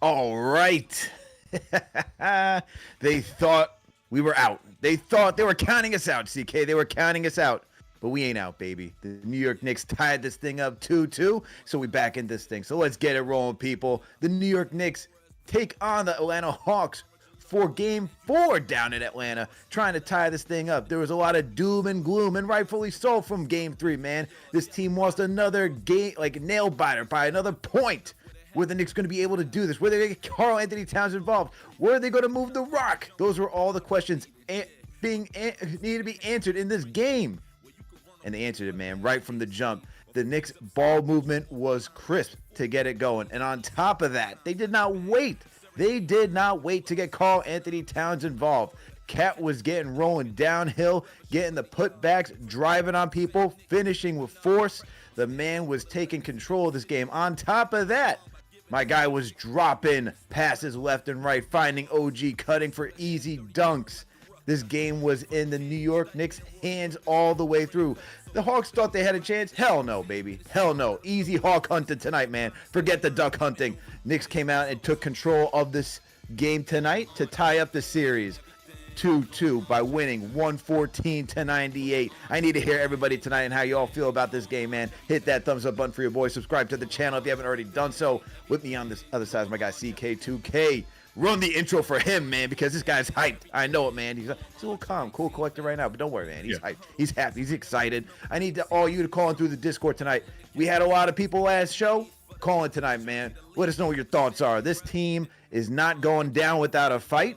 All right. They thought we were out. They thought they were counting us out, CK. They were counting us out. But we ain't out, baby. The New York Knicks tied this thing up 2-2, so we back in this thing. So let's get it rolling, people. The New York Knicks take on the Atlanta Hawks for game 4 down in Atlanta, trying to tie this thing up. There was a lot of doom and gloom, and rightfully so from game 3, man. This team lost another game, like nail biter by another point. Were the Knicks going to be able to do this? Were they going to get Karl Anthony Towns involved? Were they going to move the rock? Those were all the questions needed to be answered in this game. And they answered it, man, right from the jump. The Knicks ball movement was crisp to get it going. And on top of that, they did not wait. They did not wait to get Karl Anthony Towns involved. Cat was getting rolling downhill, getting the putbacks, driving on people, finishing with force. The man was taking control of this game. On top of that, my guy was dropping passes left and right, finding OG, cutting for easy dunks. This game was in the New York Knicks' hands all the way through. The Hawks thought they had a chance. Hell no, baby. Hell no. Easy Hawk hunting tonight, man. Forget the duck hunting. Knicks came out and took control of this game tonight to tie up the series 2-2 by winning 114-98. I need to hear everybody tonight and how you all feel about this game, man. Hit that thumbs up button for your boy. Subscribe to the channel if you haven't already done so. With me on this other side is my guy CK2K. Run the intro for him, man, because this guy's hyped. I know it, man. He's a little calm, cool collector right now, but don't worry, man. He's hyped. He's happy. He's excited. I need all you to call in through the Discord tonight. We had a lot of people last show. Call in tonight, man. Let us know what your thoughts are. This team is not going down without a fight.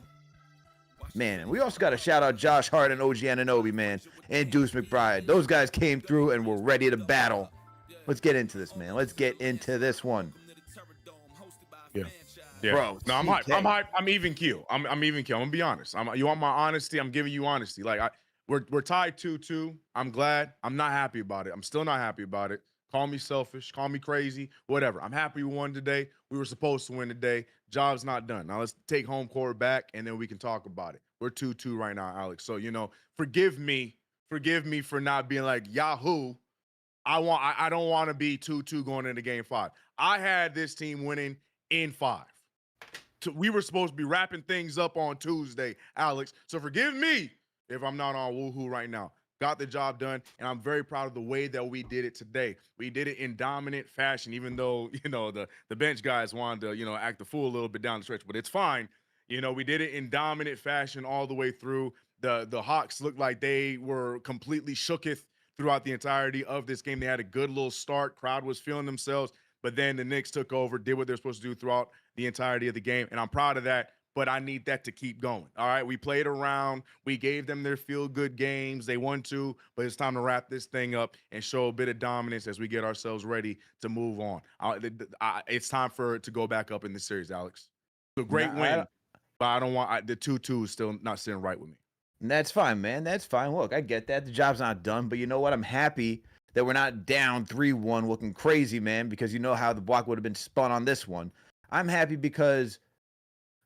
Man, and we also got to shout out Josh Hart and OG Anunoby, man, and Deuce McBride. Those guys came through and were ready to battle. Let's get into this, man. Let's get into this one. Yeah. Bro, no, I'm hyped. I'm hyped. I'm even keel. I'm even keel. I'm gonna be honest. You want my honesty? I'm giving you honesty. Like we're tied 2-2. I'm glad. I'm not happy about it. I'm still not happy about it. Call me selfish. Call me crazy. Whatever. I'm happy we won today. We were supposed to win today. Job's not done. Now let's take home court back and then we can talk about it. We're 2-2 right now, Alex. So forgive me for not being like Yahoo. I don't want to be 2-2 going into game 5. I had this team winning in 5. We were supposed to be wrapping things up on Tuesday, Alex. So forgive me if I'm not on woohoo right now. Got the job done, and I'm very proud of the way that we did it today. We did it in dominant fashion, even though, the bench guys wanted to, act the fool a little bit down the stretch, but it's fine. We did it in dominant fashion all the way through. The Hawks looked like they were completely shooketh throughout the entirety of this game. They had a good little start. Crowd was feeling themselves. But then the Knicks took over, did what they're supposed to do throughout the entirety of the game. And I'm proud of that, but I need that to keep going. All right, we played around. We gave them their feel-good games. They won 2, but it's time to wrap this thing up and show a bit of dominance as we get ourselves ready to move on. It's time for it to go back up in this series, Alex. It's a great win, but I don't want the 2-2 is still not sitting right with me. That's fine, man. That's fine. Look, I get that. The job's not done, but you know what? I'm happy that we're not down 3-1 looking crazy, man, because you know how the block would have been spun on this one. I'm happy because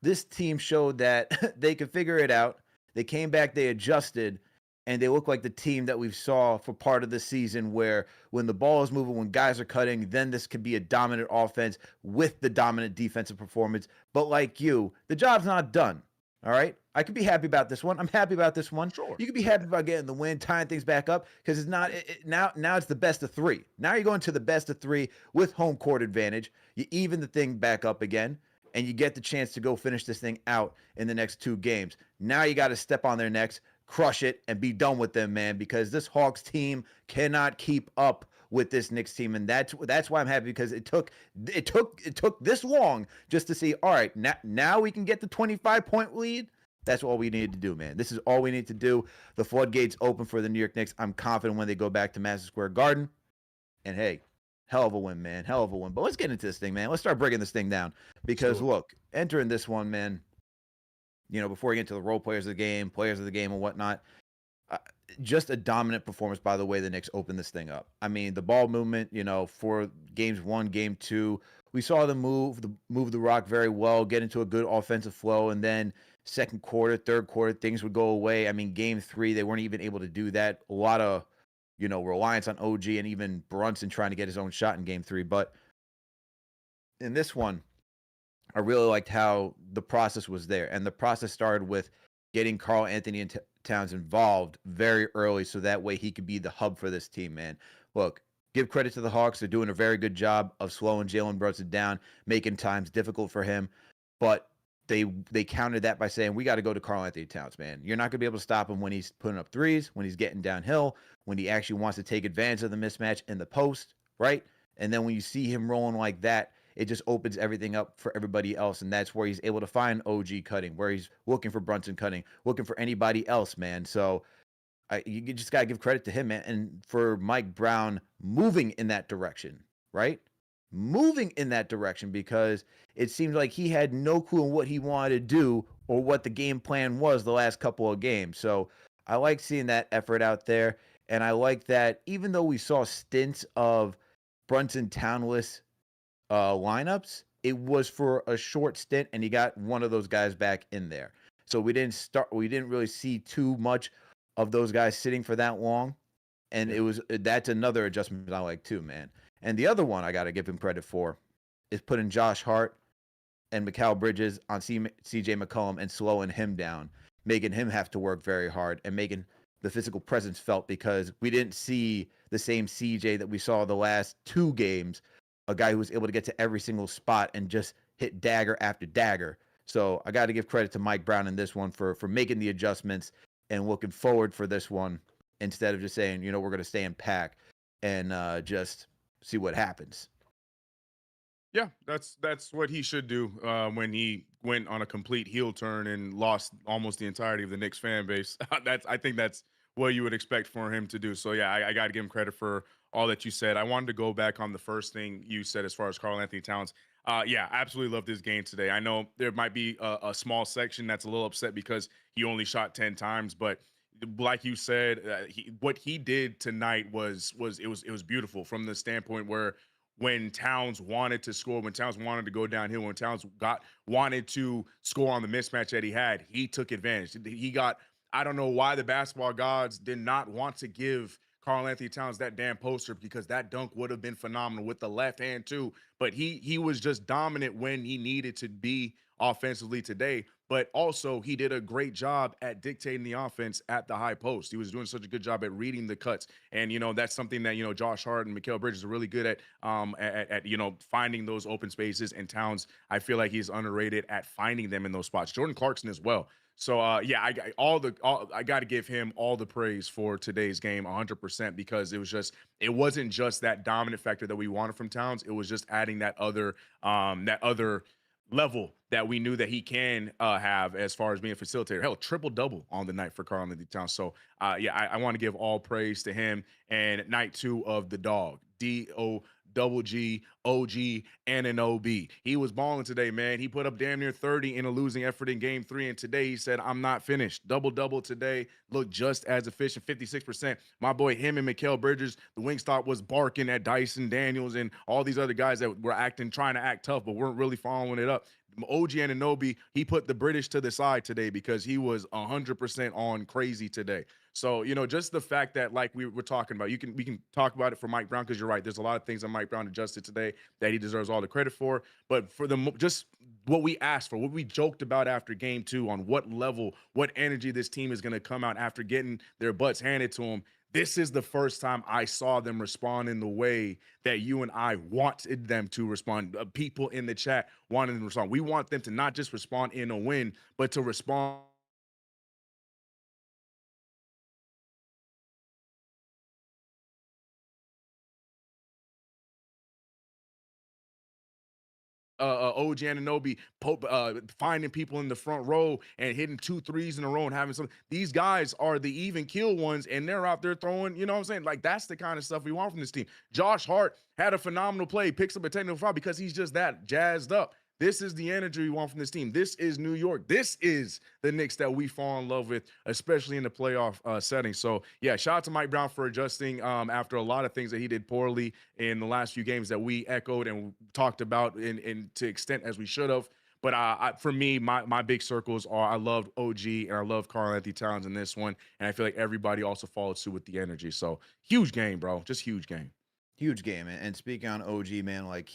this team showed that they could figure it out. They came back, they adjusted, and they look like the team that we saw for part of the season where when the ball is moving, when guys are cutting, then this could be a dominant offense with the dominant defensive performance. But like you, the job's not done. All right, I could be happy about this one. I'm happy about this one. Sure. You could be happy about getting the win, tying things back up because it's not now it's the best of 3. Now you're going to the best of 3 with home court advantage. You even the thing back up again, and you get the chance to go finish this thing out in the next 2 games. Now you got to step on their necks, crush it, and be done with them, man, because this Hawks team cannot keep up with this Knicks team, and that's why I'm happy because it took this long just to see. All right, now we can get the 25-point lead. That's all we needed to do, man. This is all we need to do. The floodgates open for the New York Knicks. I'm confident when they go back to Madison Square Garden. And hey, hell of a win, man. Hell of a win. But let's get into this thing, man. Let's start breaking this thing down because look, entering this one, man. Before we get to the role players of the game, and whatnot. Just a dominant performance by the way the Knicks opened this thing up. I mean, the ball movement, for games 1, game 2, we saw them move the rock very well, get into a good offensive flow, and then second quarter, third quarter, things would go away. I mean, game 3, they weren't even able to do that. A lot of, reliance on OG and even Brunson trying to get his own shot in game 3. But in this one, I really liked how the process was there, and the process started with getting Carl Anthony and Towns involved very early, so that way he could be the hub for this team. Man, look, give credit to the Hawks; they're doing a very good job of slowing Jalen Brunson down, making times difficult for him. But they countered that by saying we got to go to Carl Anthony Towns, man. You're not going to be able to stop him when he's putting up threes, when he's getting downhill, when he actually wants to take advantage of the mismatch in the post, right? And then when you see him rolling like that, it just opens everything up for everybody else. And that's where he's able to find OG cutting, where he's looking for Brunson cutting, looking for anybody else, man. So you just got to give credit to him, man. And for Mike Brown moving in that direction, right? Moving in that direction, because it seemed like he had no clue on what he wanted to do or what the game plan was the last couple of games. So I like seeing that effort out there. And I like that even though we saw stints of Brunson Townless lineups, it was for a short stint, and he got one of those guys back in there. So we didn't really see too much of those guys sitting for that long, and that's another adjustment I like too, man. And the other one I got to give him credit for is putting Josh Hart and Mikal Bridges on CJ McCollum and slowing him down, making him have to work very hard and making the physical presence felt, because we didn't see the same CJ that we saw the last two games, a guy who was able to get to every single spot and just hit dagger after dagger. So I got to give credit to Mike Brown in this one for making the adjustments and looking forward for this one, instead of just saying, we're going to stay in pack and just see what happens. Yeah, that's what he should do when he went on a complete heel turn and lost almost the entirety of the Knicks fan base. I think that's what you would expect for him to do. So yeah, I got to give him credit for all that you said. I wanted to go back on the first thing you said as far as Karl Anthony Towns. Yeah, absolutely love this game today. I know there might be a small section that's a little upset because he only shot 10 times, but like you said, what he did tonight was beautiful from the standpoint where when Towns wanted to score, when Towns wanted to go downhill, when Towns wanted to score on the mismatch that he had, he took advantage. He got, I don't know why the basketball gods did not want to give Karl Anthony Towns that damn poster, because that dunk would have been phenomenal with the left hand too. But he was just dominant when he needed to be offensively today. But also he did a great job at dictating the offense at the high post. He was doing such a good job at reading the cuts. And, that's something that, Josh Hart and Mikal Bridges are really good at finding those open spaces. And Towns, I feel like he's underrated at finding them in those spots. Jordan Clarkson as well. So yeah, I got to give him all the praise for today's game, 100%, because it wasn't just that dominant factor that we wanted from Towns. It was just adding that other level that we knew that he can have as far as being a facilitator. Hell, triple double on the night for Karl Anthony Towns. So yeah, I want to give all praise to him. And night two of the dog, DOG OG Anunoby. He was balling today, man. He put up damn near 30 in a losing effort in game 3. And today he said, I'm not finished. Double today. Looked just as efficient, 56%. My boy, him and Mikal Bridges, the Wingstop was barking at Dyson Daniels and all these other guys that were trying to act tough, but weren't really following it up. OG Anunoby, he put the British to the side today because he was 100% on crazy today. So, just the fact that, like we were talking about, we can talk about it for Mike Brown, because you're right. There's a lot of things that Mike Brown adjusted today that he deserves all the credit for. But for just what we asked for, what we joked about after game 2 on what level, what energy this team is going to come out after getting their butts handed to them, this is the first time I saw them respond in the way that you and I wanted them to respond. People in the chat wanted them to respond. We want them to not just respond in a win, but to respond OG Anunoby finding people in the front row and hitting 2 threes in a row and having some. These guys are the even kill ones, and they're out there throwing. You know what I'm saying? Like, that's the kind of stuff we want from this team. Josh Hart had a phenomenal play, picks up a technical foul because he's just that jazzed up. This is the energy we want from this team. This is New York. This is the Knicks that we fall in love with, especially in the playoff setting. So, yeah, shout out to Mike Brown for adjusting after a lot of things that he did poorly in the last few games that we echoed and talked about in to extent as we should have. But for me, my big circles are I love OG and I love Karl Anthony Towns in this one. And I feel like everybody also followed suit with the energy. So, huge game, bro. Just huge game. Huge game. And speaking on OG, man, like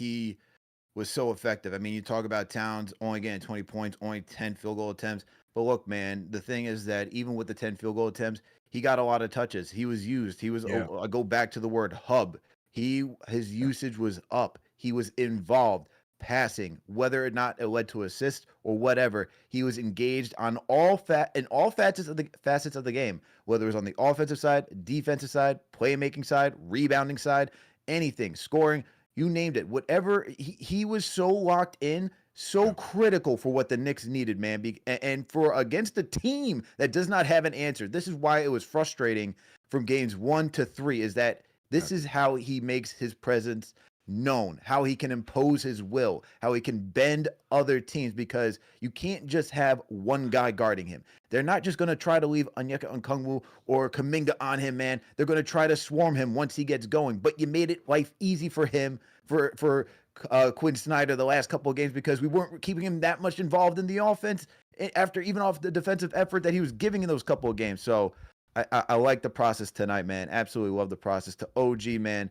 was so effective. I mean, you talk about Towns only getting 20 points, only 10 field goal attempts. But look, man, the thing is that even with the 10 field goal attempts, he got a lot of touches. He was used. He was, Yeah. I go back to the word hub. His Yeah. usage was up. He was involved, passing, whether or not it led to assist or whatever. He was engaged on all facets of the game, whether it was on the offensive side, defensive side, playmaking side, rebounding side, anything, scoring, you named it. Whatever he was so locked in, so Yeah. critical for what the Knicks needed, man. And for against a team that does not have an answer. This is why it was frustrating from games 1 to 3. Is that Yeah. this is how he makes his presence known, how he can impose his will, how he can bend other teams, because you can't just have one guy guarding him. They're not just going to try to leave Onyeka Okongwu or Kuminga on him, man. They're going to try to swarm him once he gets going. But you made it life easy for him, for Quinn Snyder the last couple of games, because we weren't keeping him that much involved in the offense after even off the defensive effort that he was giving in those couple of games. So I like the process tonight, man. Absolutely love the process. To OG, man,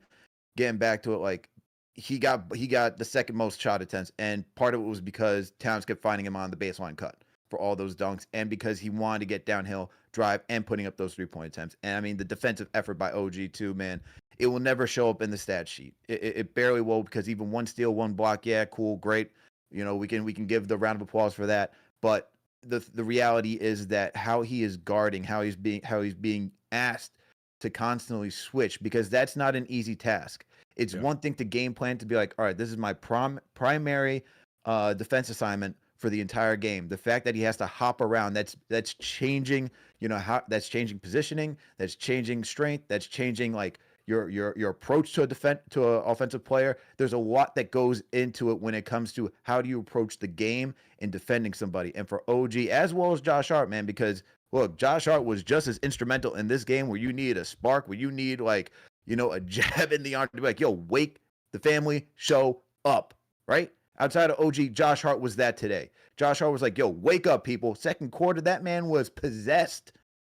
getting back to it, like he got the second most shot attempts, and part of it was because Towns kept finding him on the baseline cut for all those dunks, and because he wanted to get downhill, drive, and putting up those 3-point attempts. And I mean, the defensive effort by OG too, man. It will never show up in the stat sheet. It barely will, because even one steal, one block, yeah, cool, great. You know, we can give the round of applause for that. But the reality is that how he is guarding, how he's being asked to constantly switch, because that's not an easy task. It's Yeah. one thing to game plan, to be like, all right, this is my primary defense assignment for the entire game. The fact that he has to hop around, that's changing, how that's changing positioning, that's changing strength, that's changing like your approach to an offensive player. There's a lot that goes into it when it comes to how do you approach the game in defending somebody. And for OG as well as Josh Hart, man, because look, Josh Hart was just as instrumental in this game, where you need a spark, where you need like, a jab in the arm to be like, yo, wake the family, show up, right? Outside of OG, Josh Hart was that today. Josh Hart was like, yo, wake up, people. Second quarter, that man was possessed.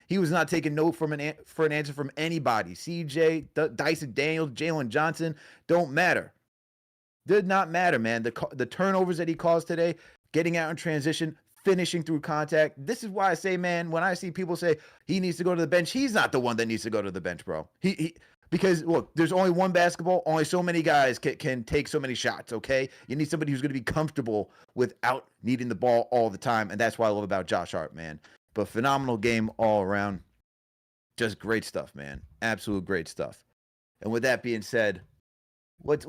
He was not taking no for an answer from anybody. CJ, Dyson Daniels, Jalen Johnson, don't matter. Did not matter, man. The turnovers that he caused today, getting out in transition, finishing through contact. This is why I say, man, when I see people say he needs to go to the bench, he's not the one that needs to go to the bench, bro. Because look, there's only one basketball, only so many guys can take so many shots, okay? You need somebody who's going to be comfortable without needing the ball all the time, and that's what I love about Josh Hart, man. But phenomenal game all around. Just great stuff, man. Absolute great stuff. And with that being said, let's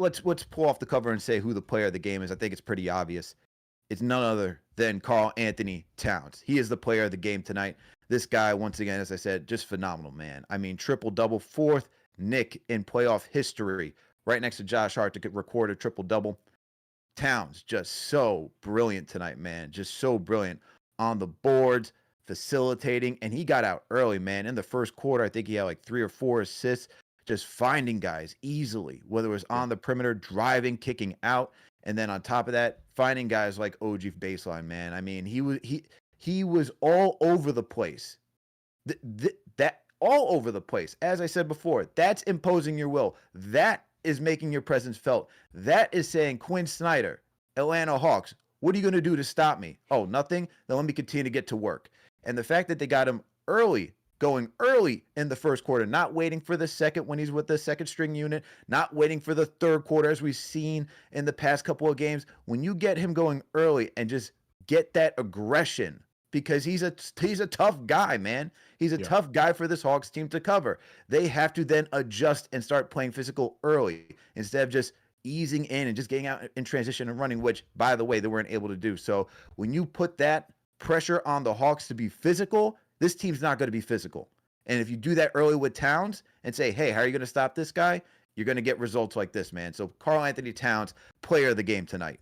pull off the cover and say who the player of the game is. I think it's pretty obvious. It's none other than Karl-Anthony Towns. He is the player of the game tonight. This guy, once again, as I said, just phenomenal, man. I mean, triple-double, fourth Knick in playoff history, right next to Josh Hart to record a triple-double. Towns, just so brilliant tonight, man. Just so brilliant on the boards, facilitating, and he got out early, man. In the first quarter, I think he had like 3 or 4 assists, just finding guys easily, whether it was on the perimeter, driving, kicking out, and then on top of that, finding guys like OG baseline, man. I mean, he was all over the place. That all over the place. As I said before, that's imposing your will. That is making your presence felt. That is saying, Quinn Snyder, Atlanta Hawks, what are you going to do to stop me? Oh, nothing? Then let me continue to get to work. And the fact that they got him going early in the first quarter, not waiting for the second when he's with the second string unit, not waiting for the third quarter as we've seen in the past couple of games. When you get him going early and just get that aggression, because he's a tough guy, man. He's a tough guy for this Hawks team to cover. They have to then adjust and start playing physical early instead of just easing in and just getting out in transition and running, which, by the way, they weren't able to do. So when you put that pressure on the Hawks to be physical, this team's not going to be physical. And if you do that early with Towns and say, hey, how are you going to stop this guy? You're going to get results like this, man. So Karl-Anthony Towns, player of the game tonight.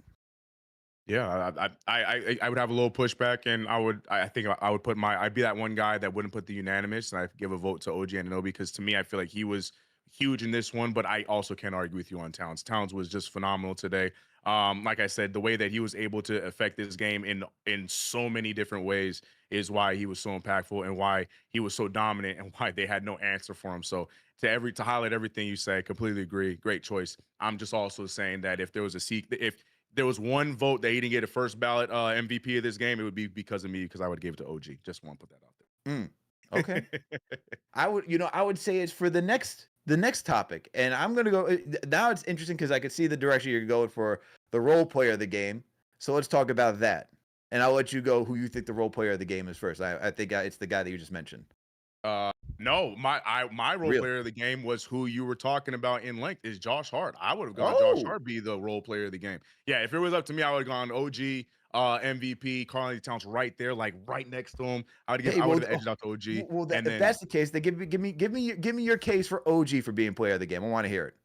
Yeah, I would have a little pushback, and I think I would put I'd be that one guy that wouldn't put the unanimous, and I'd give a vote to OG Anunoby, because to me, I feel like he was huge in this one, but I also can't argue with you on Towns. Towns was just phenomenal today. Like I said, the way that he was able to affect this game in so many different ways is why he was so impactful, and why he was so dominant, and why they had no answer for him. So to highlight everything you say, completely agree. Great choice. I'm just also saying that if there was if there was one vote that he didn't get a first ballot MVP of this game, it would be because of me, because I would give it to OG. Just want to put that out Mm, okay. there. I would say it's for the next topic, and I'm gonna go now. It's interesting because I could see the direction you're going for the role player of the game. So let's talk about that, and I'll let you go. Who you think the role player of the game is first? I think it's the guy that you just mentioned. No, my role Really? player of the game was who you were talking about in length, is Josh Hart. I would have gone Josh Oh, Hart be the role player of the game. Yeah, if it was up to me, I would have gone OG, MVP, Karl Towns right there, like right next to him. hey, I would well, have edged out to OG, and if then that's the case, then give me your case for OG for being player of the game. I want to hear it.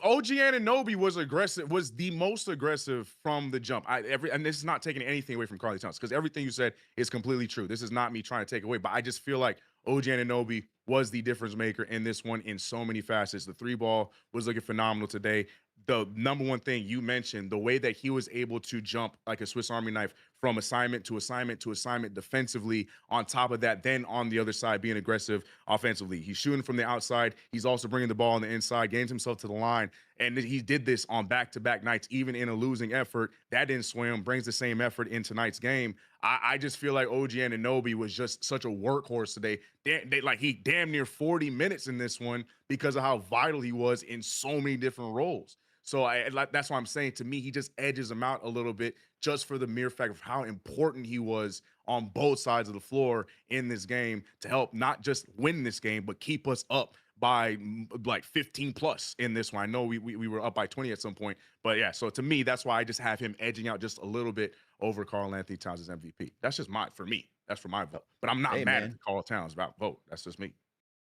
OG Anunoby was aggressive, was the most aggressive from the jump. And this is not taking anything away from Karl Towns, because everything you said is completely true. This is not me trying to take away, but I just feel like OG Anunoby was the difference maker in this one in so many facets. The three ball was looking phenomenal today. The number one thing you mentioned, the way that he was able to jump like a Swiss Army knife from assignment to assignment to assignment defensively. On top of that, then on the other side, being aggressive offensively. He's shooting from the outside. He's also bringing the ball on the inside, gains himself to the line. And he did this on back-to-back nights, even in a losing effort. That didn't sway him, brings the same effort in tonight's game. I just feel like OG Anunoby was just such a workhorse today. He damn near 40 minutes in this one because of how vital he was in so many different roles. So that's why I'm saying, to me, he just edges him out a little bit, just for the mere fact of how important he was on both sides of the floor in this game to help not just win this game, but keep us up by like 15 plus in this one. I know we were up by 20 at some point, but yeah. So to me, that's why I just have him edging out just a little bit over Karl Towns as MVP. That's just for me. That's for my vote. But I'm not Hey, mad at man. the Karl Towns about vote. That's just me.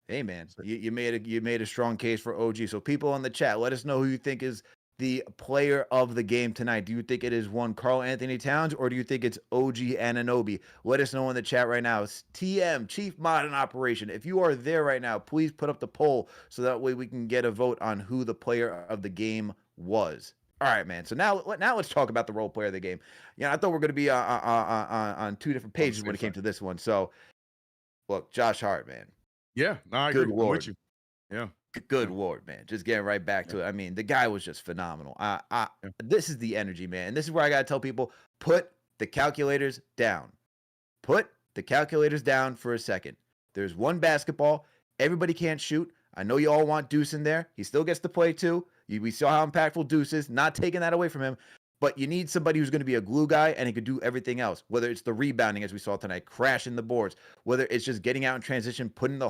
Hey, man. You made a strong case for OG. So people in the chat, let us know who you think is the player of the game tonight. Do you think it is one Karl Towns, or do you think it's OG Anunoby? Let us know in the chat right now. It's TM, Chief Modern Operation. If you are there right now, please put up the poll so that way we can get a vote on who the player of the game was. All right, man. So now let's talk about the role player of the game. I thought we are going to be on two different On the pages when same it came side. to this one. So look, Josh Hart, man. Yeah, no, I Good agree. I'm with Lord. you. Yeah. Good Yeah. Lord, man. Just getting right back Yeah. to it. I mean, the guy was just phenomenal. Yeah. This is the energy, man. And this is where I got to tell people, put the calculators down. Put the calculators down for a second. There's one basketball. Everybody can't shoot. I know you all want Deuce in there. He still gets to play too. We saw how impactful Deuce is. Not taking that away from him. But you need somebody who's going to be a glue guy and he could do everything else. Whether it's the rebounding, as we saw tonight, crashing the boards. Whether it's just getting out in transition, putting the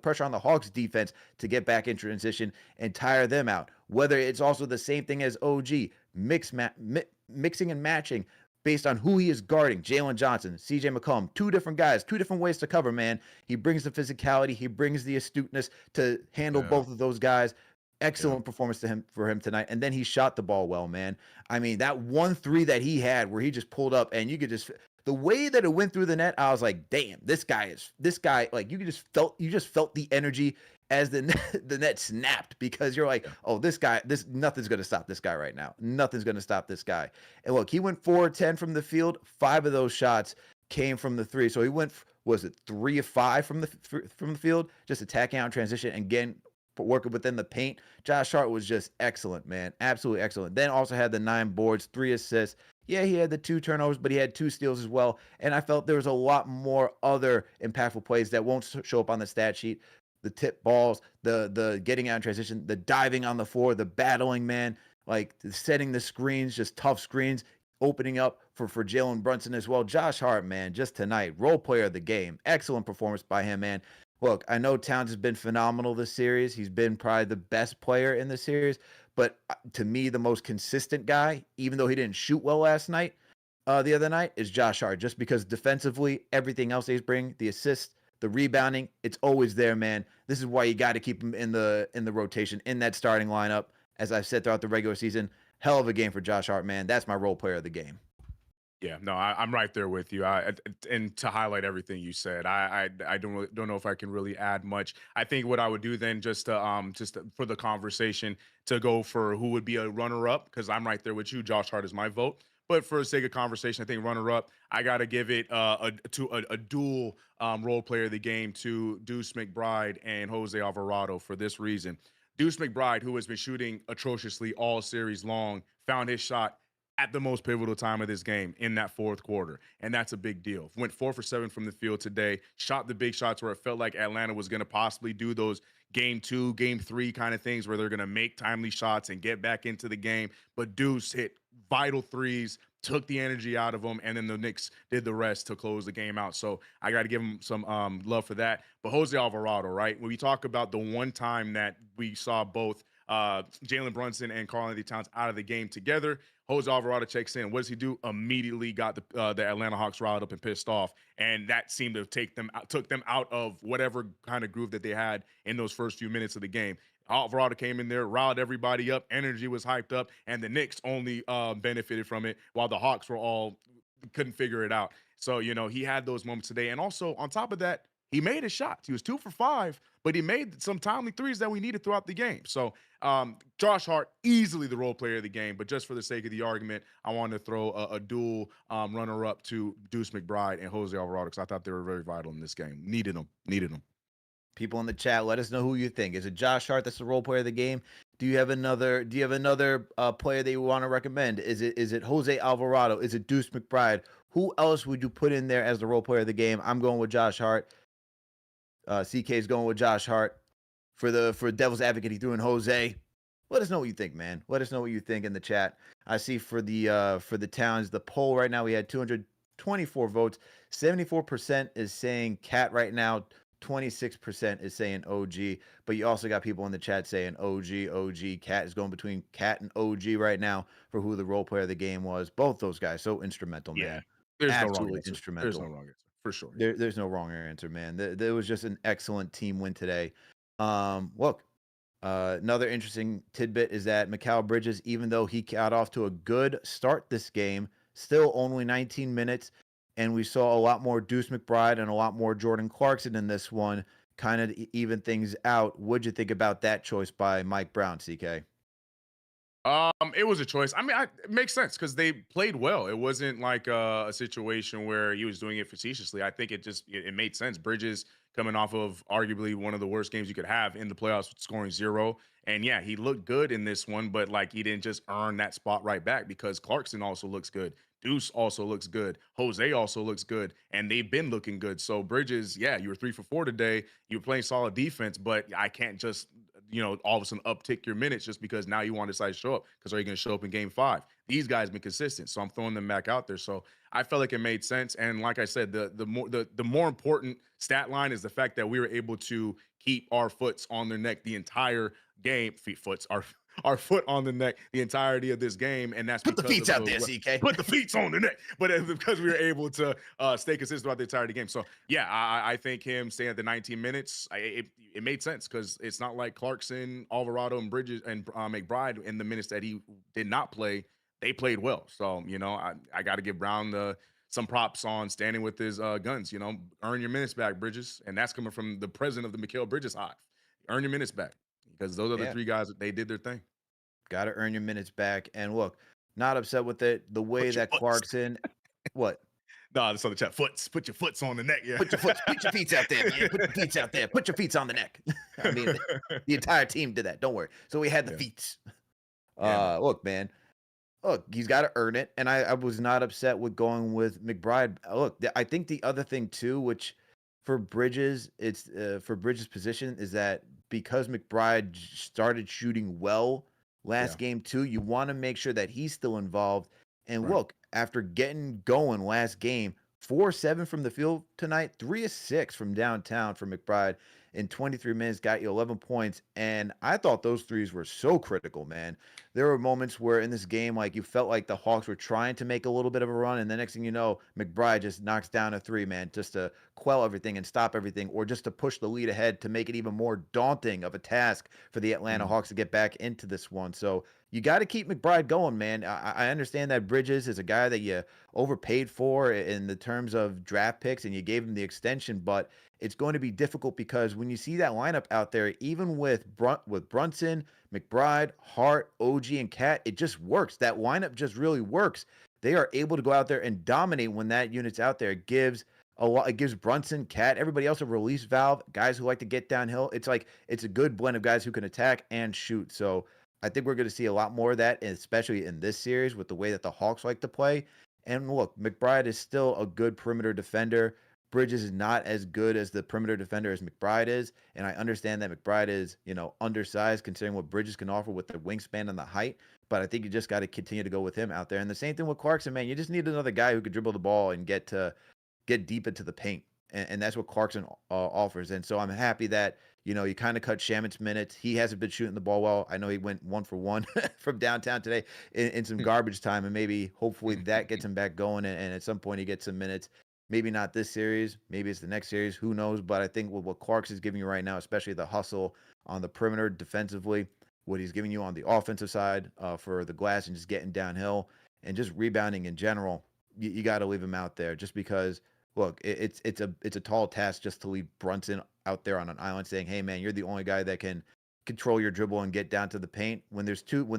pressure on the Hawks defense to get back in transition and tire them out. Whether it's also the same thing as OG, mixing and matching based on who he is guarding. Jalen Johnson, CJ McCollum, two different guys, two different ways to cover, man. He brings the physicality, he brings the astuteness to handle Yeah. both of those guys. Yeah. Excellent performance for him tonight. And then he shot the ball well, man. I mean, that 1-3 that he had where he just pulled up and you could just the way that it went through the net, I was like, damn, this guy, like you just felt the energy as the net snapped, because you're like, Yeah. oh, nothing's gonna stop this guy right now. Nothing's gonna stop this guy. And look, he went 4-10 from the field. 5 of those shots came from the three. So he went, was it 3 of 5 from the field, just attacking out in transition and again working within the paint. Josh Hart was just excellent, man. Absolutely excellent. Then also had the 9 boards, 3 assists. Yeah, he had the 2 turnovers, but he had 2 steals as well. And I felt there was a lot more other impactful plays that won't show up on the stat sheet. The tip balls, the getting out in transition, the diving on the floor, the battling, man, like setting the screens, just tough screens, opening up for Jalen Brunson as well. Josh Hart, man, just tonight, role player of the game. Excellent performance by him, man. Look, I know Towns has been phenomenal this series. He's been probably the best player in the series, but to me, the most consistent guy, even though he didn't shoot well last night, the other night, is Josh Hart. Just because defensively, everything else he's bringing, the assists, the rebounding, it's always there, man. This is why you got to keep him in the rotation, in that starting lineup. As I've said throughout the regular season, hell of a game for Josh Hart, man. That's my role player of the game. Yeah, no, I'm right there with you. And to highlight everything you said, I don't know if I can really add much. I think what I would do then, for the conversation, to go for who would be a runner up, because I'm right there with you. Josh Hart is my vote. But for the sake of conversation, I think runner up, I got to give it a dual role player of the game to Deuce McBride and Jose Alvarado for this reason. Deuce McBride, who has been shooting atrociously all series long, found his shot at the most pivotal time of this game in that fourth quarter. And that's a big deal. Went 4 for 7 from the field today, shot the big shots where it felt like Atlanta was going to possibly do those game 2, game 3 kind of things where they're going to make timely shots and get back into the game. But Deuce hit vital threes, took the energy out of them, and then the Knicks did the rest to close the game out. So I got to give him some love for that. But Jose Alvarado, right? When we talk about the one time that we saw both Jalen Brunson and Karl-Anthony Towns out of the game together, Jose Alvarado checks in. What does he do? Immediately got the Atlanta Hawks riled up and pissed off, and that seemed to took them out of whatever kind of groove that they had in those first few minutes of the game. Alvarado came in there, riled everybody up, energy was hyped up, and the Knicks only benefited from it, while the Hawks were all couldn't figure it out. So he had those moments today, and also on top of that, he made his shots. He was 2 for 5, but he made some timely threes that we needed throughout the game. So Josh Hart, easily the role player of the game, but just for the sake of the argument, I wanted to throw a dual runner-up to Deuce McBride and Jose Alvarado because I thought they were very vital in this game. Needed them. People in the chat, let us know who you think. Is it Josh Hart that's the role player of the game? Do you have another player that you want to recommend? Is it Jose Alvarado? Is it Deuce McBride? Who else would you put in there as the role player of the game? I'm going with Josh Hart. CK is going with Josh Hart. For Devil's Advocate, he threw in Jose. Let us know what you think, man. Let us know what you think in the chat. I see for the Towns, the poll right now, we had 224 votes. 74% is saying Cat right now. 26% is saying OG, but you also got people in the chat saying OG. Cat is going between Cat and OG right now for who the role player of the game was. Both those guys so instrumental, man. Yeah, there's Absolutely no wrong answer. instrumental. There's no wrong answer for sure. There's no wrong answer, man. There was just an excellent team win today. Look, another interesting tidbit is that Mikal Bridges, even though he got off to a good start this game, still only 19 minutes. And we saw a lot more Deuce McBride and a lot more Jordan Clarkson in this one, kind of even things out. What'd you think about that choice by Mike Brown, CK? It was a choice. I mean, it makes sense because they played well. It wasn't like a situation where he was doing it facetiously. I think it made sense. Bridges coming off of arguably one of the worst games you could have in the playoffs, scoring 0. And yeah, he looked good in this one, but like he didn't just earn that spot right back because Clarkson also looks good. Deuce also looks good. Jose also looks good. And they've been looking good. So Bridges, yeah, you were 3 for 4 today. You were playing solid defense, but I can't just all of a sudden uptick your minutes just because now you want to decide to show up. Because are you going to show up in game 5? These guys been consistent, so I'm throwing them back out there. So I felt like it made sense. And like I said, the more important stat line is the fact that we were able to keep our foots on their neck the entire game. Our foot on the neck the entirety of this game, and that's put the feet out there, CK. Put the feet on the neck, but because we were able to stay consistent throughout the entirety of the game. So yeah, I think him staying at the 19 minutes, it made sense because it's not like Clarkson, Alvarado, and Bridges and McBride in the minutes that he did not play, they played well. So I got to give Brown some props on standing with his guns. Earn your minutes back, Bridges, and that's coming from the president of the Mikal Bridges hive. Earn your minutes back. Because those are the 3 guys that they did their thing. Got to earn your minutes back. And look, not upset with it. The way that Clarkson, what? No, that's on the chat. Put your foots on the neck. Yeah. Put your feet out there, man. Put your feet out there. Put your feet on the neck. I mean, the entire team did that. Don't worry. So we had the feet. Look, man. Look, he's got to earn it. And I was not upset with going with McBride. Look, I think the other thing too, which for Bridges, it's for Bridges' position is that because McBride started shooting well last game too, you want to make sure that he's still involved. And look, after getting going last game, 4-7 from the field tonight, 3 of 6 from downtown for McBride in 23 minutes, got you 11 points. And I thought those threes were so critical, man. There were moments where in this game, like you felt like the Hawks were trying to make a little bit of a run. And the next thing you know, McBride just knocks down a 3, man, just to quell everything and stop everything, or just to push the lead ahead to make it even more daunting of a task for the Atlanta Hawks to get back into this one. So you got to keep McBride going, man. I understand that Bridges is a guy that you overpaid for in the terms of draft picks and you gave him the extension, but it's going to be difficult because when you see that lineup out there, even with Brunson, McBride, Hart, OG, and Cat, it just works. That lineup just really works. They are able to go out there and dominate when that unit's out there. It gives Brunson, Cat, everybody else a release valve, guys who like to get downhill. It's like it's a good blend of guys who can attack and shoot. So I think we're going to see a lot more of that, especially in this series with the way that the Hawks like to play. And look, McBride is still a good perimeter defender. Bridges is not as good as the perimeter defender as McBride is. And I understand that McBride is, undersized considering what Bridges can offer with the wingspan and the height. But I think you just got to continue to go with him out there. And the same thing with Clarkson, man. You just need another guy who could dribble the ball and get deep into the paint. And that's what Clarkson offers. And so I'm happy that, you kind of cut Shaman's minutes. He hasn't been shooting the ball well. I know he went 1 for 1 from downtown today in some garbage time. And maybe, hopefully, that gets him back going. And at some point, he gets some minutes. Maybe not this series. Maybe it's the next series. Who knows? But I think with what Clarkson's giving you right now, especially the hustle on the perimeter defensively, what he's giving you on the offensive side for the glass and just getting downhill and just rebounding in general, you got to leave him out there just because – look, it's a tall task just to leave Brunson out there on an island saying, "Hey, man, you're the only guy that can control your dribble and get down to the paint." When they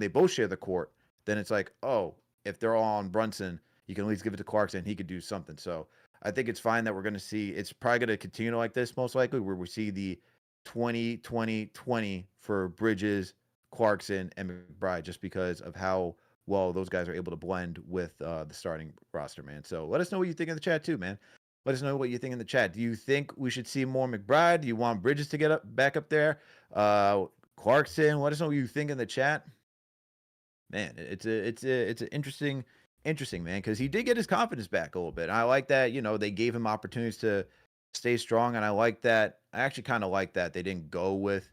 both share the court, then it's like, oh, if they're all on Brunson, you can at least give it to Clarkson. He could do something. So I think it's fine that we're going to see. It's probably going to continue like this, most likely, where we see the 20-20-20 for Bridges, Clarkson, and McBride, just because of how well those guys are able to blend with the starting roster, man. So let us know what you think in the chat too, man. Let us know what you think in the chat. Do you think we should see more McBride? Do you want Bridges to get back up there? Clarkson, let us know what you think in the chat. Man, it's an interesting man, because he did get his confidence back a little bit. And I like that, they gave him opportunities to stay strong, and I like that. I actually kind of like that they didn't go with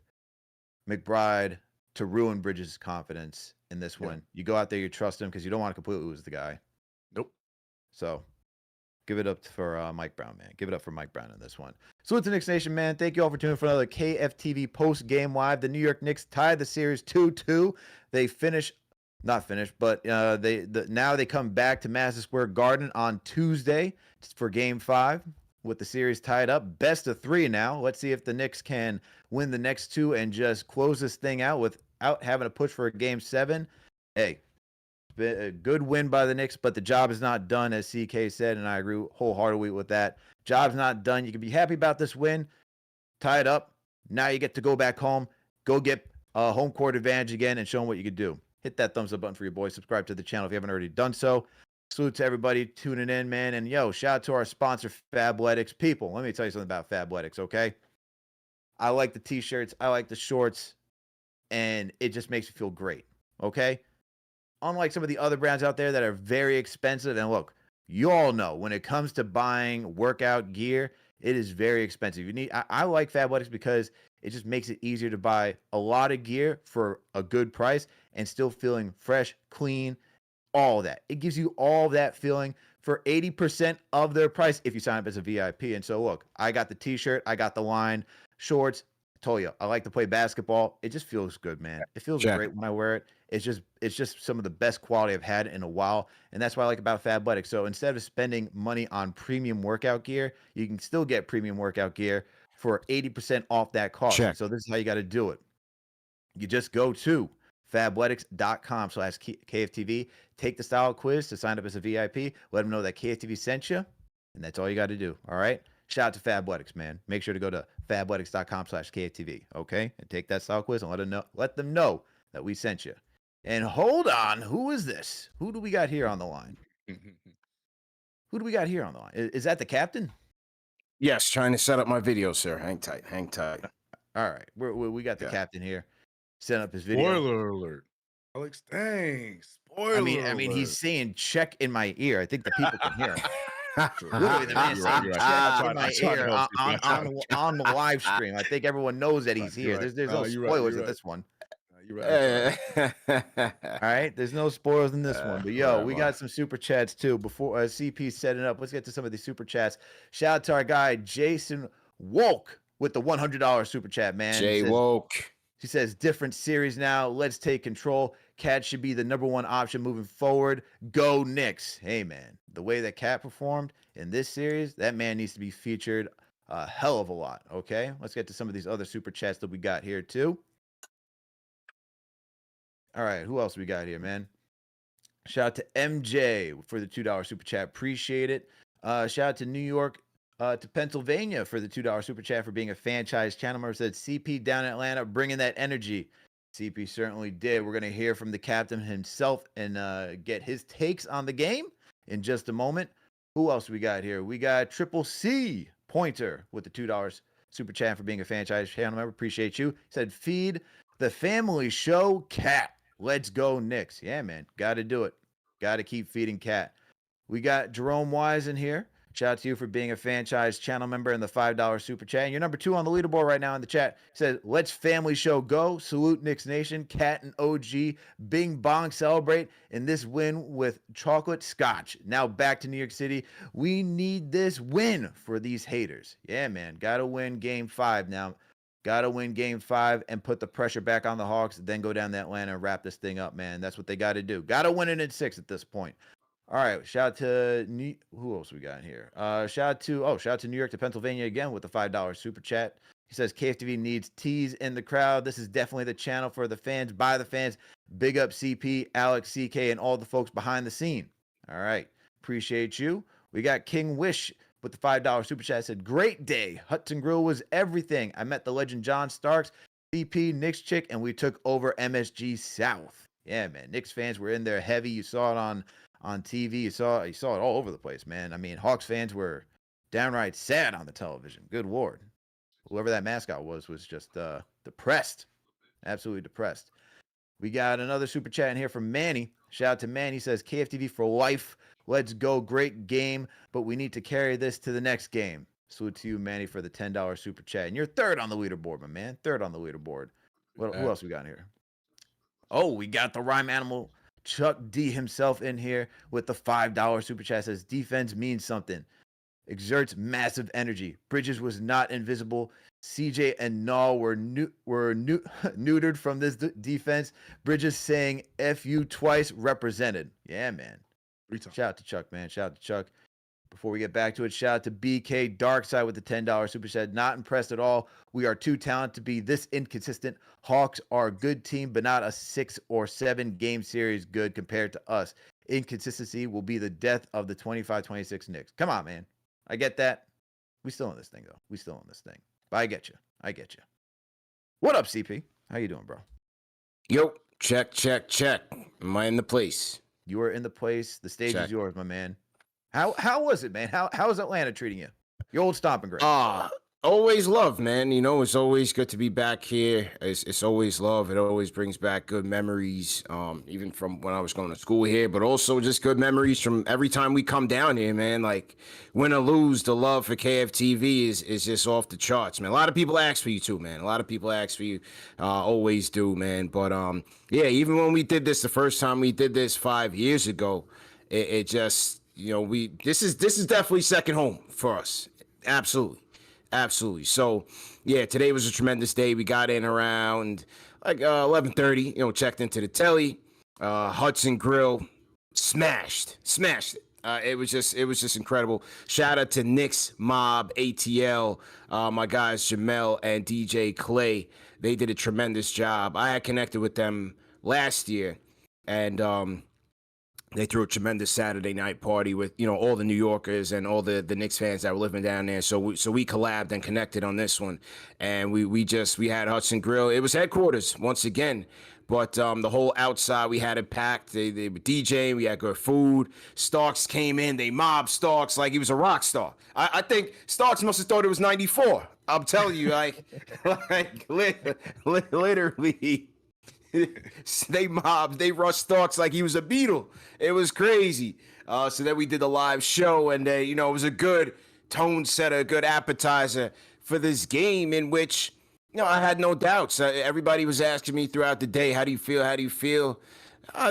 McBride to ruin Bridges' confidence in this one. You go out there, you trust him, because you don't want to completely lose the guy. Nope. So give it up for Mike Brown, man. Give it up for Mike Brown in this one. So it's the Knicks Nation, man. Thank you all for tuning in for another KFTV post-game live. The New York Knicks tied the series 2-2. They not finished, but now they come back to Madison Square Garden on Tuesday for Game 5 with the series tied up. Best of 3 now. Let's see if the Knicks can win the next 2 and just close this thing out without having to push for a Game 7. Hey, a good win by the Knicks, but the job is not done, as CK said, and I agree wholeheartedly with that. Job's not done. You can be happy about this win, tie it up. Now you get to go back home, go get a home court advantage again, and show them what you can do. Hit that thumbs up button for your boys. Subscribe to the channel if you haven't already done so. Salute to everybody tuning in, man. And shout out to our sponsor, Fabletics. People, let me tell you something about Fabletics, okay? I like the t-shirts, I like the shorts, and it just makes me feel great, okay? Unlike some of the other brands out there that are very expensive, and look, you all know when it comes to buying workout gear, it is very expensive. I like Fabletics because it just makes it easier to buy a lot of gear for a good price and still feeling fresh, clean, all that. It gives you all that feeling for 80% of their price if you sign up as a VIP. And so look, I got the t-shirt, I got the line, shorts. I told you, I like to play basketball. It just feels good, man. It feels great when I wear it. It's just some of the best quality I've had in a while, and that's what I like about Fabletics. So instead of spending money on premium workout gear, you can still get premium workout gear for 80% off that cost. So this is how you got to do it. You just go to fabletics.com/KFTV, take the style quiz to sign up as a VIP, let them know that KFTV sent you, and that's all you got to do. All right. Shout out to Fabletics, man. Make sure to go to fabletics.com/KFTV, okay? And take that style quiz and let them know that we sent you. And hold on, who is this? Who do we got here on the line? Who do we got here on the line? Is that the captain? Yes, trying to set up my video, sir. Hang tight, hang tight. All right, we got the captain here. Set up his video. Spoiler alert. Alex, dang. Spoiler I mean, he's saying check in my ear. I think the people can hear him. True. Literally, the man saying check in my ear on the live stream. I think everyone knows that he's here. There's no spoilers with this one. You're right. All right, there's no spoilers in this one. But we got some super chats too. Before CP's setting up, let's get to some of these super chats. Shout out to our guy Jason Woke with the $100 super chat, man. Jay Woke. He says, different series now. Let's take control. Cat should be the #1 option moving forward. Go Knicks. Hey, man, the way that Cat performed in this series, that man needs to be featured a hell of a lot. Okay, let's get to some of these other super chats that we got here too. All right, who else we got here, man? Shout out to MJ for the $2 super chat. Appreciate it. Shout out to New York to Pennsylvania for the $2 super chat for being a franchise channel member. Said CP down in Atlanta, bringing that energy. CP certainly did. We're going to hear from the captain himself and get his takes on the game in just a moment. Who else we got here? We got Triple C Pointer with the $2 super chat for being a franchise channel member. Appreciate you. He said, feed the family show Cat. Let's go Knicks. Yeah, man. Got to do it. Got to keep feeding Cat. We got Jerome Wise in here. Shout out to you for being a franchise channel member in the $5 super chat. And you're number 2 on the leaderboard right now in the chat. He says, let's family show go. Salute Knicks Nation. Cat and OG. Bing bong celebrate in this win with chocolate scotch. Now back to New York City. We need this win for these haters. Yeah, man. Got to win game 5 now. Got to win game 5 and put the pressure back on the Hawks. Then go down to Atlanta and wrap this thing up, man. That's what they got to do. Got to win it in 6 at this point. All right, shout out to who else we got in here? Shout out to New York to Pennsylvania again with the $5 super chat. He says KFTV needs teas in the crowd. This is definitely the channel for the fans, by the fans. Big up CP, Alex, CK, and all the folks behind the scene. All right, appreciate you. We got King Wish with the $5 super chat. Said, great day. Hudson Grill was everything. I met the legend John Starks, CP, Knicks chick, and we took over MSG South. Yeah, man. Knicks fans were in there heavy. You saw it on TV. You saw it all over the place, man. I mean, Hawks fans were downright sad on the television. Good Lord. Whoever that mascot was just depressed. Absolutely depressed. We got another super chat in here from Manny. Shout out to Manny. He says, KFTV for life. Let's go. Great game, but we need to carry this to the next game. Salute to you, Manny, for the $10 super chat. And you're 3rd on the leaderboard, my man. 3rd on the leaderboard. Who else we got in here? Oh, we got the rhyme animal Chuck D himself in here with the $5 super chat. Says defense means something. Exerts massive energy. Bridges was not invisible. CJ and Null were neutered from this defense. Bridges saying F you twice represented. Yeah, man. Shout out to Chuck, man. Shout out to Chuck. Before we get back to it, shout out to BK Darkside with the $10 super chat. Not impressed at all. We are too talented to be this inconsistent. Hawks are a good team, but not a 6 or 7 game series good compared to us. Inconsistency will be the death of the 25-26 Knicks. Come on, man. I get that. We still in this thing, though. We still in this thing. But I get you. I get you. What up, CP? How you doing, bro? Yo, check. Am I in the place? You are in the place. The stage Check. is yours, my man. How was it, man? How is Atlanta treating you? Your old stomping ground. Always love, man. You know, it's always good to be back here. It's always love. It always brings back good memories, even from when I was going to school here, but also just good memories from every time we come down here, man. Like, win or lose, the love for KFTV is just off the charts, man. A lot of people ask for you, too, man. A lot of people ask for you. Always do, man. But, yeah, even when we did this the first time we did this 5 years ago, it just... You know, this is definitely second home for us. Absolutely. So, yeah, today was a tremendous day. We got in around like 11:30. You know, checked into the telly. Hudson Grill smashed it. It was just incredible. Shout out to Knicks Mob, ATL, my guys Jamel and DJ Clay. They did a tremendous job. I had connected with them last year, and they threw a tremendous Saturday night party with, you know, all the New Yorkers and all the Knicks fans that were living down there. So we collabed and connected on this one, and we had Hudson Grill. It was headquarters once again, but the whole outside we had it packed. They were DJing. We had good food. Starks came in. They mobbed Starks like he was a rock star. I think Starks must have thought it was '94. I'm telling you, like literally. They rushed Starks like he was a Beatle. It was crazy. So then we did the live show, and you know, it was a good tone setter, a good appetizer for this game in which, you know, I had no doubts. Everybody was asking me throughout the day, how do you feel?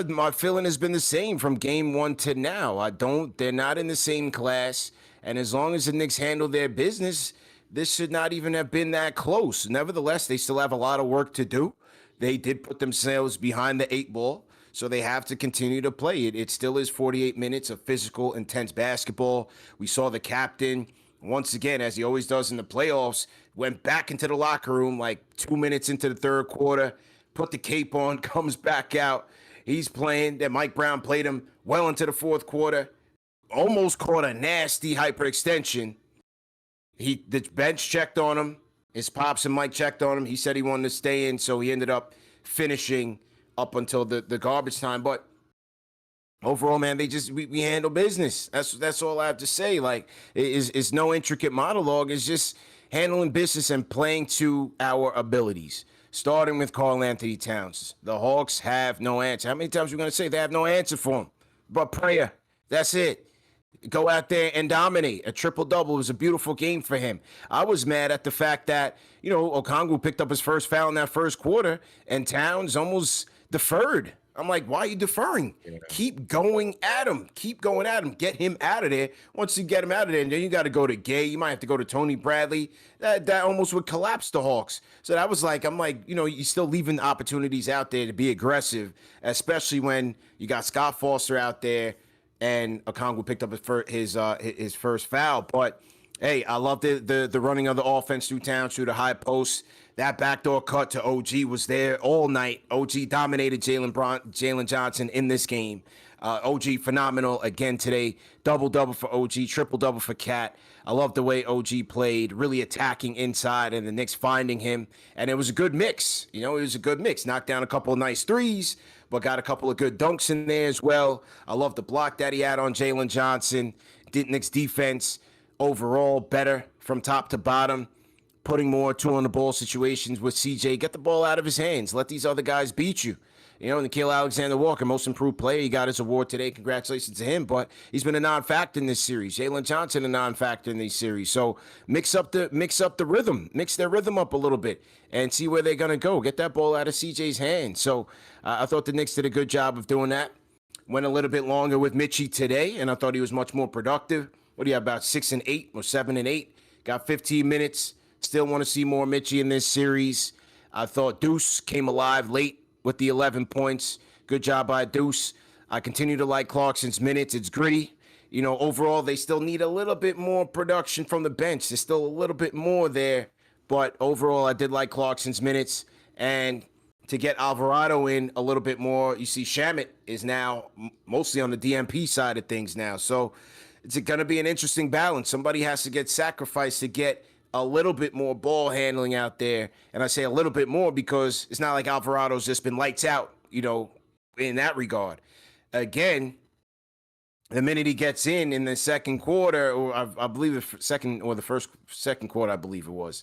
My feeling has been the same from game 1 to now. They're not in the same class, and as long as the Knicks handle their business, this should not even have been that close. Nevertheless, they still have a lot of work to do. They did put themselves behind the 8 ball, so they have to continue to play it. It still is 48 minutes of physical, intense basketball. We saw the captain, once again, as he always does in the playoffs, went back into the locker room like 2 minutes into the third quarter, put the cape on, comes back out. He's playing. Then Mike Brown played him well into the fourth quarter, almost caught a nasty hyperextension. The bench checked on him. His pops and Mike checked on him. He said he wanted to stay in, so he ended up finishing up until the garbage time. But overall, man, we handle business. That's all I have to say. Like, it's no intricate monologue. It's just handling business and playing to our abilities. Starting with Karl Anthony Towns. The Hawks have no answer. How many times are we going to say they have no answer for him? But prayer. That's it. Go out there and dominate. A triple-double. It was a beautiful game for him. I was mad at the fact that, Okongwu picked up his first foul in that first quarter, and Towns almost deferred. I'm like, why are you deferring? Yeah. Keep going at him. Keep going at him. Get him out of there. Once you get him out of there, and then you got to go to Gay. You might have to go to Tony Bradley. That almost would collapse the Hawks. So that was like, I'm like, you're still leaving opportunities out there to be aggressive, especially when you got Scott Foster out there and Okongwu picked up his first foul. But hey, I love the running of the offense through Towns, through the high post. That backdoor cut to OG was there all night. OG dominated Jalen Johnson in this game. OG phenomenal again today. Double-double for OG, triple-double for Cat. I love the way OG played, really attacking inside, and the Knicks finding him. And it was a good mix. It was a good mix. Knocked down a couple of nice threes, but got a couple of good dunks in there as well. I love the block that he had on Jalen Johnson. Knicks defense overall better from top to bottom. Putting more two-on-the-ball situations with CJ. Get the ball out of his hands. Let these other guys beat you. Nikhil Alexander-Walker, most improved player. He got his award today. Congratulations to him. But he's been a non-factor in this series. Jalen Johnson, a non-factor in this series. So mix up the rhythm. Mix their rhythm up a little bit and see where they're going to go. Get that ball out of CJ's hands. So I thought the Knicks did a good job of doing that. Went a little bit longer with Mitchie today, and I thought he was much more productive. What do you have, about 6 and 8 or 7 and 8? Got 15 minutes. Still want to see more Mitchie in this series. I thought Deuce came alive late with the 11 points. Good job by Deuce. I continue to like Clarkson's minutes. It's gritty. Overall, they still need a little bit more production from the bench. There's still a little bit more there. But overall, I did like Clarkson's minutes. And to get Alvarado in a little bit more, you see Shamet is now mostly on the DMP side of things now. So it's going to be an interesting balance. Somebody has to get sacrificed to get a little bit more ball handling out there. And I say a little bit more because it's not like Alvarado's just been lights out, in that regard. Again, the minute he gets in the second quarter, or I believe the second quarter, I believe it was,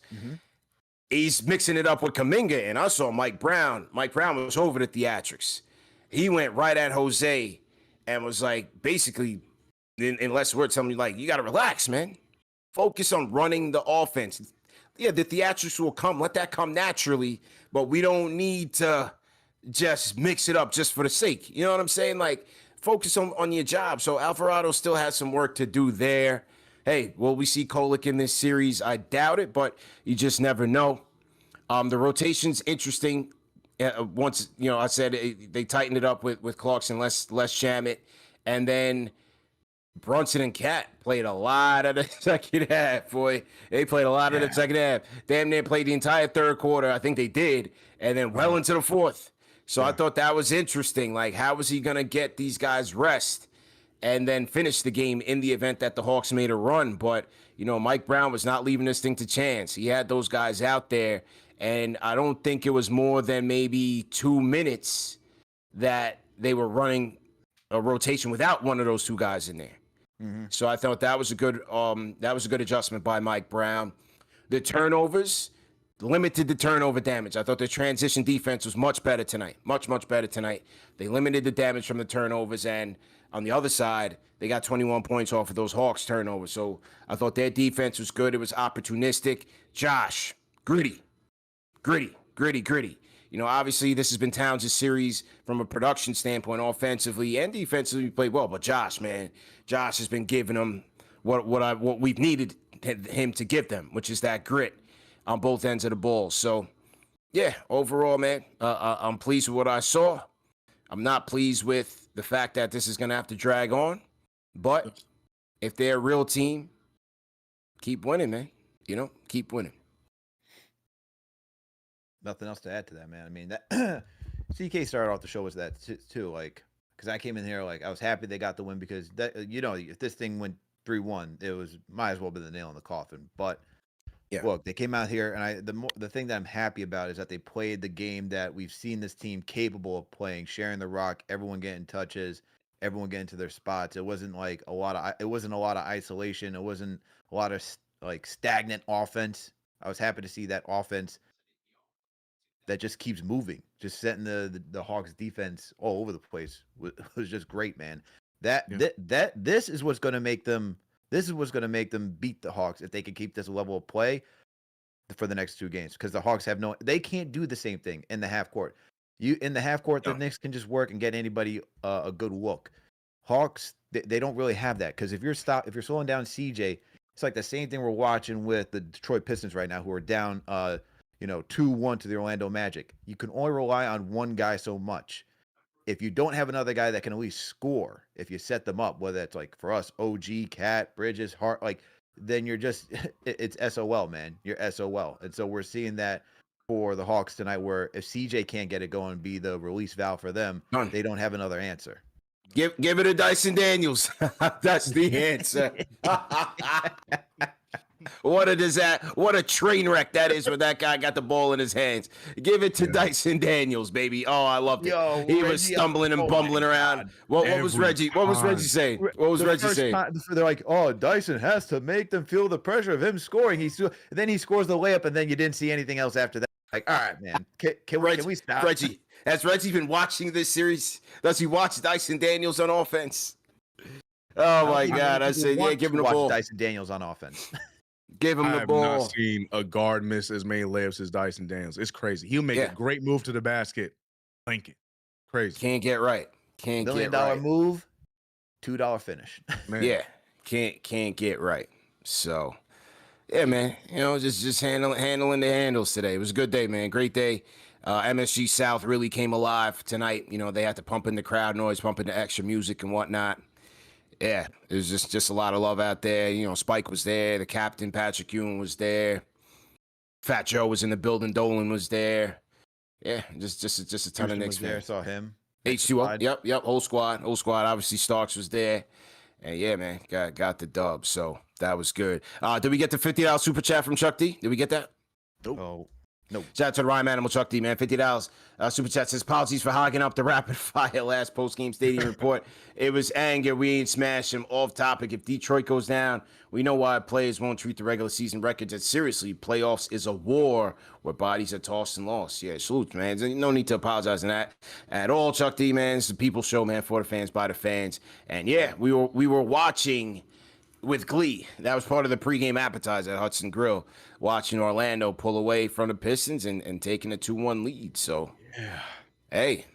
he's mixing it up with Kuminga. And I saw Mike Brown. Mike Brown was over the theatrics. He went right at Jose and was like, basically, in less words, telling me, like, you got to relax, man. Focus on running the offense. Yeah, the theatrics will come. Let that come naturally, but we don't need to just mix it up just for the sake. You know what I'm saying? Like, focus on your job. So Alvarado still has some work to do there. Hey, will we see Kolek in this series? I doubt it, but you just never know. The rotation's interesting. Once, I said they tightened it up with Clarkson, less Shamet, and then Brunson and Cat played a lot of the second half, boy. They played a lot of the second half. Damn near played the entire third quarter. I think they did. And then well into the fourth. So I thought that was interesting. Like, how was he going to get these guys rest and then finish the game in the event that the Hawks made a run? But, Mike Brown was not leaving this thing to chance. He had those guys out there. And I don't think it was more than maybe 2 minutes that they were running a rotation without one of those two guys in there. So I thought that was a good adjustment by Mike Brown. The turnovers limited the turnover damage. I thought the transition defense was much better tonight. Much better tonight. They limited the damage from the turnovers, and on the other side, they got 21 points off of those Hawks turnovers. So I thought their defense was good. It was opportunistic. Josh, gritty. Obviously this has been Towns' series from a production standpoint, offensively and defensively. He played well, but Josh has been giving them what we've needed him to give them, which is that grit on both ends of the ball. So, yeah, overall, man, I'm pleased with what I saw. I'm not pleased with the fact that this is going to have to drag on, but if they're a real team, keep winning, man. Keep winning. Nothing else to add to that, man. I mean, that CK started off the show with that too, like, because I came in here like I was happy they got the win because that, if this thing went 3-1, it was might as well be the nail in the coffin. But Yeah. look, they came out here, and the thing that I'm happy about is that they played the game that we've seen this team capable of playing, sharing the rock, everyone getting touches, everyone getting to their spots. It wasn't like it wasn't a lot of isolation. It wasn't a lot of like stagnant offense. I was happy to see that offense that just keeps moving, just setting the Hawks defense all over the place was just great, man. This is what's going to make them. This is what's going to make them beat the Hawks if they can keep this level of play for the next 2 games, because the Hawks have they can't do the same thing in the half court. In the half court, the Knicks can just work and get anybody a good look. Hawks, they don't really have that, because if you're slowing down CJ, it's like the same thing we're watching with the Detroit Pistons right now, who are down 2-1 to the Orlando Magic. You can only rely on one guy so much. If you don't have another guy that can at least score, if you set them up, whether it's like for us, OG, Cat, Bridges, Hart, like, then you're just it's SOL, man. You're SOL. And so we're seeing that for the Hawks tonight, where if CJ can't get it going, be the release valve for them, they don't have another answer. Give it to Dyson Daniels. That's the answer. What a train wreck that is when that guy got the ball in his hands. Give it to Dyson Daniels, baby. Oh, I loved it. Yo, he was stumbling and bumbling around. What was Reggie? What was Reggie saying? What was Reggie saying? They're like, oh, Dyson has to make them feel the pressure of him scoring. Then he scores the layup, and then you didn't see anything else after that. Like, all right, man. Can we stop? Reggie, has Reggie been watching this series? Does he watch Dyson Daniels on offense? Oh my God! I said, yeah, give him the ball. Dyson Daniels on offense. Give him the ball. I have not seen a guard miss as many layups as Dyson Daniels. It's crazy. He'll make a great move to the basket. Blanket. Crazy. Can't get right. Can't $1 million get right. move, $2 finish. Man. Yeah. Can't get right. So, yeah, man. Just handling the handles today. It was a good day, man. Great day. MSG South really came alive tonight. They had to pump in the crowd noise, pump in the extra music and whatnot. Yeah, it was just a lot of love out there. Spike was there. The captain, Patrick Ewing, was there. Fat Joe was in the building. Dolan was there. Yeah, just a ton of Knicks fans. There, saw him. H2O. Yep. Whole squad. Obviously, Starks was there. And yeah, man, got the dub. So that was good. Did we get the $50 super chat from Chuck D? Did we get that? Nope. Oh. No. Shout out to the Rhyme Animal Chuck D, man. $50 super chat says, apologies for hogging up the rapid fire last post-game stadium report. It was anger. We ain't smashed him. Off topic. If Detroit goes down, we know why players won't treat the regular season records as seriously. Playoffs is a war where bodies are tossed and lost. Yeah, salute, man. No need to apologize in that at all, Chuck D, man. It's the People's Show, man, for the fans, by the fans. And yeah, we were watching with glee. That was part of the pregame appetizer at Hudson Grill, watching Orlando pull away from the Pistons and taking a 2-1 lead. So, hey,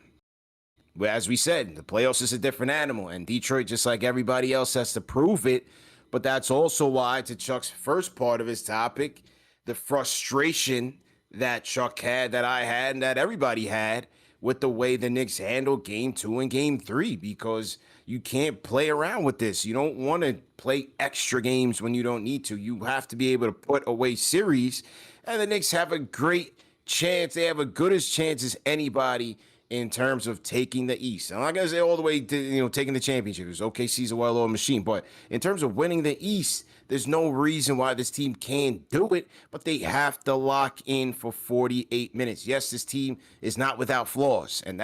as we said, the playoffs is a different animal, and Detroit, just like everybody else, has to prove it. But that's also why, to Chuck's first part of his topic, the frustration that Chuck had, that I had, and that everybody had with the way the Knicks handled Game 2 and Game 3, because you can't play around with this. You don't want to play extra games when you don't need to. You have to be able to put away series. And the Knicks have a great chance. They have a good as chance as anybody in terms of taking the East. I'm not going to say all the way to, taking the championship, because OKC's a well-oiled machine. But in terms of winning the East, there's no reason why this team can't do it, but they have to lock in for 48 minutes. Yes, this team is not without flaws, and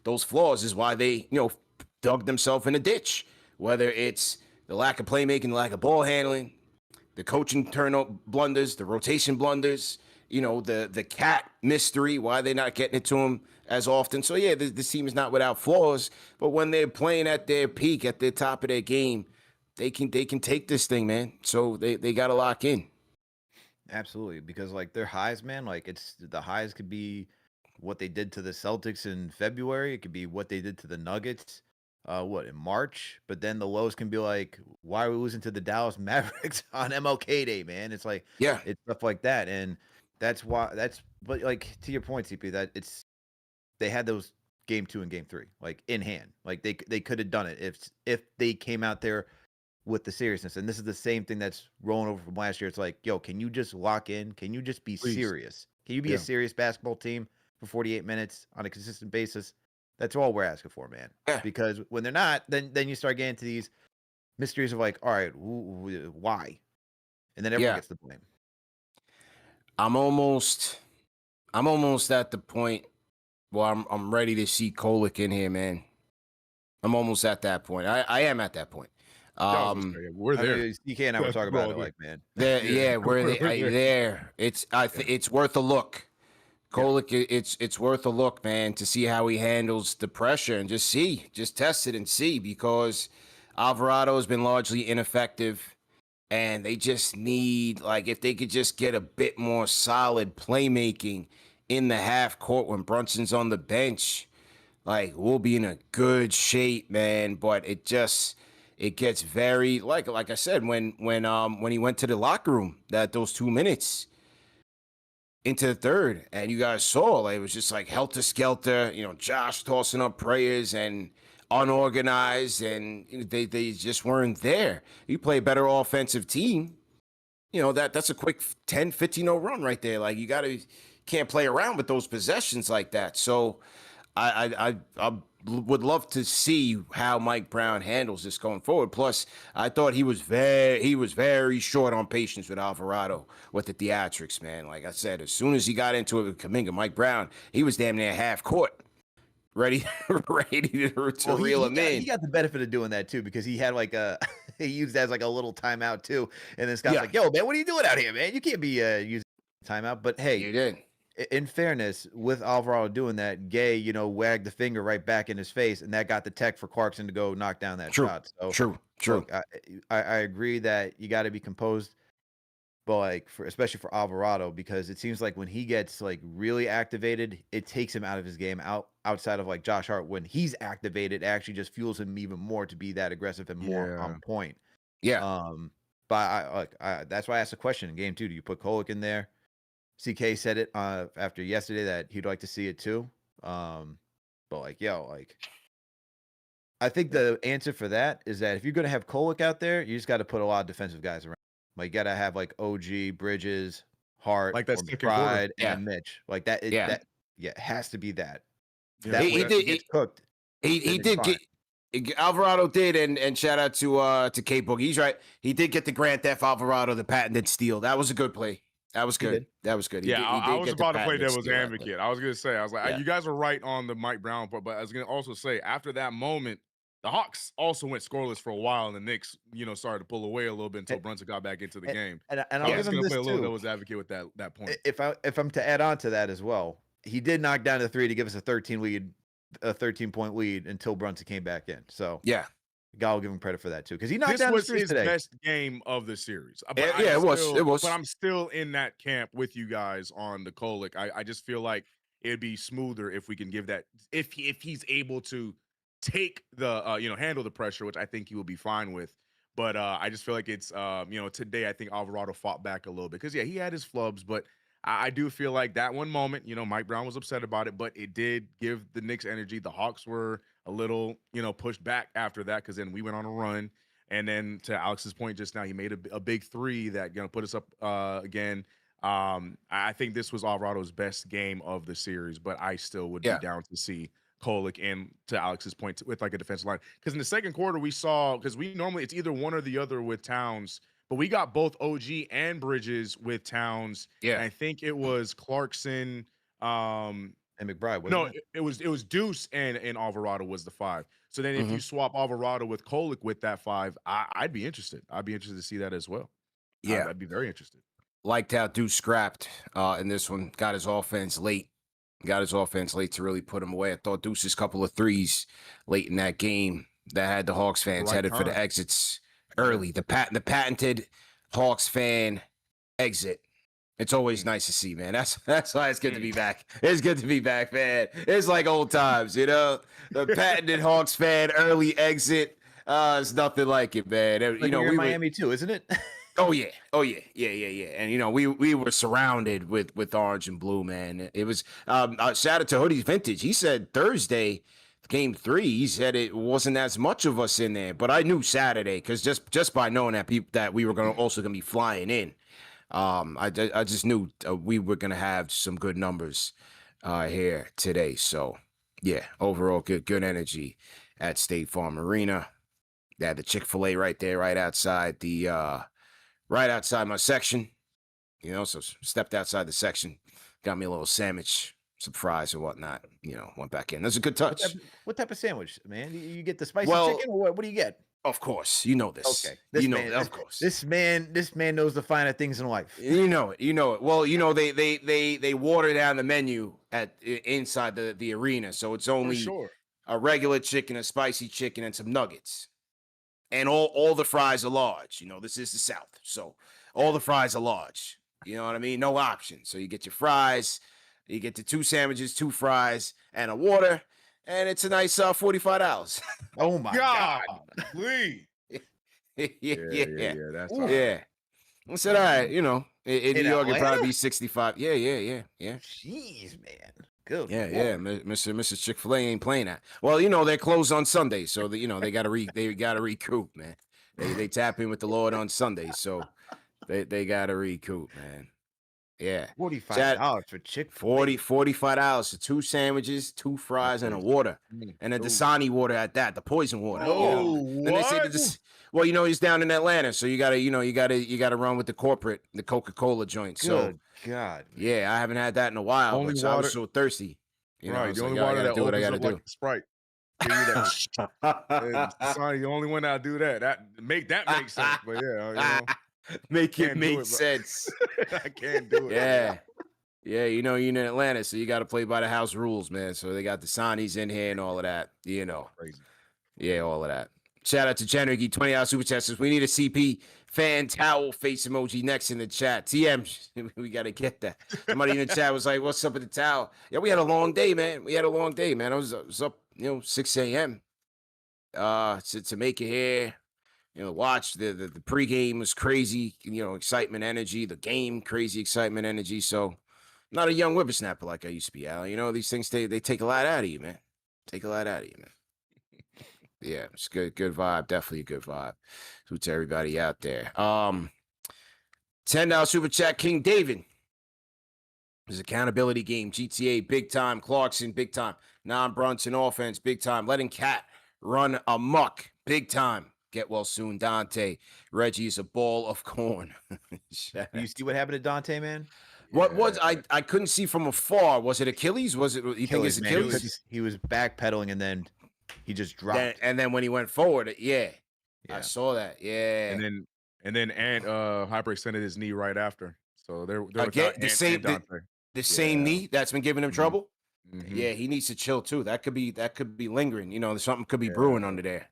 those flaws is why they, dug themselves in a ditch, whether it's the lack of playmaking, the lack of ball handling, the coaching turnover blunders, the rotation blunders, the Cat mystery, why they're not getting it to him as often. So, yeah, this team is not without flaws, but when they're playing at their peak, at the top of their game, they can take this thing, man. So they got to lock in. Absolutely, because, like, their highs, man, like, the highs could be what they did to the Celtics in February. It could be what they did to the Nuggets. In March, but then the lows can be like, why are we losing to the Dallas Mavericks on MLK Day, man? It's like, it's stuff like that. And but like, to your point, CP, that they had those Game 2 and Game 3, like, in hand. Like, they could have done it if they came out there with the seriousness. And this is the same thing that's rolling over from last year. It's like, yo, can you just lock in? Can you just be serious? Can you be a serious basketball team for 48 minutes on a consistent basis? That's all we're asking for, man. Yeah. Because when they're not, then you start getting to these mysteries of like, all right, why? And then everyone gets the blame. I'm almost at the point where I'm ready to see Kolek in here, man. I'm almost at that point. I am at that point. Yeah, I was gonna say, we're I there. mean, CK and I were Yeah, talking we're about all it, there. like, man. Yeah, where we're they there. there. It's worth a look. Kolek, it's worth a look, man, to see how he handles the pressure and just test it and see, because Alvarado has been largely ineffective, and they just need, like, if they could just get a bit more solid playmaking in the half court when Brunson's on the bench, like, we'll be in a good shape, man. But it gets very, like I said, when he went to the locker room, that those 2 minutes into the third, and you guys saw, like, it was just like helter skelter, Josh tossing up prayers and unorganized, and they just weren't there. You play a better offensive team, that's a quick 10-15-0 run right there. Like, can't play around with those possessions like that. So I would love to see how Mike Brown handles this going forward. Plus, I thought he was very short on patience with Alvarado with the theatrics, man. Like I said, as soon as he got into it with Kuminga, Mike Brown, he was damn near half court, ready to reel him in. He got the benefit of doing that too, because he had like he used that as like a little timeout too. And then Scott's like, "Yo, man, what are you doing out here, man? You can't be using timeout." But hey, you did. In fairness, with Alvarado doing that, Gay, wagged the finger right back in his face, and that got the tech for Clarkson to go knock down that shot. So True. look, I agree that you got to be composed, but like especially for Alvarado, because it seems like when he gets like really activated, it takes him out of his game. Outside of like Josh Hart, when he's activated, it actually just fuels him even more to be that aggressive and more on point. Yeah. But that's why I asked the question in game 2: do you put Kolek in there? CK said it after yesterday that he'd like to see it too. But I think the answer for that is that if you're going to have Kolek out there, you just got to put a lot of defensive guys around. Like, you got to have like OG, Bridges, Hart, Like that or second McBride, quarter. and Mitch. Like that. It has to be that. Yeah, That way he gets cooked. He did get Alvarado did, and shout out to K Boogie. He's right. He did get the Grand Theft Alvarado, the patented steal. That was a good play. That was good. That was good. I was about to play devil's advocate. I was going to say, I was like, you guys are right on the Mike Brown part, but I was going to also say, after that moment, the Hawks also went scoreless for a while, and the Knicks, started to pull away a little bit until Brunson got back into the game. And I'll give him this play a little too. devil's advocate with that point. If I'm to add on to that as well, he did knock down the 3 to give us a 13-point lead until Brunson came back in. So God will give him credit for that too, because he knocked down the 3 today. This was his best game of the series. It was. But I'm still in that camp with you guys on the Kolek. I just feel like it'd be smoother if we can give that, if he's able to take the handle the pressure, which I think he will be fine with. But I just feel like it's today I think Alvarado fought back a little bit, because he had his flubs, but I do feel like that one moment, Mike Brown was upset about it, but it did give the Knicks energy. The Hawks were a little, pushed back after that, because then we went on a run. And then to Alex's point just now, he made a big 3 that put us up again. I think this was Alvarado's best game of the series, but I still would be down to see Kolek, and to Alex's point, with like a defensive line. Because in the second quarter, we saw, because we normally, it's either one or the other with Towns, but we got both OG and Bridges with Towns. Yeah. And I think it was Clarkson and McBride. It was Deuce and Alvarado was the 5. So then if you swap Alvarado with Kolek with that 5, I'd be interested. I'd be interested to see that as well. Yeah. I'd be very interested. Liked how Deuce scrapped in this one. Got his offense late. To really put him away. I thought Deuce's couple of 3s late in that game that had the Hawks fans headed for the exits early. The patented Hawks fan exit. It's always nice to see, man. That's why it's good to be back. It's good to be back, man. It's like old times, The patented Hawks fan early exit. It's nothing like it, man. Like, we were in Miami too, isn't it? Oh yeah. And we were surrounded with orange and blue, man. It was shout out to Hoodie's Vintage. He said Thursday, game 3, he said it wasn't as much of us in there, but I knew Saturday, because just by knowing that we were also gonna be flying in, I just knew we were gonna have some good numbers here today. So yeah, overall good energy at State Farm Arena. They had the Chick-fil-A right there, right outside my section. You know, so stepped outside the section, got me a little sandwich, some fries and whatnot. You know, went back in. That's a good touch. What type of sandwich, man? You get the spicy Well, chicken, or what? What do you get? of course, you know this. Okay, You know, of course. this man knows the finer things in life. You know it. You know it. Well, you know they water down the menu inside the arena, so it's For only sure. a regular chicken, a spicy chicken, and some nuggets. And all the fries are large. You know, this is the South, so all the fries are large. You know what I mean? No options. So you get your fries, you get the 2 sandwiches, 2 fries, and a water, and it's a nice $45. Oh my god! Please. yeah. That's Ooh. all right. Yeah. I said, all right, you know, in New York, it'd Atlanta? probably be 65. Yeah. Jeez, man. Good. Yeah, Lord. yeah. Mrs. Chick-fil-A ain't playing that. Well, you know, they're closed on Sunday, so you know, they gotta recoup, man. They tap in with the Lord on Sunday, so they gotta recoup, man. Yeah. $45 for Chick-fil-A. $45 for 2 sandwiches, 2 fries, and a water. And a Dasani water at that, the poison water. You know? Oh, Then they say what? that well, you know, he's down in Atlanta, so you gotta run with the Coca-Cola joint. So Good God. Man. yeah, I haven't had that in a while, Only but I was water- so thirsty. You know, I Right. was The like, only "Yo, I water gotta that do what I opens gotta up do." like Sprite. Give you that. Sonny, the only one that'll do that. That make sense. But yeah, you know, Make it Can't do make it, bro. sense. I can't do it. Yeah. Yeah, you know, you're in Atlanta, so you got to play by the house rules, man. So they got the Sonnies in here and all of that, you know. Crazy. Yeah, all of that. Shout out to Jenricky, $20 super chat says, we need a CP fan towel face emoji next in the chat. TM, we got to get that. Somebody in the chat was like, what's up with the towel? Yeah, we had a long day, man. I was up, 6 a.m. To make it here. You know, watch the pregame was crazy, excitement, energy. The game, crazy excitement, energy. So, not a young whippersnapper like I used to be, Al. You know, these things they take a lot out of you, man. Take a lot out of you, man. Yeah, it's good vibe. Definitely a good vibe. So to everybody out there. $10 super chat, King David. His accountability game, GTA, big time. Clarkson, big time. Non-Brunson offense, big time. Letting Cat run amok, big time. Get well soon, Dante. Reggie is a ball of corn. You see what happened to Dante, man? What was I couldn't see from afar. Was it Achilles? Was it you think it's man. Achilles? He was backpedaling and then he just dropped. And then when he went forward, Yeah. I saw that. Yeah. And then Ant hyperextended his knee right after. So they're Again, the same knee that's been giving him trouble. Mhm. Yeah, he needs to chill too. That could be lingering. You know, something could be brewing under there.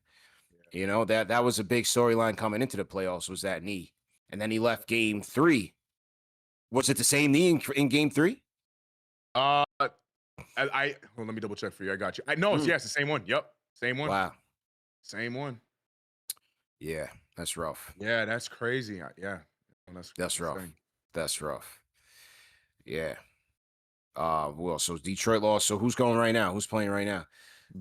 You know, that was a big storyline coming into the playoffs was that knee. And then he left game 3. Was it the same knee in game 3? Well, let me double check for you. I got you. Yes, the same one. Yep. Same one. Wow. Same one. Yeah, that's rough. Yeah, that's crazy. Yeah. That's rough. That's rough. Yeah. Well, so Detroit lost. So who's going right now? Who's playing right now?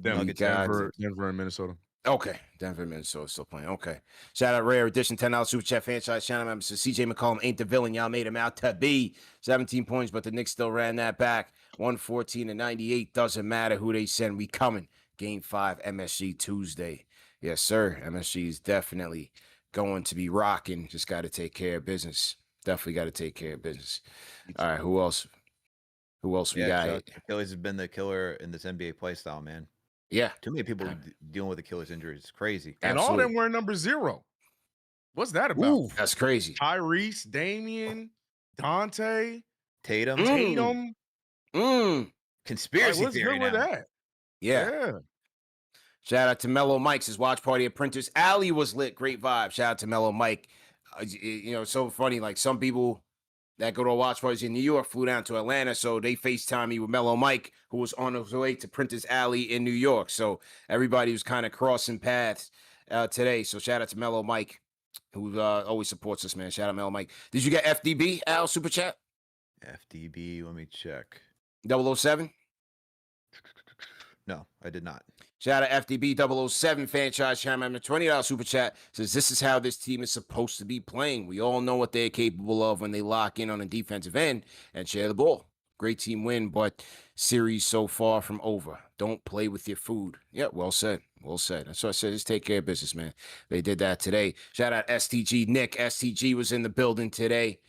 Denver and Minnesota. Okay. Denver, Minnesota still playing. Okay. Shout out Rare Edition, $10 Super Chat franchise. Shout out members to CJ McCollum ain't the villain. Y'all made him out to be 17 points, but the Knicks still ran that back. 114-98. Doesn't matter who they send. We coming. Game 5, MSG Tuesday. Yes, sir. MSG is definitely going to be rocking. Just got to take care of business. Definitely got to take care of business. All right. Who else? Who else we got? Achilles has been the killer in this NBA play style, man. Yeah. Too many people dealing with Achilles injuries. It's crazy. And all of them wearing number 0. What's that about? Ooh, that's crazy. Tyrese, Damian, Dante, Tatum. Conspiracy what's theory good now. with that? Yeah. Shout out to Mellow Mike's his watch party at Printers Alley was lit. Great vibe. Shout out to Mellow Mike. It's so funny. Like some people that go to watch parties in New York flew down to Atlanta, so they FaceTime me with Mellow Mike, who was on his way to Printers Alley in New York. So everybody was kind of crossing paths today. So shout out to Mellow Mike, who always supports us, man. Shout out Mellow Mike. Did you get FDB, Al, Super Chat? FDB, let me check. 007? No, I did not. Shout out FDB 007 franchise channel member, $20 super chat says this is how this team is supposed to be playing. We all know what they're capable of when they lock in on a defensive end and share the ball. Great team win, but series so far from over. Don't play with your food. Yeah, well said. Well said. That's what I said. Just take care of business, man. They did that today. Shout out STG Nick. STG was in the building today.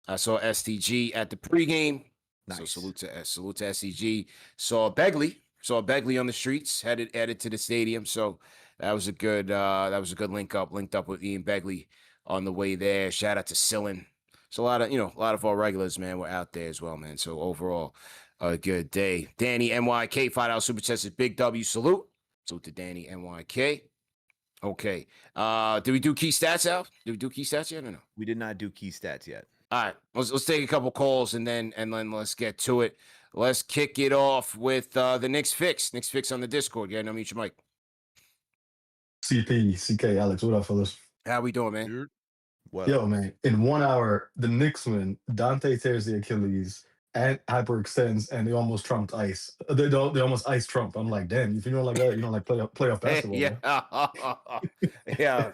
I saw STG at the pregame. Nice. So salute to STG. Saw Begley on the streets, headed to the stadium. So that was a good link up. Linked up with Ian Begley on the way there. Shout out to Sillin. So a lot of our regulars, man, were out there as well, man. So overall, a good day. Danny NYK, $5 super chat says Big W salute. Salute to Danny NYK. Okay. Did we do key stats, Al? Did we do key stats yet or no? We did not do key stats yet. All right, let's take a couple calls and then let's get to it. Let's kick it off with the Knicks Fix. Knicks Fix on the Discord. Yeah, mute your mic. CP, CK, Alex, what up, fellas? How we doing, man? Dude. Well, Yo, man, in 1 hour, the Knicks win. Dante tears the Achilles and hyperextends, and they almost trumped ice. They almost ice Trump. I'm like, damn, if you don't like that, you don't like playoff basketball. Yeah, yeah.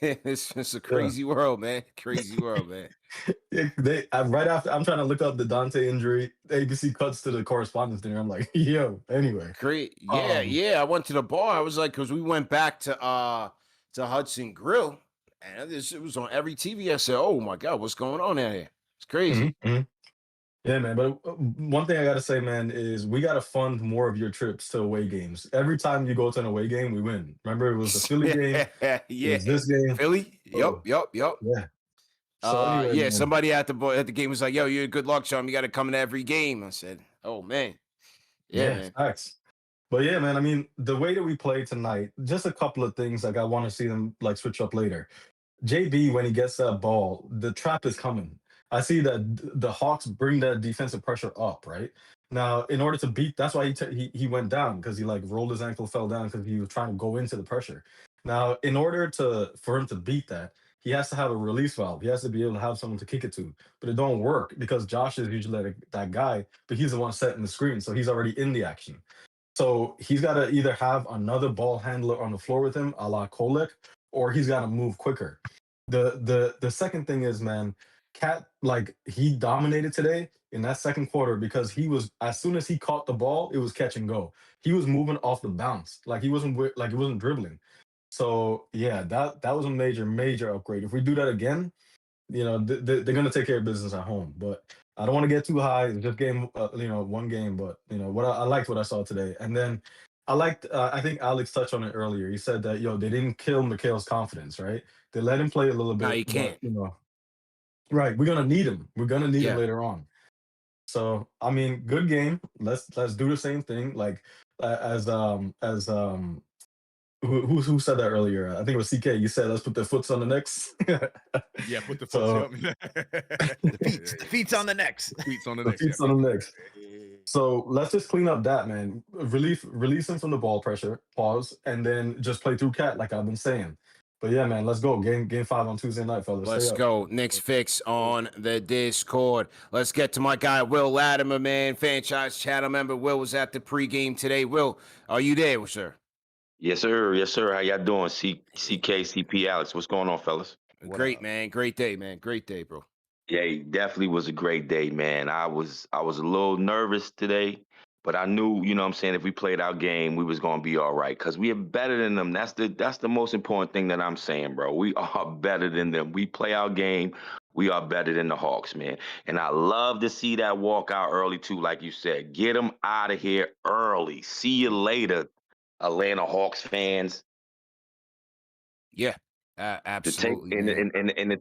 It's a crazy world, man. Crazy world, man. Right after I'm trying to look up the Dante injury, ABC cuts to the correspondence dinner. I'm like, yo, anyway. Great. Yeah. I went to the bar. I was like, because we went back to Hudson Grill, and it was on every TV. I said, oh my God, what's going on out here? It's crazy. Mm-hmm. Yeah, man. But one thing I gotta say, man, is we gotta fund more of your trips to away games. Every time you go to an away game, we win. Remember, it was the Philly game. Yeah. It was this game. Philly. Yup. Yeah. So anyway, man. Somebody at the game was like, "Yo, you're a good luck charm. You got to come to every game." I said, "Oh man, yeah, man." Facts. But yeah, man. I mean, the way that we played tonight, just a couple of things. Like I want to see them like switch up later. JB, when he gets that ball, the trap is coming. I see that the Hawks bring that defensive pressure up, right? Now, in order to beat, that's why he went down, because he like rolled his ankle, fell down because he was trying to go into the pressure. Now, in order for him to beat that, he has to have a release valve. He has to be able to have someone to kick it to. But it don't work because Josh is usually that guy, but he's the one setting the screen, so he's already in the action. So he's got to either have another ball handler on the floor with him, a la Kolek, or he's got to move quicker. The second thing is, man, Cat, like, he dominated today in that second quarter because he was, as soon as he caught the ball, it was catch and go. He was moving off the bounce, like he wasn't dribbling. So yeah, that was a major upgrade. If we do that again, they're gonna take care of business at home. But I don't want to get too high. It's just one game. But what I liked what I saw today, and then I liked. I think Alex touched on it earlier. He said that they didn't kill Mikhail's confidence, right? They let him play a little bit. No, you can't. But, right. We're gonna need him. We're gonna need him later on. So I mean, good game. Let's do the same thing. Like who said that earlier? I think it was CK. You said let's put the foots on the necks. Yeah, put the foots the feet's on the necks. Feet's on the the necks. feet's on the necks. So let's just clean up that, man. Release him from the ball pressure, pause, and then just play through Cat like I've been saying. But yeah, man, let's go. Game 5 on Tuesday night, fellas. Let's go. Knicks Fix on the Discord. Let's get to my guy, Will Latimer, man. Franchise channel member. Will was at the pregame today. Will, are you there, sir? Yes, sir. Yes, sir. How y'all doing? CK, CP, Alex. What's going on, fellas? Great, man. Great day, man. Great day, bro. Yeah, it definitely was a great day, man. I was a little nervous today, but I knew, what I'm saying, if we played our game, we was gonna be all right. Cause we are better than them. That's the most important thing that I'm saying, bro. We are better than them. We play our game. We are better than the Hawks, man. And I love to see that walk out early too, like you said. Get them out of here early. See you later, Atlanta Hawks fans. Yeah, absolutely. The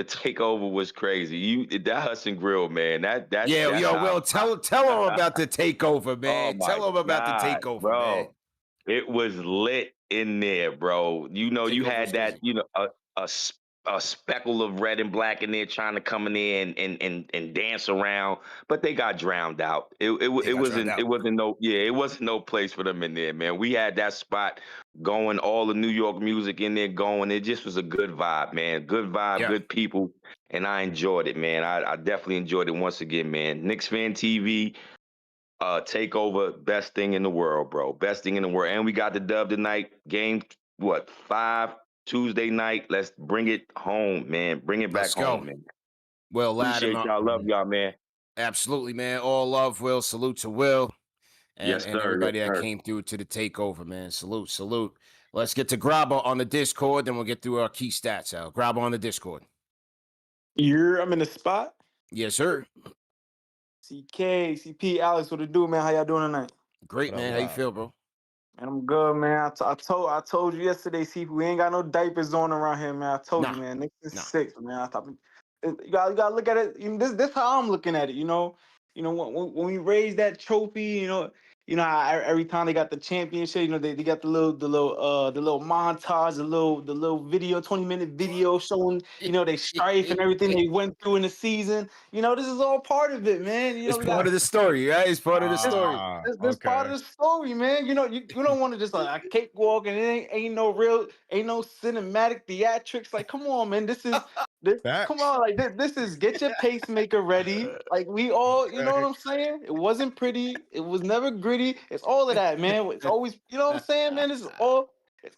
takeover was crazy. That Hudson Grill, man. Will, tell them about the takeover, man. Tell them about the takeover, bro. man. It was lit in there, bro. You had that, a speckle of red and black in there trying to come in there and dance around, but they got drowned out. It wasn't no place for them in there, man. We had that spot going, all the New York music in there going. It just was a good vibe, man. Good vibe, good people, and I enjoyed it, man. I definitely enjoyed it once again, man. KnicksFanTV takeover, best thing in the world, bro. Best thing in the world, and we got the dub tonight. Game 5. Tuesday night. Let's bring it home, man. Bring it back home, man. Will, appreciate y'all. Love y'all, man. Absolutely, man. All love, Will. Salute to Will. And everybody that came through to the takeover, man. Salute. Let's get to Grabber on the Discord, then we'll get through our key stats out. Grabber on the Discord. I'm in the spot. Yes, sir. CP, Alex, what it do, man? How y'all doing tonight? Great, What up, man. what How you up? feel, bro? Man, I'm good, man. I told you yesterday, CP, we ain't got no diapers on around here, man. I told you, Nah, man. Knicks is nah. 6, man. I thought you gotta look at it. This how I'm looking at it. When we raise that trophy, how every time they got the championship, they got the little montage, the little video, 20-minute video showing, they strife and everything they went through in the season. This is all part of it, man. It's We part got of the story, right? It's part of the story. this part Okay. of the story, man. You don't want to just like a cakewalk and it ain't no cinematic theatrics. Like, come on, man. This come Facts. on, like this is get your pacemaker ready. Like we all, you know what Okay. I'm saying? It wasn't pretty, it was never gritty. It's all of that, man. It's always, you know what I'm saying, man? It's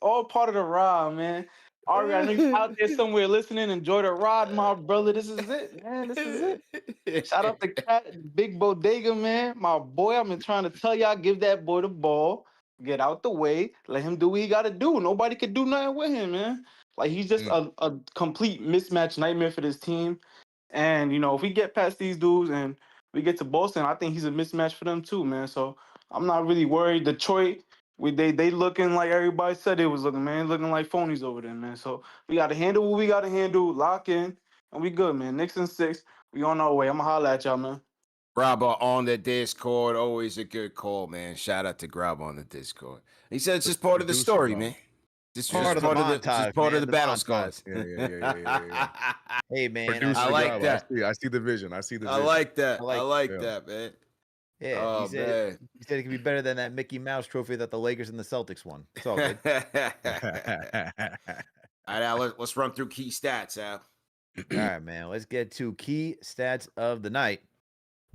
all part of the ride, man. Ari, I know you out there somewhere listening. Enjoy the ride, my brother. This is it, man. This is it. Shout out to Cat, Big Bodega, man. My boy, I've been trying to tell y'all, give that boy the ball, get out the way, let him do what he got to do. Nobody could do nothing with him, man. Like, he's just a complete mismatch nightmare for this team. And, if we get past these dudes and we get to Boston, I think he's a mismatch for them too, man. So I'm not really worried. Detroit, they looking like everybody said they was looking, man. Looking like phonies over there, man. So we got to handle what we got to handle, lock in, and we good, man. Knicks in 6. We on our way. I'm gonna holler at y'all, man. Grabber on the Discord, always a good call, man. Shout out to Grabber on the Discord. He said it's just part of the Producer, story, bro. man. This Part is of the it's just montage, part of man, the the battle montage. scars. Yeah. Hey, man. Producer, I like Grabber. that. I see the vision. I see the I vision. like that. I I like like Yeah. that, man. Yeah, Oh man. he said it could be better than that Mickey Mouse trophy that the Lakers and the Celtics won. It's all good. All right, Al, let's run through key stats, Al. All right, man. Let's get to key stats of the night,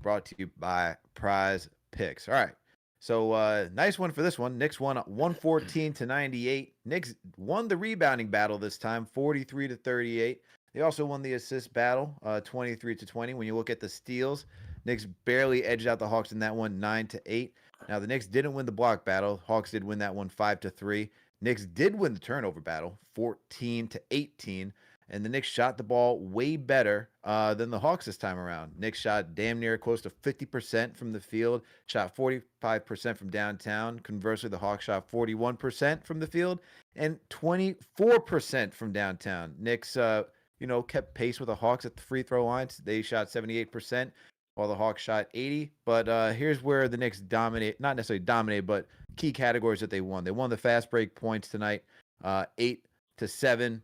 brought to you by Prize Picks. All right. So nice one for this one. Knicks won 114-98. Knicks won the rebounding battle this time, 43-38. They also won the assist battle, 23-20. When you look at the steals, Knicks barely edged out the Hawks in that one, 9-8. Now the Knicks didn't win the block battle. Hawks did win that one, 5-3. Knicks did win the turnover battle, 14-18. And the Knicks shot the ball way better than the Hawks this time around. Knicks shot damn near close to 50% from the field, shot 45% from downtown. Conversely, the Hawks shot 41% from the field and 24% from downtown. Knicks, kept pace with the Hawks at the free throw lines. They shot 78%, while the Hawks shot 80%. But here's where the Knicks dominate, not necessarily dominate, but key categories that they won. They won the fast break points tonight, 8-7.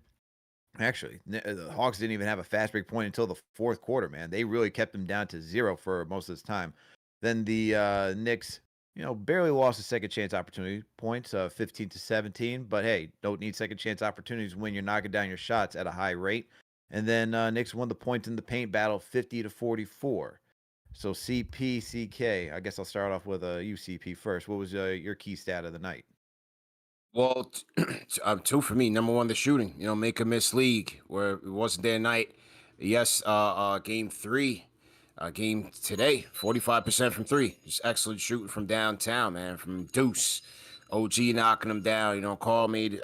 Actually, the Hawks didn't even have a fast break point until the fourth quarter, man. They really kept them down to 0 for most of this time. Then the Knicks, barely lost a second chance opportunity points, 15-17. But hey, don't need second chance opportunities when you're knocking down your shots at a high rate. And then Knicks won the points in the paint battle, 50-44. So CK, I guess I'll start off with UCP first. What was your key stat of the night? Well, two for me. Number one, the shooting. Make a miss league where it wasn't their night. Yes, game 3, game today, 45% from 3. Just excellent shooting from downtown, man. From Deuce, OG knocking them down. Carl made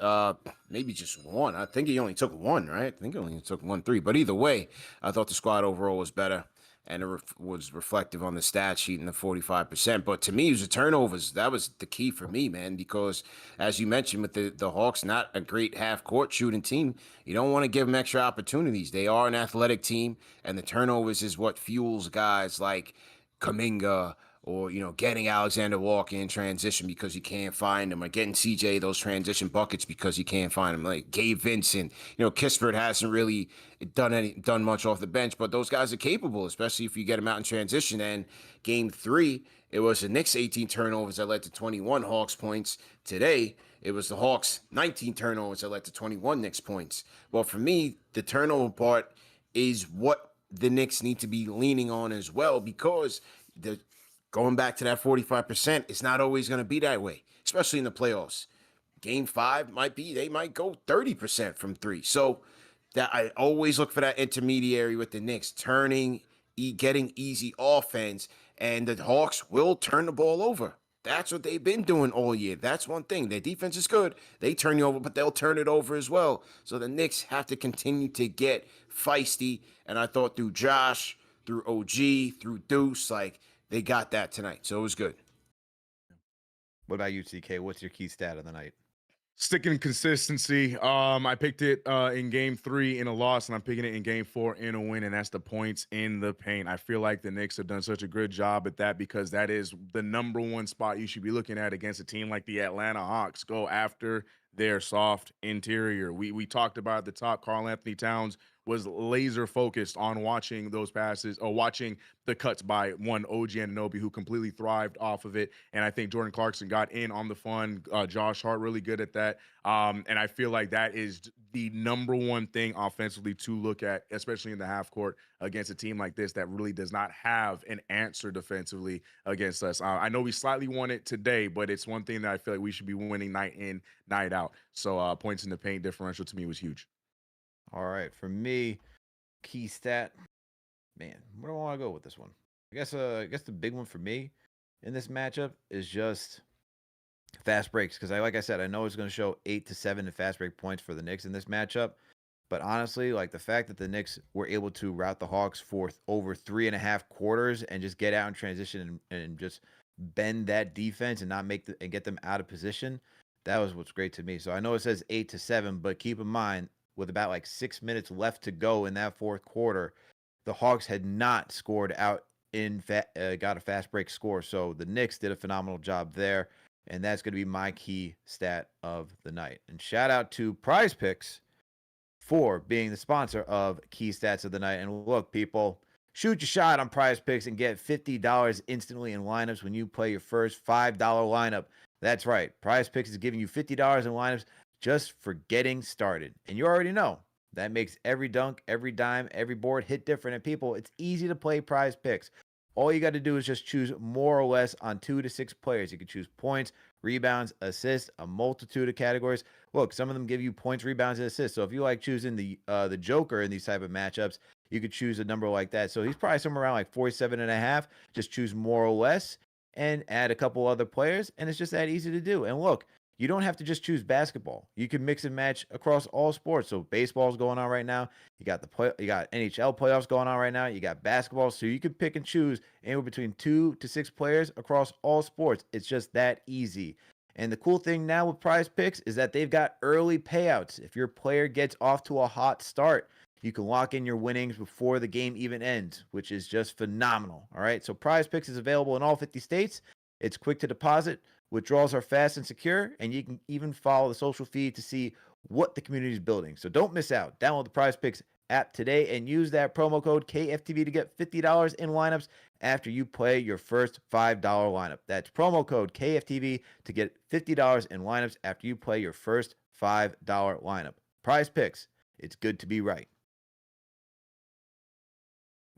maybe just one. I think he only took one, right? I think he only took 1 3. But either way, I thought the squad overall was better. And it was reflective on the stat sheet in the 45%. But to me, it was the turnovers. That was the key for me, man, because as you mentioned with the Hawks, not a great half-court shooting team, you don't want to give them extra opportunities. They are an athletic team, and the turnovers is what fuels guys like Kuminga or, getting Alexander Walker in transition because you can't find him, or getting CJ those transition buckets because you can't find him. Like Gabe Vincent, Kispert hasn't really done much off the bench, but those guys are capable, especially if you get them out in transition. And game 3, it was the Knicks 18 turnovers that led to 21 Hawks points. Today, it was the Hawks 19 turnovers that led to 21 Knicks points. Well, for me, the turnover part is what the Knicks need to be leaning on as well, because going back to that 45%, it's not always going to be that way, especially in the playoffs. Game 5 they might go 30% from 3. So that I always look for that intermediary with the Knicks, getting easy offense, and the Hawks will turn the ball over. That's what they've been doing all year. That's one thing. Their defense is good. They turn you over, but they'll turn it over as well. So the Knicks have to continue to get feisty. And I thought through Josh, through OG, through Deuce, like they got that tonight. So it was good. What about you, CK? What's your key stat of the night? Sticking consistency. I picked it in game 3 in a loss, and I'm picking it in game 4 in a win, and that's the points in the paint. I feel like the Knicks have done such a good job at that because that is the number one spot you should be looking at against a team like the Atlanta Hawks. Go after their soft interior. We talked about at the top, Karl Anthony Towns was laser focused on watching those passes or watching the cuts by one OG Anunoby, who completely thrived off of it. And I think Jordan Clarkson got in on the fun. Josh Hart really good at that. And I feel like that is the number one thing offensively to look at, especially in the half court against a team like this that really does not have an answer defensively against us. I know we slightly won it today, but it's one thing that I feel like we should be winning night in, night out. So points in the paint differential to me was huge. All right, for me, key stat, man, where do I want to go with this one? I guess the big one for me in this matchup is just fast breaks because like I said, I know it's going to show 8 to 7 in fast break points for the Knicks in this matchup, but honestly, like the fact that the Knicks were able to rout the Hawks for over 3.5 quarters and just get out in transition and just bend that defense and not and get them out of position, that was what's great to me. So I know it says 8 to 7, but keep in mind, with about like 6 minutes left to go in that fourth quarter, the Hawks had not scored out got a fast break score. So the Knicks did a phenomenal job there, and that's going to be my key stat of the night. And shout out to Prize Picks for being the sponsor of Key Stats of the Night. And look, people, shoot your shot on Prize Picks and get $50 instantly in lineups when you play your first $5 lineup. That's right. Prize Picks is giving you $50 in lineups just for getting started. And you already know that makes every dunk, every dime, every board hit different. And people, it's easy to play Prize Picks. All you got to do is just choose more or less on 2 to 6 players. You can choose points, rebounds, assists, a multitude of categories. Look, some of them give you points, rebounds, and assists. So if you like choosing the Joker in these type of matchups, you could choose a number like that. So he's probably somewhere around like 47.5. Just choose more or less and add a couple other players, and it's just that easy to do. And look, you don't have to just choose basketball. You can mix and match across all sports. So baseball's going on right now. You got NHL playoffs going on right now. You got basketball. So you can pick and choose anywhere between 2 to 6 players across all sports. It's just that easy. And the cool thing now with Prize Picks is that they've got early payouts. If your player gets off to a hot start, you can lock in your winnings before the game even ends, which is just phenomenal. All right. So Prize Picks is available in all 50 states. It's quick to deposit. Withdrawals are fast and secure, and you can even follow the social feed to see what the community is building. So don't miss out. Download the Prize Picks app today and use that promo code KFTV to get $50 in lineups after you play your first $5 lineup. That's promo code KFTV to get $50 in lineups after you play your first $5 lineup. Prize Picks. It's good to be right.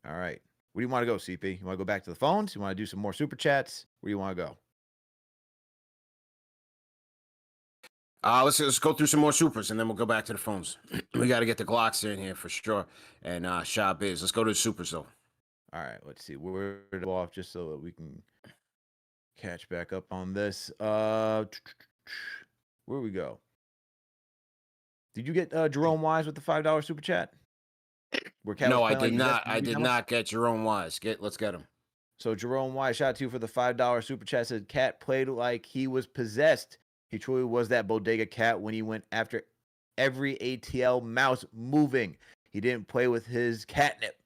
All right. Where do you want to go, CP? You want to go back to the phones? You want to do some more super chats? Where do you want to go? Let's go through some more supers, and then we'll go back to the phones. We got to get the Glocks in here for sure. And Sha Biz. Let's go to the supers, though. All right, let's see. We're off just so that we can catch back up on this. Where we go? Did you get Jerome Wise with the $5 super chat? No, I did not. I did not get Jerome Wise. Let's get him. So Jerome Wise, shout out to you for the $5 super chat. Said Cat played like he was possessed. He truly was that bodega cat when he went after every ATL mouse moving. He didn't play with his catnip.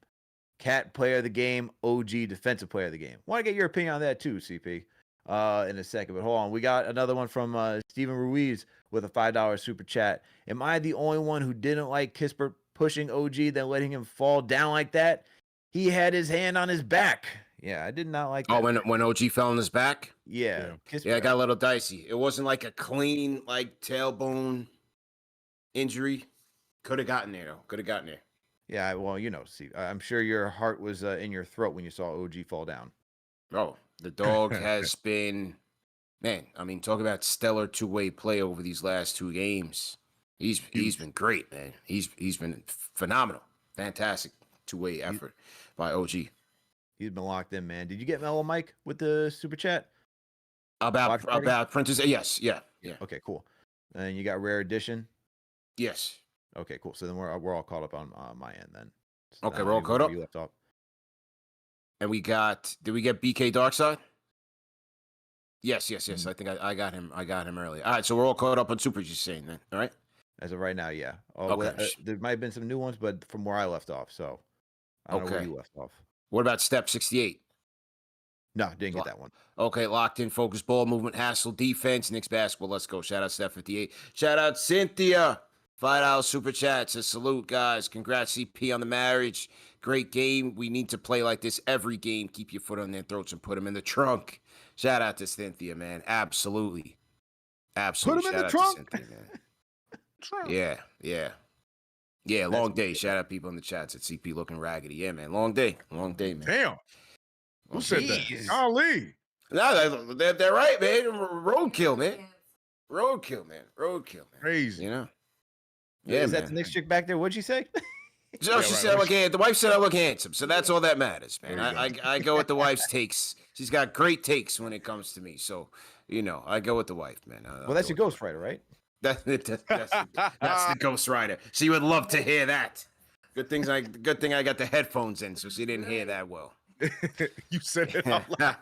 Cat player of the game, OG defensive player of the game. Want to get your opinion on that too, CP, in a second. But hold on. We got another one from Steven Ruiz with a $5 super chat. Am I the only one who didn't like Kispert pushing OG, then letting him fall down like that? He had his hand on his back. Yeah, I did not like that. Oh, when OG fell on his back? Yeah. Yeah, it got a little dicey. It wasn't like a clean, like, tailbone injury. Could have gotten there, though. Could have gotten there. Yeah, well, see, I'm sure your heart was in your throat when you saw OG fall down. Bro, the dog has been, man, I mean, talk about stellar two-way play over these last 2 games. He's been great, man. He's been phenomenal. Fantastic two-way effort by OG. He's been locked in, man. Did you get Mellow Mike with the super chat? Watch party? About Princess. Yes, yeah. Okay, cool. And you got rare edition. Yes. Okay, cool. So then we're all caught up on my end then. So Okay, now we're all you- caught up. You left off. And we got. Did we get BK Darkside? Yes. Mm-hmm. I think I got him. I got him earlier. All right, so we're all caught up on Super. You're saying then, all right? As of right now, yeah. Oh, Okay. well, there might have been some new ones, but from where I left off, so I don't know where Okay. you left off. What about Step 68? No, didn't get that one. Okay, locked in, focus, ball movement, hassle, defense, Knicks basketball. Let's go. Shout out Step 58. Shout out Cynthia. $5 super chat. Says salute, guys. Congrats, CP, on the marriage. Great game. We need to play like this every game. Keep your foot on their throats and put them in the trunk. Shout out to Cynthia, man. Absolutely. Absolutely. Put 'em in the Shout out trunk. to Cynthia, man. Yeah, long day. Shout out people in the chats at CP looking raggedy. Yeah, man. Long day, man. Damn. Who said that? Jeez. Ali. No, they're right, man. Roadkill, man. Roadkill, man. Crazy. You know? Yeah, Is that man. the next chick back there? What'd she say? So she said I look handsome. The wife said I look handsome, so that's all that matters, man. I go with the wife's takes. She's got great takes when it comes to me, so I go with the wife, man. Well, that's your ghostwriter, right? That's the Ghost Rider. She would love to hear that. Good thing I got the headphones in, so she didn't hear that well. You said it out loud.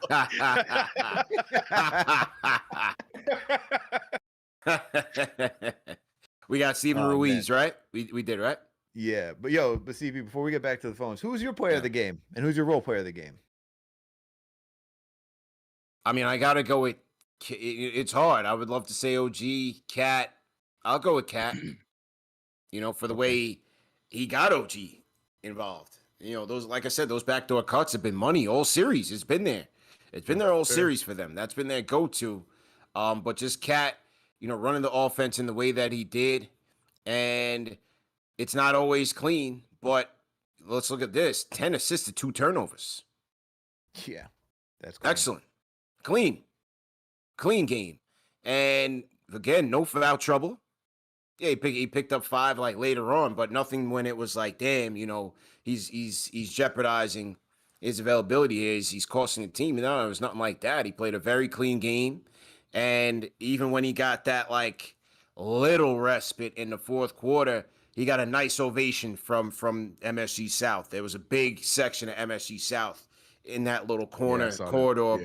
We got Steven Ruiz, right? We did, right? Yeah, but CP, before we get back to the phones, who's your player of the game, and who's your role player of the game? I mean, I gotta go with. It's hard. I would love to say OG, Cat. I'll go with Cat. For the way he got OG involved. Those, like I said, those backdoor cuts have been money all series. It's been there. It's been there all series for them. That's been their go-to. But just Cat, running the offense in the way that he did, and it's not always clean. But let's look at this: 10 assists to 2 turnovers. Yeah, that's clean. Excellent, clean game, and again, no foul trouble. Yeah, he picked up 5 like later on, but nothing when it was like, damn, he's jeopardizing his availability here. He's costing the team. No, it was nothing like that. He played a very clean game, and even when he got that like little respite in the fourth quarter, he got a nice ovation from MSG South. There was a big section of MSG South in that little corridor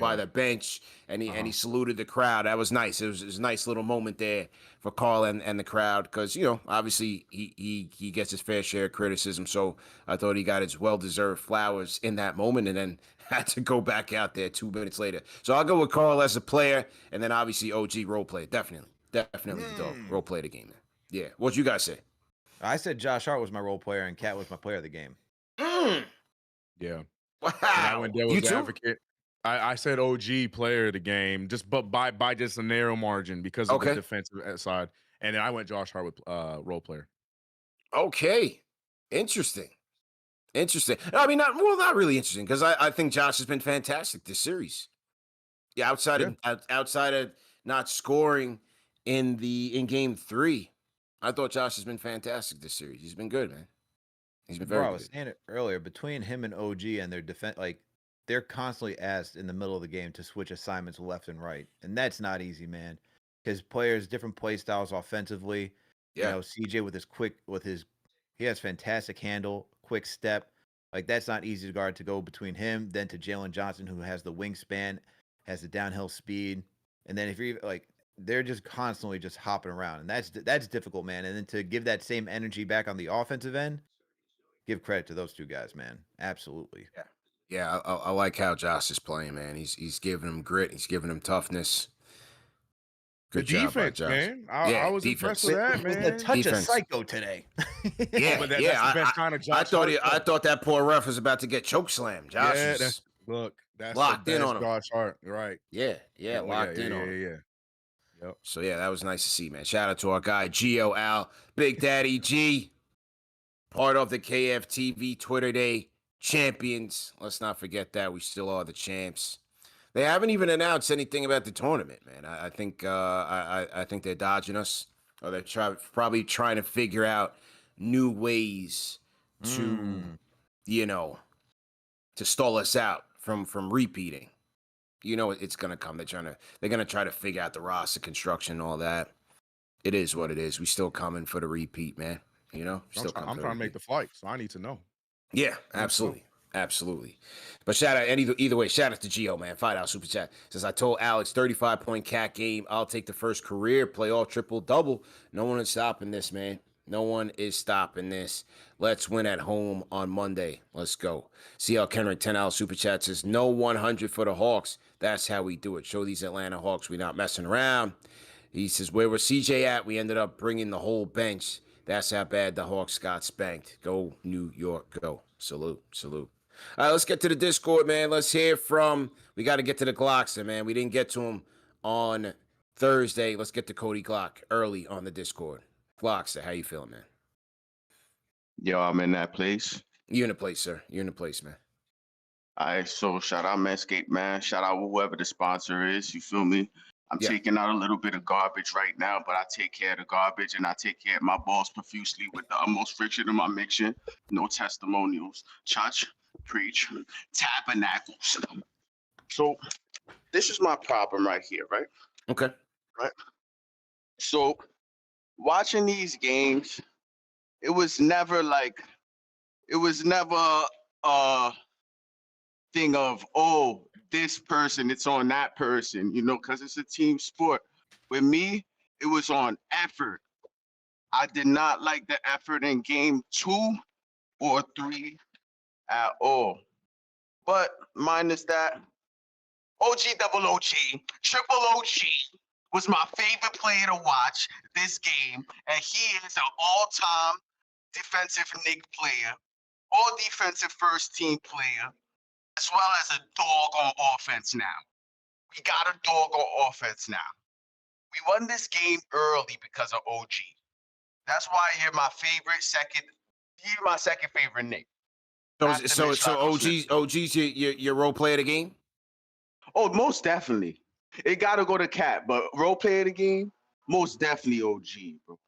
by the bench, and he saluted the crowd. That was nice. It was a nice little moment there for Carl and the crowd, because obviously he gets his fair share of criticism. So I thought he got his well-deserved flowers in that moment, and then had to go back out there 2 minutes later. So I'll go with Carl as a player, and then obviously OG role play. Definitely the dog role play the game. Yeah, what you guys say? I said Josh Hart was my role player, and Cat was my player of the game. Yeah. Wow. And I went devil's advocate. I said OG player of the game, but by just a narrow margin because of the defensive side. And then I went Josh Hart with role player. Okay. Interesting. I mean, not really interesting, because I think Josh has been fantastic this series. Yeah, outside of not scoring in game 3, I thought Josh has been fantastic this series. He's been good, man. He's been very good. I was saying it earlier, between him and OG and their defense, like, they're constantly asked in the middle of the game to switch assignments left and right, and that's not easy, man. His players, different play styles offensively. Yeah. CJ he has fantastic handle, quick step. Like, that's not easy to guard, to go between him, then to Jalen Johnson, who has the wingspan, has the downhill speed, and then if you're like, they're just constantly just hopping around, and that's difficult, man. And then to give that same energy back on the offensive end, give credit to those two guys, man. Absolutely. Yeah, I like how Josh is playing, man. He's giving him grit. He's giving him toughness. Good job, defense, Josh. Man. I was impressed with that, man. With a touch Defense. of psycho today. Yeah, but that's the best kind of Josh. I thought that poor ref was about to get chokeslammed. Josh is that's locked in best on him. Josh Hart, right? Locked in on him. Yep. So yeah, that was nice to see, man. Shout out to our guy Gio Al, Big Daddy G, part of the KFTV Twitter Day champions. Let's not forget that we still are the champs. They haven't even announced anything about the tournament, man. I think I think they're dodging us, or they're probably trying to figure out new ways to to stall us out from repeating. you know it's gonna come. They're gonna try to figure out the roster construction and all that. It is what it is. We still coming for the repeat, man. You know, still coming. I'm trying to make the flight, so I need to know. Yeah, absolutely. Absolutely. But shout out, and either way, shout out to Gio, man. $5 super chat. Says, I told Alex, 35-point cat game. I'll take the first career playoff triple-double. No one is stopping this, man. No one is stopping this. Let's win at home on Monday. Let's go. CL Kenrick, $10 super chat says, no 100 for the Hawks. That's how we do it. Show these Atlanta Hawks we're not messing around. He says, where was CJ at? We ended up bringing the whole bench. That's how bad the Hawks got spanked. Go, New York, go. Salute, salute. All right, let's get to the Discord, man. Let's hear from, we got to get to the Glockster, man. We didn't get to him on Thursday. Let's get to Cody Glock early on the Discord. Glockster, how you feeling, man? Yo, I'm in that place. You in the place, sir. You're in the place, man. All right, so shout out Manscaped, man. Shout out whoever the sponsor is. You feel me? I'm taking out a little bit of garbage right now, but I take care of the garbage and I take care of my balls profusely with the utmost friction in my mixture. No testimonials. Church, preach, tabernacles. So this is my problem right here, right? Okay. Right. So watching these games, it was never a thing of, oh, this person, it's on that person, you know, because it's a team sport. With me, it was on effort. I did not like the effort in game 2 or 3 at all. But minus that, OG double OG, triple OG was my favorite player to watch this game, and he is an all-time defensive Knicks player, all defensive first team player, as well as a dog on offense now. We got a dog on offense now. We won this game early because of OG. That's why you're my second favorite Knick. So OG's your role player of the game? Oh, most definitely. It got to go to Cat, but role player of the game, most definitely OG, bro.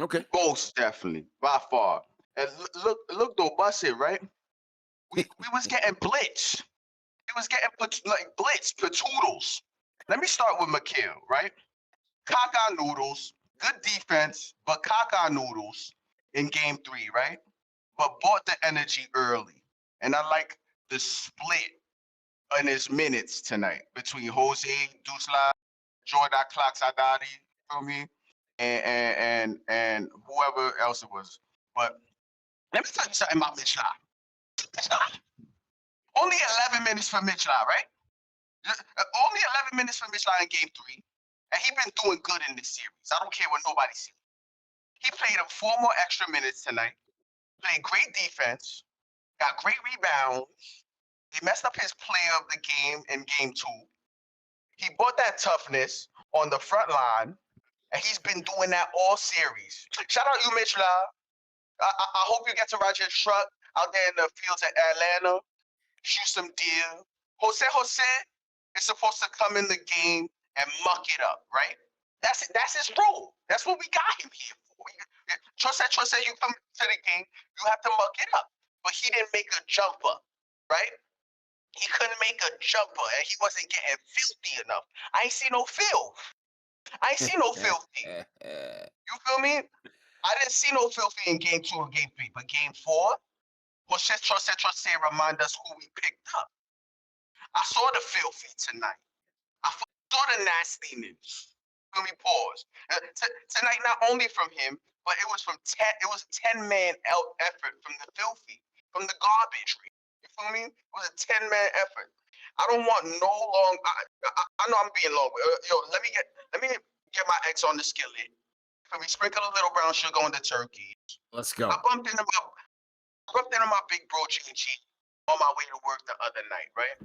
Okay. Most definitely, by far. And look though, bust it, right? We was getting blitz. We was getting blitz, patoodles. Let me start with McHale, right? Caca noodles, good defense, but caca noodles in game 3, right? But bought the energy early. And I like the split in his minutes tonight between Jose Dusla, Jordan Clark Sadadi, you feel me? And whoever else it was. But let me tell you something about Mitch Law. Only 11 minutes for Mitch Law, right? Only 11 minutes for Mitch Law in game 3. And he been doing good in this series. I don't care what nobody says. He played him 4 more extra minutes tonight. Played great defense. Got great rebounds. He messed up his player of the game in game 2. He brought that toughness on the front line. And he's been doing that all series. Shout out you, Mitch Law. I hope you get to ride your truck out there in the fields at Atlanta. Shoot some deer. Jose is supposed to come in the game and muck it up, right? That's his role. That's what we got him here for. Trust that you come to the game, you have to muck it up. But he didn't make a jumper, right? He couldn't make a jumper, and he wasn't getting filthy enough. I ain't see no filth. Filthy. You feel me? I didn't see no filthy in game 2 or game 3, but game 4, Jose remind us who we picked up. I saw the filthy tonight. I saw the nastiness. Let me pause. Tonight, not only from him, but it was 10-man effort from the filthy, from the garbage. You feel me? It was a 10-man effort. I don't want no long. I know I'm being long. Yo, let me get my eggs on the skillet. Let me sprinkle a little brown sugar on the turkey. Let's go. I bumped into my big bro GG on my way to work the other night, right?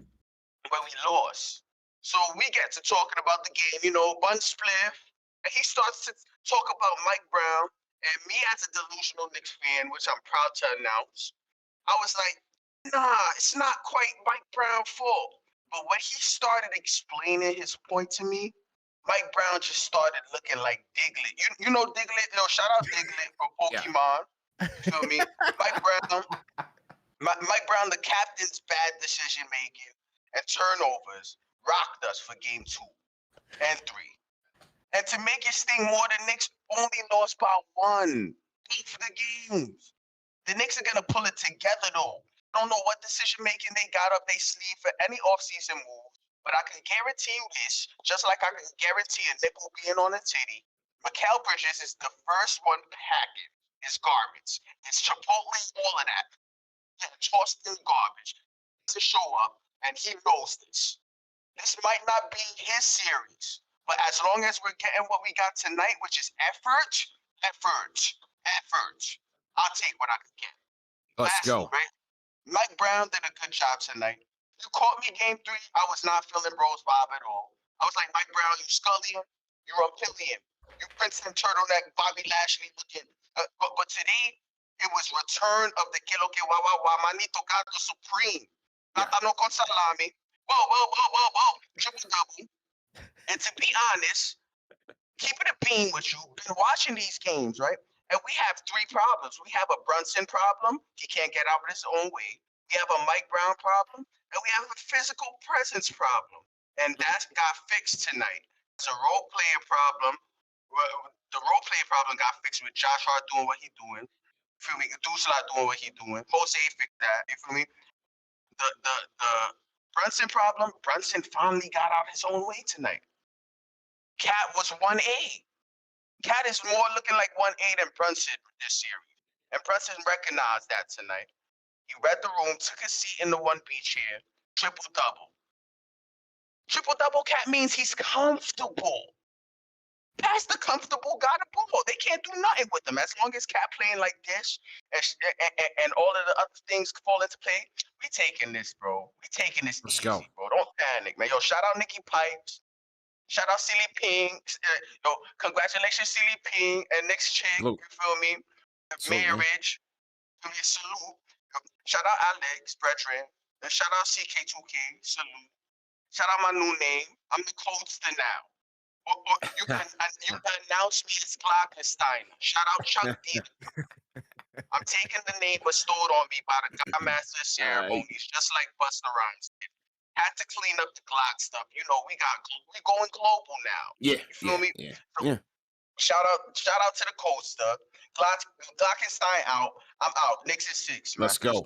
Where we lost. So we get to talking about the game, you know, bun spliff, and he starts to talk about Mike Brown, and me as a delusional Knicks fan, which I'm proud to announce, I was like, nah, it's not quite Mike Brown's fault. But when he started explaining his point to me, Mike Brown just started looking like Diglett. You know Diglett? Yo, shout out Diglett from Pokemon. Yeah. You feel me? Mike Brown, the captain's bad decision making and turnovers rocked us for game 2 and 3. And to make it sting more, the Knicks only lost by 1 both the games. The Knicks are going to pull it together, though. I don't know what decision-making they got up their sleeve for any offseason move, but I can guarantee you this, just like I can guarantee a nickel being on a titty, Mikal Bridges is the first one packing his garments. It's Chipotle, all of that. Yeah, tossed in garbage to show up, and he knows this. This might not be his series, but as long as we're getting what we got tonight, which is effort, I'll take what I can get. Let's go. Right? Mike Brown did a good job tonight. You caught me game 3. I was not feeling Rose Bob at all. I was like, Mike Brown, you Scullion, you Rampillion, you Princeton turtleneck, Bobby Lashley looking. But today, it was return of the Kilo que Wawa Manito Gato Supreme. Gata no con salami. Whoa. Triple double. And to be honest, keeping it being with you, been watching these games, right? And we have 3 problems. We have a Brunson problem. He can't get out of his own way. We have a Mike Brown problem. And we have a physical presence problem. And that got fixed tonight. It's a role player problem. The role player problem got fixed with Josh Hart doing what he's doing. You feel me? Dusla doing what he's doing. Jose fixed that. You feel me? The Brunson problem, Brunson finally got out his own way tonight. Cat was 1A. Cat is more looking like 1A than Brunson this series. And Brunson recognized that tonight. He read the room, took a seat in the 1B chair, triple-double. Triple-double Cat means he's comfortable. Past the comfortable, got a ball. They can't do nothing with him. As long as Cat playing like this and all of the other things fall into play, we taking this, bro. We taking this Let's easy, go. bro. Don't panic, man. Yo, shout out Nikki Pipes. Shout out Silly Ping. Yo, congratulations, Silly Ping and Knicks chick. Salute. You feel me? Salute, man. Marriage. Feel me? Salute. Shout out Alex, brethren. And shout out CK2K. Salute. Shout out my new name. I'm the Coldster now. Or you can announce me as Glockenstein. Shout out Chuck D. I'm taking the name bestowed on me by the Godmaster ceremonies, just like Busta Rhymes did. Had to clean up the Glock stuff. You know, we going global now. Yeah. You feel me? So, Yeah. Shout out to the Coldster. Glockenstein out. I'm out. Knicks is 6. Man. Let's go.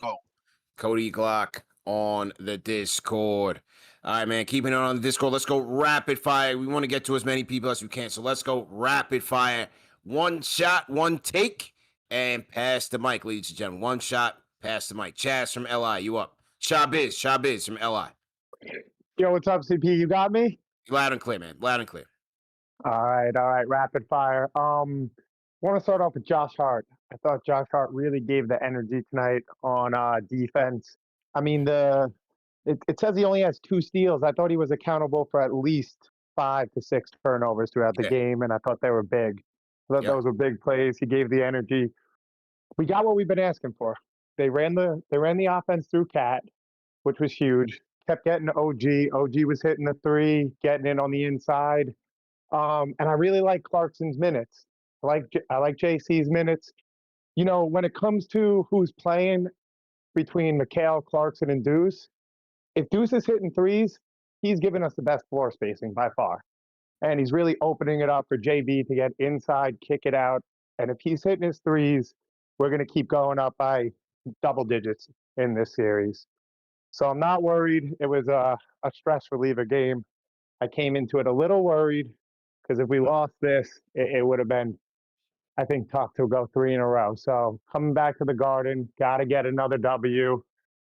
Cody Glock on the Discord. All right, man. Keeping it on the Discord. Let's go rapid fire. We want to get to as many people as we can. So let's go rapid fire. 1 shot, 1 take, and pass the mic, ladies and gentlemen. 1 shot, pass the mic. Chaz from LI, you up. Shabiz from LI. Yo, what's up, CP? You got me? Loud and clear, man. Loud and clear. All right. Rapid fire. Want to start off with Josh Hart. I thought Josh Hart really gave the energy tonight on defense. I mean, it says he only has 2 steals. I thought he was accountable for at least 5 to 6 turnovers throughout the game, and I thought they were big. I thought those were big plays. He gave the energy. We got what we've been asking for. They ran the offense through Cat, which was huge. Kept getting to OG. OG was hitting the 3, getting in on the inside. And I really like Clarkson's minutes. I like JC's minutes. You know, when it comes to who's playing between Mikal, Clarkson, and Deuce, if Deuce is hitting 3s, he's giving us the best floor spacing by far. And he's really opening it up for JB to get inside, kick it out. And if he's hitting his 3s, we're going to keep going up by double digits in this series. So I'm not worried. It was a stress reliever game. I came into it a little worried because if we lost this, it would have been, I think, tough to go 3 in a row. So coming back to the Garden, got to get another W,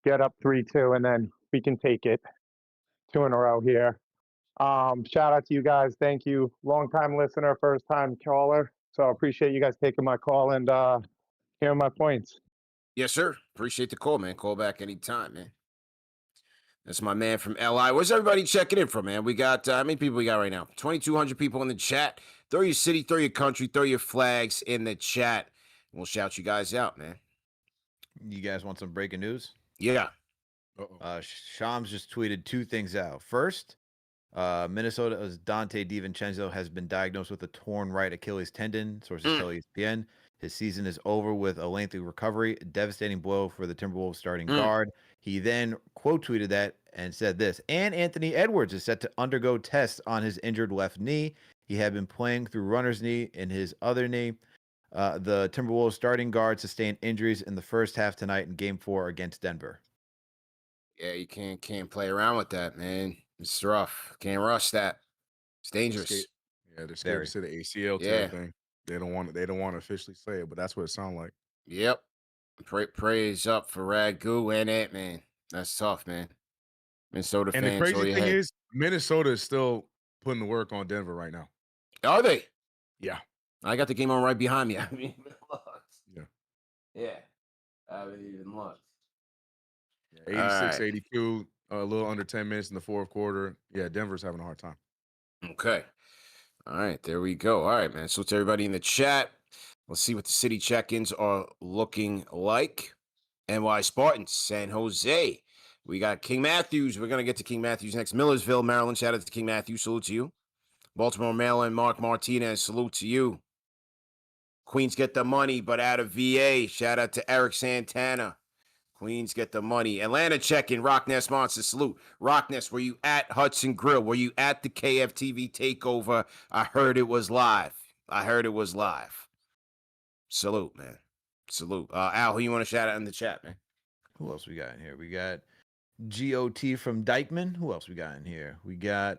get up 3-2, and then we can take it 2 in a row here. Shout out to you guys. Thank you. Long-time listener, first-time caller. So I appreciate you guys taking my call and hearing my points. Yes, sir. Appreciate the call, man. Call back anytime, man. That's my man from LI. Where's everybody checking in from, man? We got, how many people we got right now? 2,200 people in the chat. Throw your city, throw your country, throw your flags in the chat. We'll shout you guys out, man. You guys want some breaking news? Yeah. Shams just tweeted 2 things out. First, Minnesota's Dante DiVincenzo has been diagnosed with a torn right Achilles tendon. Sources tell ESPN. His season is over with a lengthy recovery, a devastating blow for the Timberwolves starting guard. He then quote tweeted that and said this, and Anthony Edwards is set to undergo tests on his injured left knee. He had been playing through runner's knee in his other knee. The Timberwolves starting guard sustained injuries in the first half tonight in Game 4 against Denver. Yeah, you can't play around with that, man. It's rough. Can't rush that. It's dangerous. They're scared to say the ACL tear thing. They don't want to officially say it, but that's what it sounds like. Yep. Praise up for Ragu and Ant-Man. That's tough, man. Minnesota And fans. the crazy thing is, Minnesota is still putting the work on Denver right now. Are they? Yeah. I got the game on right behind me. I haven't even looked. Yeah. Yeah. I haven't even looked. 86-82, a little under 10 minutes in the fourth quarter. Yeah, Denver's having a hard time. Okay. All right, there we go. All right, man. So to everybody in the chat, let's see what the city check-ins are looking like. NY Spartans, San Jose. We got King Matthews. We're going to get to King Matthews next. Millersville, Maryland. Shout out to King Matthews. Salute to you. Baltimore, Maryland. Mark Martinez. Salute to you. Queens get the money, but out of VA. Shout out to Eric Santana. Queens get the money. Atlanta check-in. Rockness Monster. Salute. Rockness, were you at Hudson Grill? Were you at the KFTV takeover? I heard it was live. Salute, man. Salute. Al, who you want to shout out in the chat, man? Who else we got in here? We got GOT from Dykeman. Who else we got in here? We got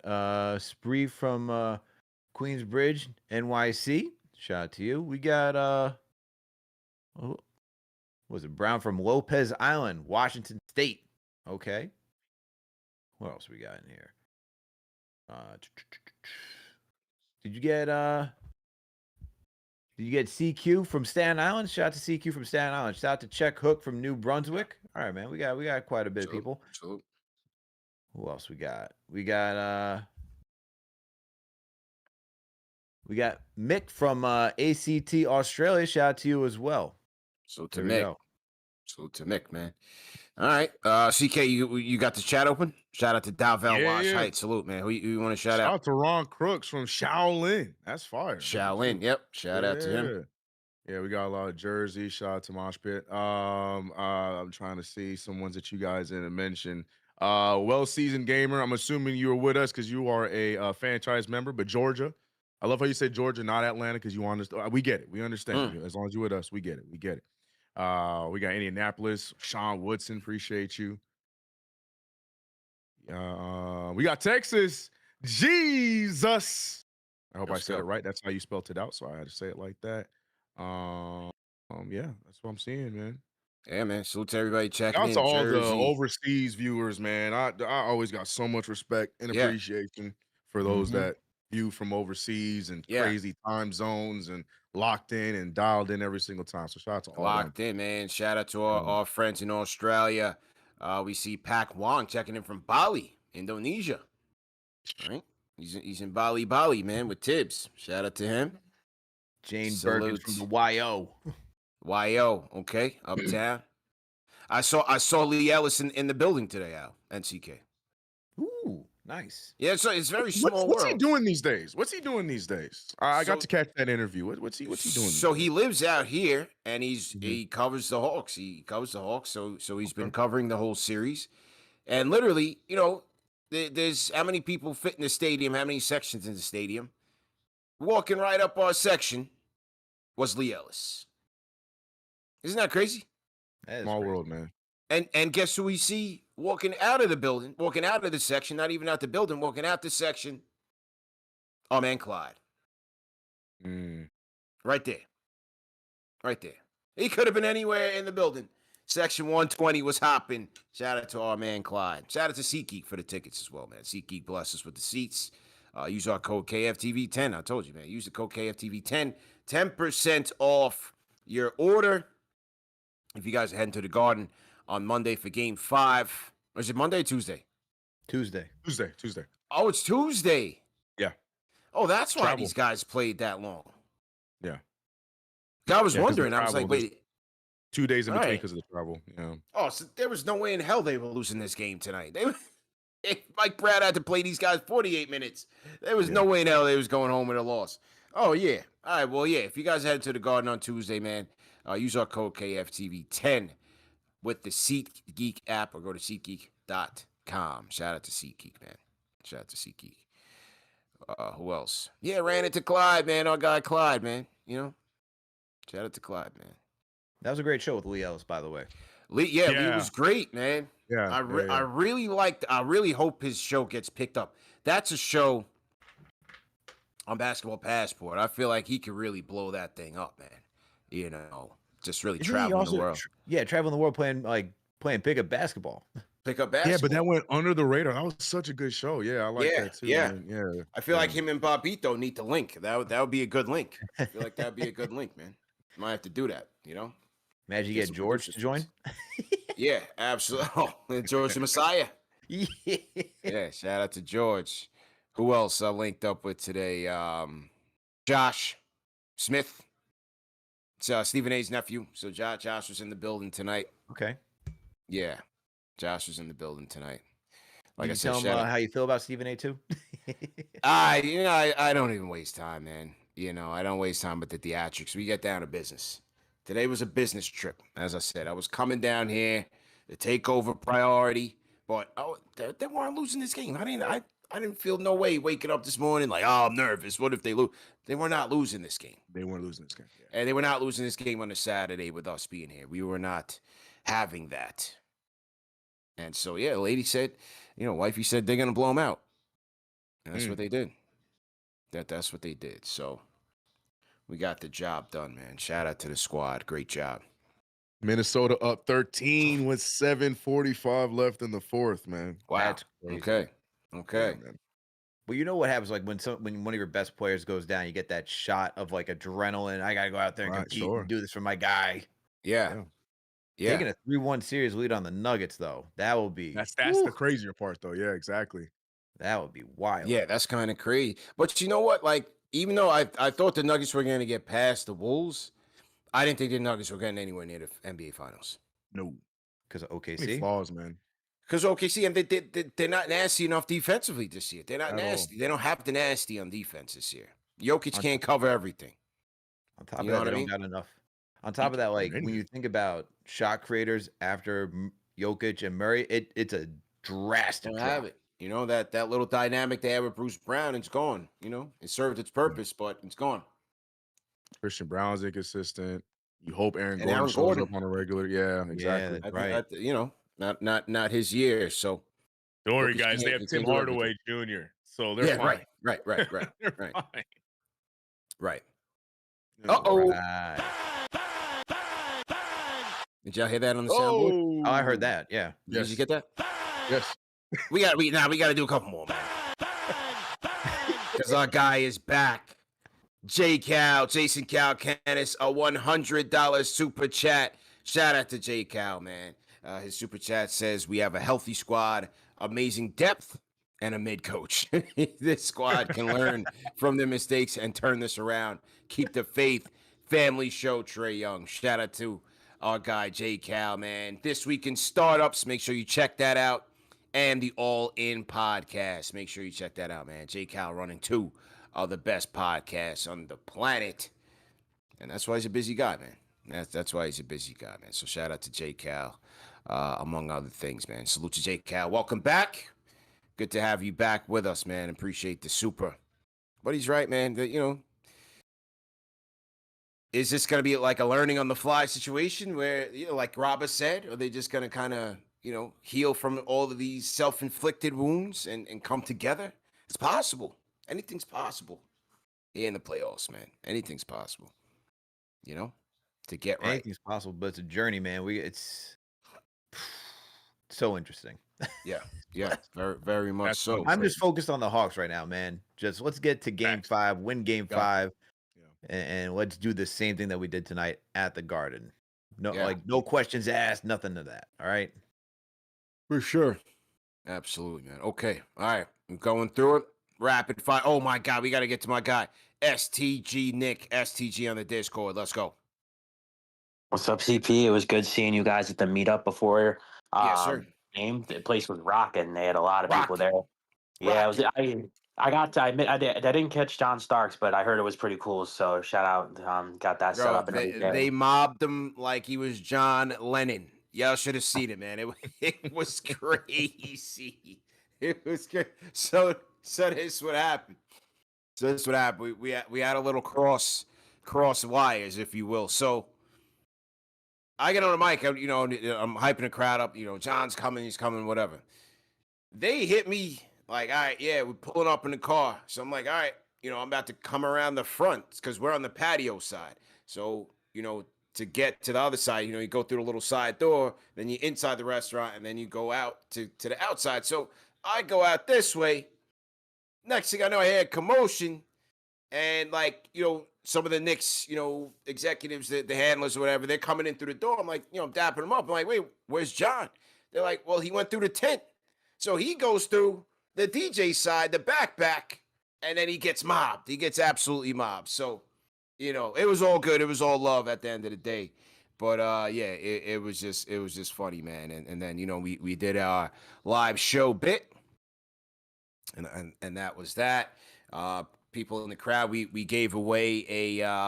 Spree from Queensbridge, NYC. Shout out to you. We got was it Brown from Lopez Island, Washington State? Okay. What else we got in here? Did you get CQ from Staten Island? Shout out to CQ from Staten Island. Shout out to Check Hook from New Brunswick. All right, man. We got quite a bit of people. Salute. Who else we got? We got Mick from ACT Australia. Shout out to you as well. So to Mick, man. All right. CK, you got the chat open? Shout out to Dalvel Wash Heights. Salute, man. Who you want to shout out? Shout out to Ron Crooks from Shaolin. That's fire. Shaolin, yep. Shout out to him. Yeah, we got a lot of jerseys. Shout out to Mosh Pit. I'm trying to see some ones that you guys didn't mention. Well-seasoned gamer. I'm assuming you were with us because you are a franchise member, but Georgia. I love how you say Georgia, not Atlanta, because you understand. We get it. We understand. As long as you're with us, we get it. We get it. We got Indianapolis. Sean Woodson, appreciate you. We got Texas. Jesus. I hope I said it right. That's how you spelled it out, so I had to say it like that. Yeah, that's what I'm seeing, man. Yeah, man. Salute to everybody checking in. Shout out to all Jersey. the overseas viewers, man. I always got so much respect and appreciation for those that view from overseas and crazy time zones and locked in and dialed in every single time. So shout out to all locked in, man. Shout out to our friends in Australia. We see Pak Wong checking in from Bali, Indonesia. All right. He's in Bali, man, with Tibbs. Shout out to him. Jane Bergen from the YO. YO, okay, uptown. I saw Lee Ellis in the building today, Al, and CK. Ooh, nice. Yeah, so it's very small what's world. he doing these days? I got to catch that interview. What's he doing? So he lives out here, and he covers the Hawks. So he's been covering the whole series, and literally, there's how many people fit in the stadium? How many sections in the stadium? Walking right up our section was Lee Ellis. Isn't that crazy? That is small crazy. world, man. And guess who we see walking out of the building, walking out of the section, not even out the building, walking out the section? Our man Clyde. Right there. He could have been anywhere in the building. Section 120 was hopping. Shout out to our man Clyde. Shout out to SeatGeek for the tickets as well, man. SeatGeek bless us with the seats. Use our code KFTV10. I told you, man. Use the code KFTV10. 10% off your order. If you guys are heading to the Garden on Monday for Game 5. Or is it Monday or Tuesday? Tuesday. Oh, it's Tuesday. Yeah. Oh, that's why these guys played that long. Yeah. I was wondering. I was like, wait. 2 days in between because of the travel. Yeah. Oh, so there was no way in hell they were losing this game tonight. Mike Brad had to play these guys 48 minutes. There was no way in hell they was going home with a loss. Oh, yeah. All right. Well, yeah. If you guys head to the Garden on Tuesday, man, use our code KFTV10 with the SeatGeek app or go to SeatGeek.com. Shout out to SeatGeek, man. Shout out to SeatGeek. Who else? Yeah, ran into Clyde, man. Our guy Clyde, man. You know, shout out to Clyde, man. That was a great show with Lee Ellis, by the way. Lee was great, man. Yeah, I really liked. I really hope his show gets picked up. That's a show on Basketball Passport. I feel like he could really blow that thing up, man. You know, just really traveling the world. Traveling the world playing pickup basketball. Pickup basketball. Yeah, but that went under the radar. That was such a good show. Yeah, I like that too. Yeah, man. Yeah. I feel like him and Bobito need to link. That would be a good link. I feel like that would be a good link, man. Might have to do that. You know. Imagine you get George to join. Yeah, absolutely. Oh, George the Messiah. Yeah. Shout out to George. Who else I linked up with today? Josh Smith. It's Stephen A's nephew. So Josh was in the building tonight. Okay. Yeah, Josh was in the building tonight. Like I said, tell him how you feel about Stephen A too. I don't even waste time, man. You know, I don't waste time with the theatrics. We get down to business. Today was a business trip. As I said, I was coming down here to take over priority, but they weren't losing this game. I didn't feel no way waking up this morning like, oh, I'm nervous. What if they lose? They were not losing this game. They weren't losing this game. Yeah. And they were not losing this game on a Saturday with us being here. We were not having that. And so, yeah, the lady said, wifey said they're going to blow them out. And that's what they did. That's what they did. So we got the job done, man. Shout out to the squad. Great job. Minnesota up 13 with 7:45 left in the fourth, man. Wow. That's crazy. Okay. Yeah, man. Well, you know what happens when one of your best players goes down, you get that shot of like adrenaline. I gotta go out there and compete and do this for my guy. Yeah. Taking a 3-1 series lead on the Nuggets, though, that will be that's the crazier part, though. Yeah, exactly. That would be wild. Yeah, that's kind of crazy. But you know what? Like, even though I thought the Nuggets were going to get past the Wolves, I didn't think the Nuggets were getting anywhere near the NBA Finals. No, because of Any OKC. flaws, man. Because OKC, and they're not nasty enough defensively this year. They're not nasty. They don't have the nasty on defense this year. Jokic can't cover everything. On top of that, they don't got enough. On top of that, like when you think about shot creators after Jokic and Murray, it's a drastic Don't drop. have it. You know, that little dynamic they had with Bruce Brown, it's gone. You know, it served its purpose, but it's gone. Christian Brown's inconsistent. You hope Aaron Gordon shows up on a regular. Yeah, exactly. Right. You know, not his year. So don't worry, guys. They have Tim Hardaway Jr., so they're fine. Right. They're fine. Right. Uh-oh. Did y'all hear that on the soundboard? Oh, I heard that. Yeah. Did you get that? Yes. We got to do a couple more, man. Because our guy is back. Jason Cal Canis, a $100 super chat. Shout out to J Cal, man. His super chat says we have a healthy squad, amazing depth, and a mid coach. This squad can learn from their mistakes and turn this around. Keep the faith. Family show, Trey Young. Shout out to our guy J Cal, man. This week in startups, make sure you check that out. And the All In podcast. Make sure you check that out, man. J Cal running 2 of the best podcasts on the planet. And that's why he's a busy guy, man. That's why he's a busy guy, man. So shout out to J Cal, among other things, man. Salute to J Cal. Welcome back. Good to have you back with us, man. Appreciate the super. But he's right, man. Is this going to be like a learning on the fly situation where, like Robert said, are they just going to kind of, heal from all of these self-inflicted wounds and come together? It's possible. Anything's possible here in the playoffs, man. Anything's possible, to get right. Anything's possible, but it's a journey, man. It's so interesting. Yeah, very, very much so. I'm just focused on the Hawks right now, man. Just let's get to game 5, win game 5, and let's do the same thing that we did tonight at the Garden. No questions asked, nothing to that. All right. For sure. Absolutely, man. Okay. All right. I'm going through it. Rapid fire. Oh, my God. We got to get to my guy, STG Nick. STG on the Discord. Let's go. What's up, CP? It was good seeing you guys at the meetup before yes, sir. game. The place was rocking. They had a lot of people there. Yeah, I admit I didn't catch John Starks, but I heard it was pretty cool. So shout out, got that set Bro, up and everything. they mobbed him like he was John Lennon. Y'all should have seen it, man. It was crazy. It was crazy. So this what happened. So this what happened. We had a little cross wires, if you will. So I get on the mic, I'm hyping the crowd up. John's coming, he's coming, whatever. They hit me like, all right, yeah, we're pulling up in the car. So I'm like, all right, I'm about to come around the front because we're on the patio side. So, to get to the other side, you go through the little side door, then you're inside the restaurant, and then you go out to the outside. So I go out this way. Next thing I know, I had commotion. And some of the Knicks, executives, the handlers or whatever, they're coming in through the door. I'm like, I'm dapping them up. I'm like, wait, where's John? They're like, well, he went through the tent. So he goes through the DJ side, the back, and then he gets mobbed. He gets absolutely mobbed. So, it was all good. It was all love at the end of the day. But yeah, it was just funny, man. And then we did our live show bit, and that was that. People in the crowd, we gave away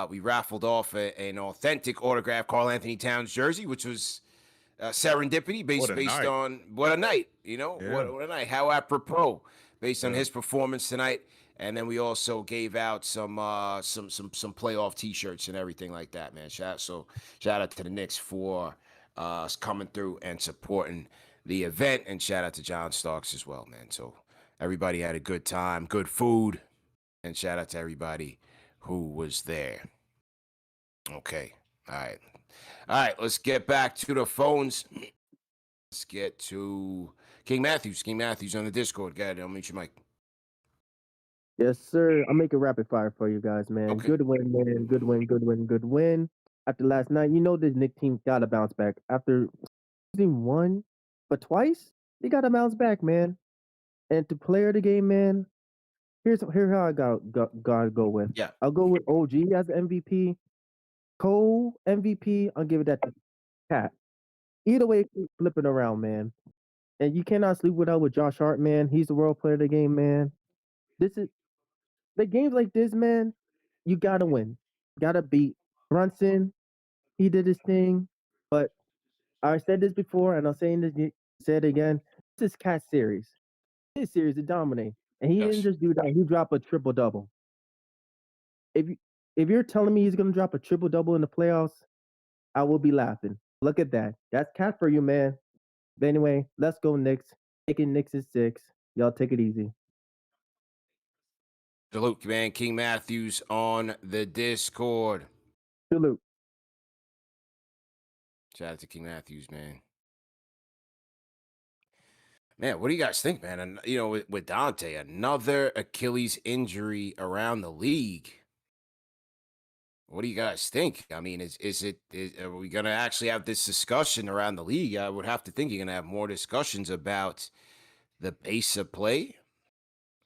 we raffled off an authentic autographed Karl Anthony Towns jersey, which was serendipity based on what a night, what a night, how apropos based on his performance tonight. And then we also gave out some playoff T-shirts and everything like that, man. Shout out to the Knicks for coming through and supporting the event, and shout out to John Starks as well, man. So everybody had a good time, good food, and shout out to everybody who was there. Okay, all right. Let's get back to the phones. Let's get to King Matthews. King Matthews on the Discord. Go ahead, I'll mute your mic. Yes, sir. I'll make it rapid fire for you guys, man. Okay. Good win, man. Good win. After last night, this Knicks team got to bounce back. After losing one, but twice, they got to bounce back, man. And to player of the game, man, here's how I gotta go with. Yeah. I'll go with OG as the MVP. Cole MVP, I'll give it that to Cat. Either way, keep flipping around, man. And you cannot sleep with Josh Hart, man. He's the world player of the game, man. This is the games like this, man. You gotta win. Gotta beat Brunson. He did his thing, but I said this before, and I'll say it again. This is Cat series. His series to dominate, and he didn't just do that. He dropped a triple double. If you're telling me he's gonna drop a triple double in the playoffs, I will be laughing. Look at that. That's Cat for you, man. But anyway, let's go Knicks. Taking Knicks is 6. Y'all take it easy. Salute, man. King Matthews on the Discord. Salute. Shout out to King Matthews, man. Man, what do you guys think, man? And with Dante, another Achilles injury around the league. What do you guys think? I mean, are we gonna actually have this discussion around the league? I would have to think you're gonna have more discussions about the pace of play.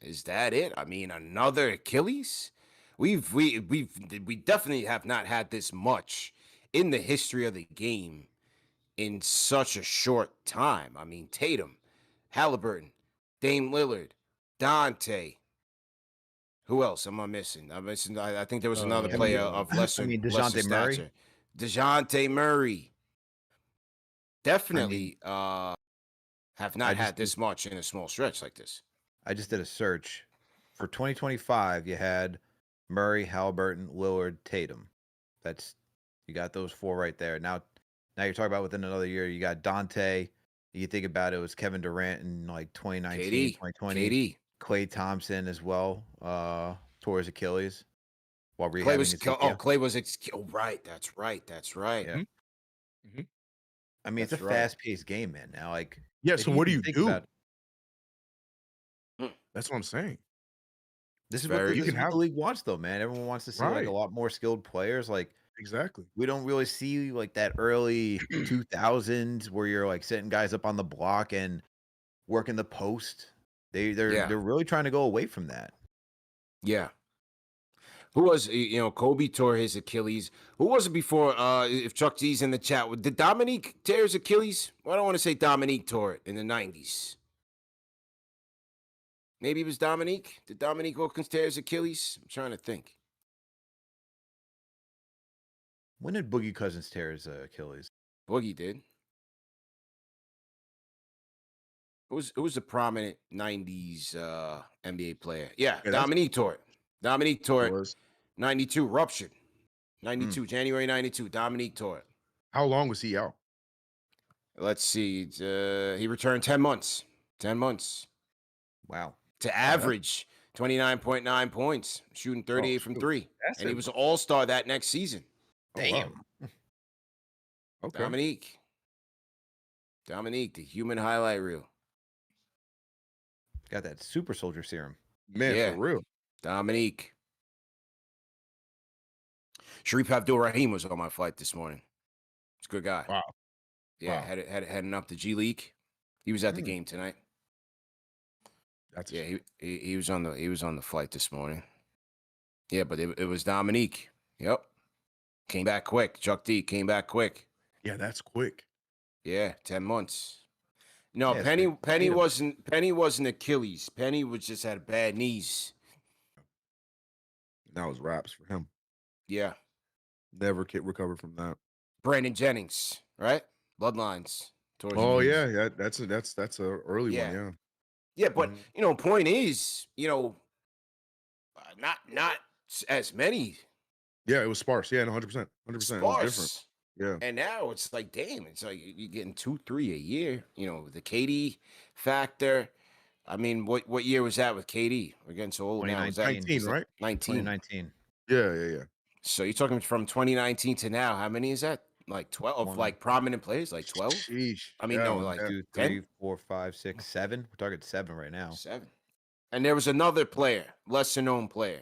Is that it? I mean, another Achilles? We definitely have not had this much in the history of the game in such a short time. I mean, Tatum, Halliburton, Dame Lillard, Dante. Who else am I missing? I think there was another player of lesser. DeJounte Murray. Stature. DeJounte Murray. Definitely have not had this much in a small stretch like this. I just did a search. For 2025, you had Murray, Halliburton, Lillard, Tatum. You got those 4 right there. Now you're talking about within another year, you got Dante. You think about it was Kevin Durant in like 2019, KD, 2020. KD. Klay Thompson as well, tore his Achilles while rehabbing. Klay was right. That's right. Yeah. Mm-hmm. I mean, it's a fast-paced game, man. Now, so what do you do? it. That's what I'm saying. This is what the league wants, though, man. Everyone wants to see like a lot more skilled players. Exactly. We don't really see like that early 2000s where you're like setting guys up on the block and working the post. They're really trying to go away from that. Yeah. Who was, Kobe tore his Achilles. Who was it before? If Chuck D's in the chat, did Dominique tear his Achilles? Well, I don't want to say Dominique tore it in the 90s. Maybe it was Dominique. Did Dominique Wilkins tear his Achilles? I'm trying to think. When did Boogie Cousins tear his Achilles? Boogie did. Who was a prominent 90s NBA player? Yeah, Dominique tore it. Dominique tore it. 92, ruptured. 92, January 92. Dominique tore it. How long was he out? Let's see. He returned 10 months. 10 months. Wow. To average 29.9 points, shooting 38 from 3. And he was an all-star that next season. Damn. Okay. Dominique, the human highlight reel. Got that super soldier serum. Man, for real. Dominique. Sharif Abdul-Rahim was on my flight this morning. He's a good guy. Wow. Yeah, heading up the G League. He was at the game tonight. He was on the flight this morning. Yeah, but it was Dominique. Yep. Came back quick. Chuck D came back quick. Yeah, that's quick. Yeah, 10 months. No, Penny wasn't Achilles. Penny was just had bad knees. That was raps for him. Yeah. Never recovered from that. Brandon Jennings, right? Bloodlines. Oh yeah, that's a early one, yeah. Yeah, but point is, not as many. Yeah, it was sparse. Yeah, 100%. 100%. It was different. Yeah. And now it's like, damn, it's like you're getting 2-3 a year. The KD factor. I mean, what year was that with KD? We're getting so old now. 19, right? 19. 2019. Yeah. So you're talking from 2019 to now. How many is that? Like 12, like prominent players, like 12. Sheesh. I mean, no, like 2, 3, 4, 5, 6, 7. We're talking 7 right now. 7. And there was another player, lesser known player,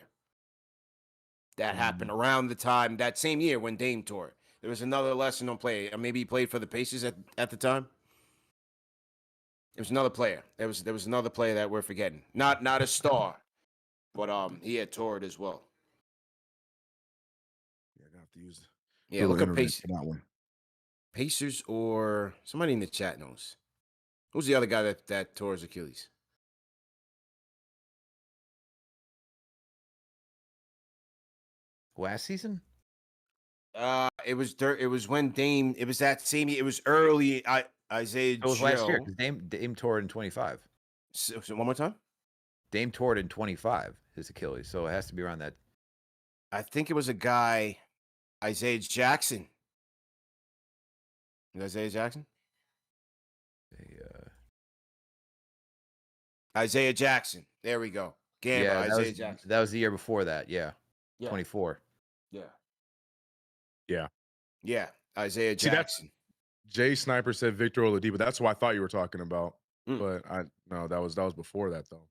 that happened around the time that same year when Dame tore. There was another lesser known player. Maybe he played for the Pacers at the time. There was another player. There was another player that we're forgetting. Not a star, but he had tore it as well. Yeah, I have to use. Yeah, look at Pacers. That one. Pacers or somebody in the chat knows. Who's the other guy that tore his Achilles? Last season? It was when Dame. It was that same year. It was early. Isaiah. It was last year because Dame tore it in 25. So one more time. Dame tore it in 25. His Achilles, so it has to be around that. I think it was a guy, Isaiah Jackson. Is Isaiah Jackson? Isaiah Jackson. There we go. Isaiah Jackson. That was the year before that. Yeah. 24. Yeah. Isaiah Jackson. Jay Sniper said Victor Oladipo. That's what I thought you were talking about. But that was before that though.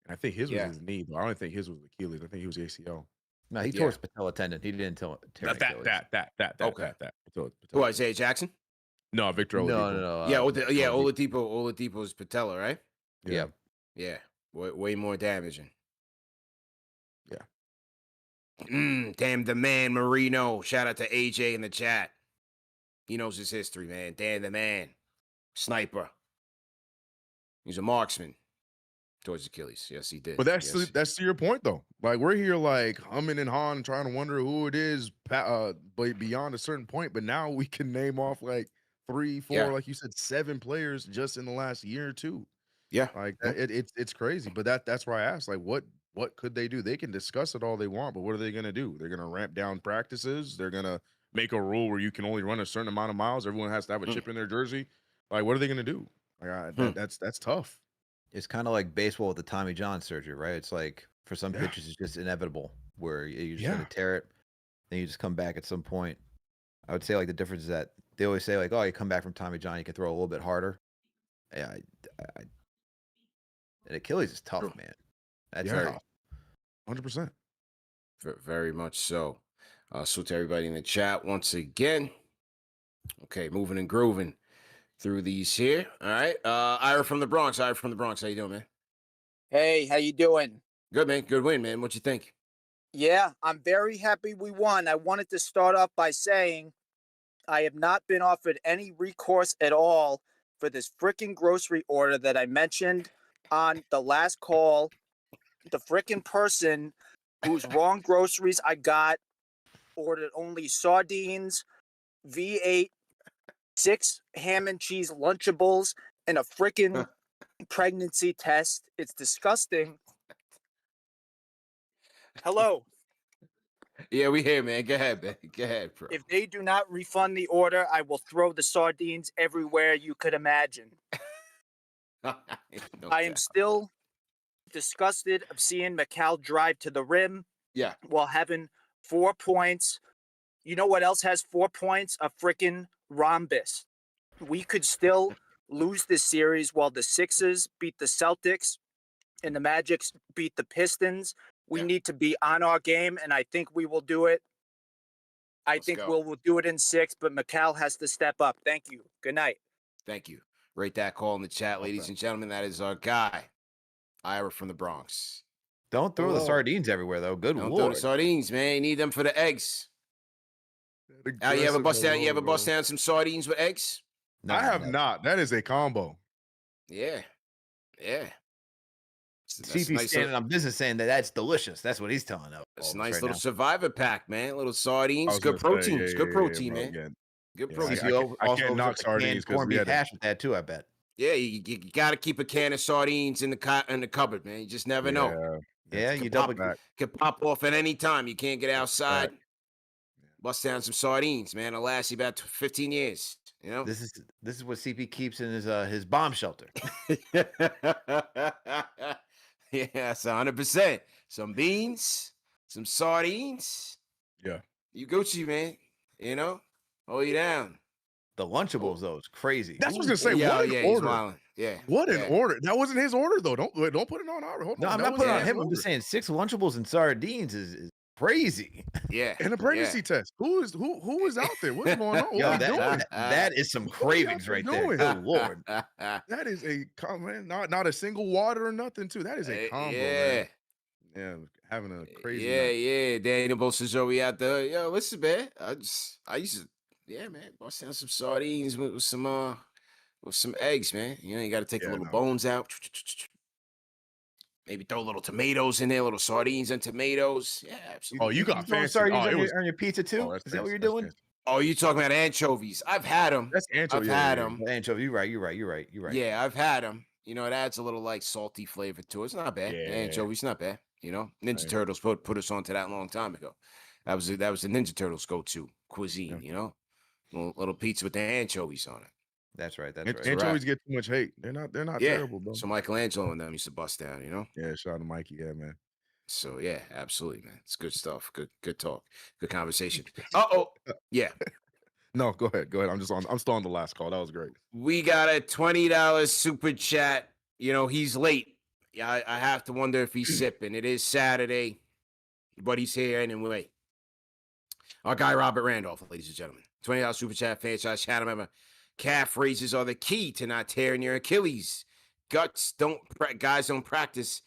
And I think his was his knee. Though. I don't think his was Achilles. I think he was ACL. No, he tore his patella tendon. He didn't tear Achilles. That. Who, Isaiah Jackson? No, Victor Oladipo. No. Oladipo's patella, right? Yeah. Way more damaging. Yeah. Damn the man, Marino. Shout out to AJ in the chat. He knows his history, man. Damn the man. Sniper. He's a marksman towards Achilles. Yes, he did. But that's to your point, though. Like, we're here, like, humming and hawing, trying to wonder who it is, but beyond a certain point. But now we can name off, like, 3, 4, like you said, 7 players just in the last year or two. Yeah. Like, it's crazy. But that's why I asked, like, what could they do? They can discuss it all they want, but what are they going to do? They're going to ramp down practices. They're going to make a rule where you can only run a certain amount of miles. Everyone has to have a chip in their jersey. Like, what are they going to do? Like, that's tough. It's kind of like baseball with the Tommy John surgery, right? It's like for some pitchers, it's just inevitable where you're just going to tear it. Then you just come back at some point. I would say like the difference is that they always say like, oh, you come back from Tommy John, you can throw a little bit harder. Yeah, and Achilles is tough, man. That's tough. 100%. Very much so. So to everybody in the chat once again. Okay, moving and grooving through these here. All right. Ira from the Bronx. How you doing, man? Hey, how you doing? Good, man. Good win, man. What you think? Yeah, I'm very happy we won. I wanted to start off by saying I have not been offered any recourse at all for this freaking grocery order that I mentioned on the last call, the frickin' person whose wrong groceries I got ordered only sardines, V8, 6 ham and cheese Lunchables, and a frickin' pregnancy test. It's disgusting. Hello. Yeah, we here, man. Go ahead, man. Go ahead, bro. If they do not refund the order, I will throw the sardines everywhere you could imagine. No I am doubt. still disgusted of seeing Macau drive to the rim Yeah. while having 4 points. You know what else has 4 points? A frickin' rhombus. We could still lose this series while the Sixers beat the Celtics and the Magics beat the Pistons. We need to be on our game, and I think we will do it. I Let's think go. we'll do it in 6, but Macau has to step up. Thank you. Good night. Thank you. Rate that call in the chat, ladies and gentlemen. That is our guy, Ira from the Bronx. Don't throw the sardines everywhere, though. Good Don't throw lord. the sardines, man. You need them for the eggs. Al, you ever bust down some sardines with eggs? No, I have no. not. That is a combo. Yeah. Yeah. CP standing on business saying that that's delicious. That's what he's telling us. It's a nice right little now. survivor pack, man. Little I sardines. was Good gonna say, protein. yeah, It's good yeah, protein, bro, man. yeah. Good Yeah, protein. CP I also can't opens knock up the sardines canned 'cause corned we beef had to- hash with that too, I bet. Yeah, you got to keep a can of sardines in the cupboard, man. You just never know. Yeah, It you could double. could pop off at any time. You can't get outside. Bust down some sardines, man. It'll last you about 15 years. You know. This is what CP keeps in his bomb shelter. Yes, 100%. Some beans, some sardines. Yeah. You Gucci, man. You know, hold you down. The Lunchables, though, is crazy. That's what I was gonna say. Yeah, What an he's order! wildin'. Yeah. What an yeah. order! That wasn't his order though. Don't put it on our. Hold No, on. I'm That not wasn't putting it on his him. I'm order. just saying 6 Lunchables and sardines is crazy. Yeah. And a pregnancy test. Who is out there? What's going on? Yo, What are you doing? that is some cravings right there. doing? Good lord. That is a man. Not a single water or nothing too. That is a combo, man. Yeah, having a crazy. Yeah. Daniel Bolsonaro out there. Yo, listen, man. I used to, man, bust down some sardines with some eggs, man. You know, you got to take the little bones out. Maybe throw little tomatoes in there, little sardines and tomatoes. Yeah, absolutely. Oh, you got throwing fancy. sardines on your pizza too? Is that what you're doing? Oh, you talking about anchovies? I've had them. That's anchovy. I've had them. Anchovy. You're right. Yeah, I've had them. You know, it adds a little like salty flavor to it. It's not bad. Yeah. Anchovies, not bad. You know, Ninja Turtles put us onto that a long time ago. That was the Ninja Turtles go-to cuisine. You know, little pizza with the anchovies on it. That's right. That's right. Anchovies get too much hate. They're not terrible, bro. So Michelangelo and them used to bust down. You know. Yeah, shout out to Mikey. Yeah, man. So yeah, absolutely, man. It's good stuff. Good talk. Good conversation. Yeah. No, go ahead. I'm still on the last call. That was great. We got a $20 super chat. You know, he's late. Yeah, I have to wonder if he's sipping. It is Saturday, but he's here anyway. Our guy Robert Randolph, ladies and gentlemen. $20 super chat, franchise chat. Remember, calf raises are the key to not tearing your Achilles. Guys don't practice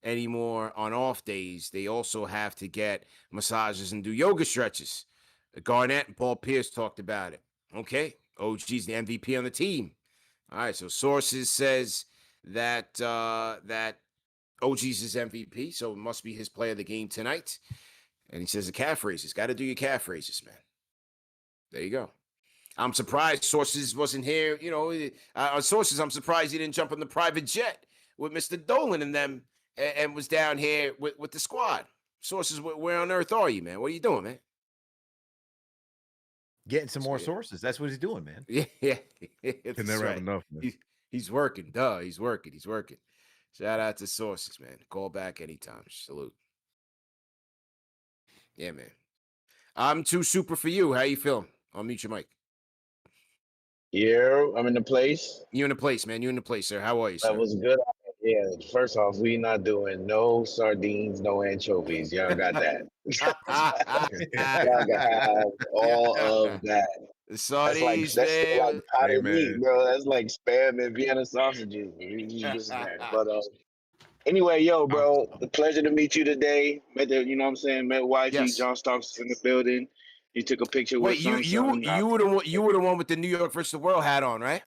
anymore on off days. They also have to get massages and do yoga stretches. Garnett and Paul Pierce talked about it. Okay, OG's the MVP on the team. All right, so sources says that OG's his MVP, so it must be his player of the game tonight. And he says the calf raises. Got to do your calf raises, man. There you go. I'm surprised Sources wasn't here. You know, on Sources, I'm surprised he didn't jump on the private jet with Mr. Dolan and them and was down here with the squad. Sources, where on earth are you, man? What are you doing, man? Getting some more sources. That's what he's doing, man. Yeah. Can never have enough, man. He's working. He's working. Shout out to Sources, man. Call back anytime. Salute. Yeah, man. I'm too super for you. How you feeling? I'll mute your mic. Yeah, I'm in the place. You in the place, man. You in the place, sir. How are you, sir? That was good. Yeah, first off, we not doing no sardines, no anchovies. Y'all got that. Y'all got all of that. Sardines, that's like potted meat, bro. That's like Spam and Vienna sausages. But anyway, yo, bro, the pleasure to meet you today. Met the, you know what I'm saying? Met YG, John Starks is in the building. You took a picture with you were the one with the New York versus the World hat on, right?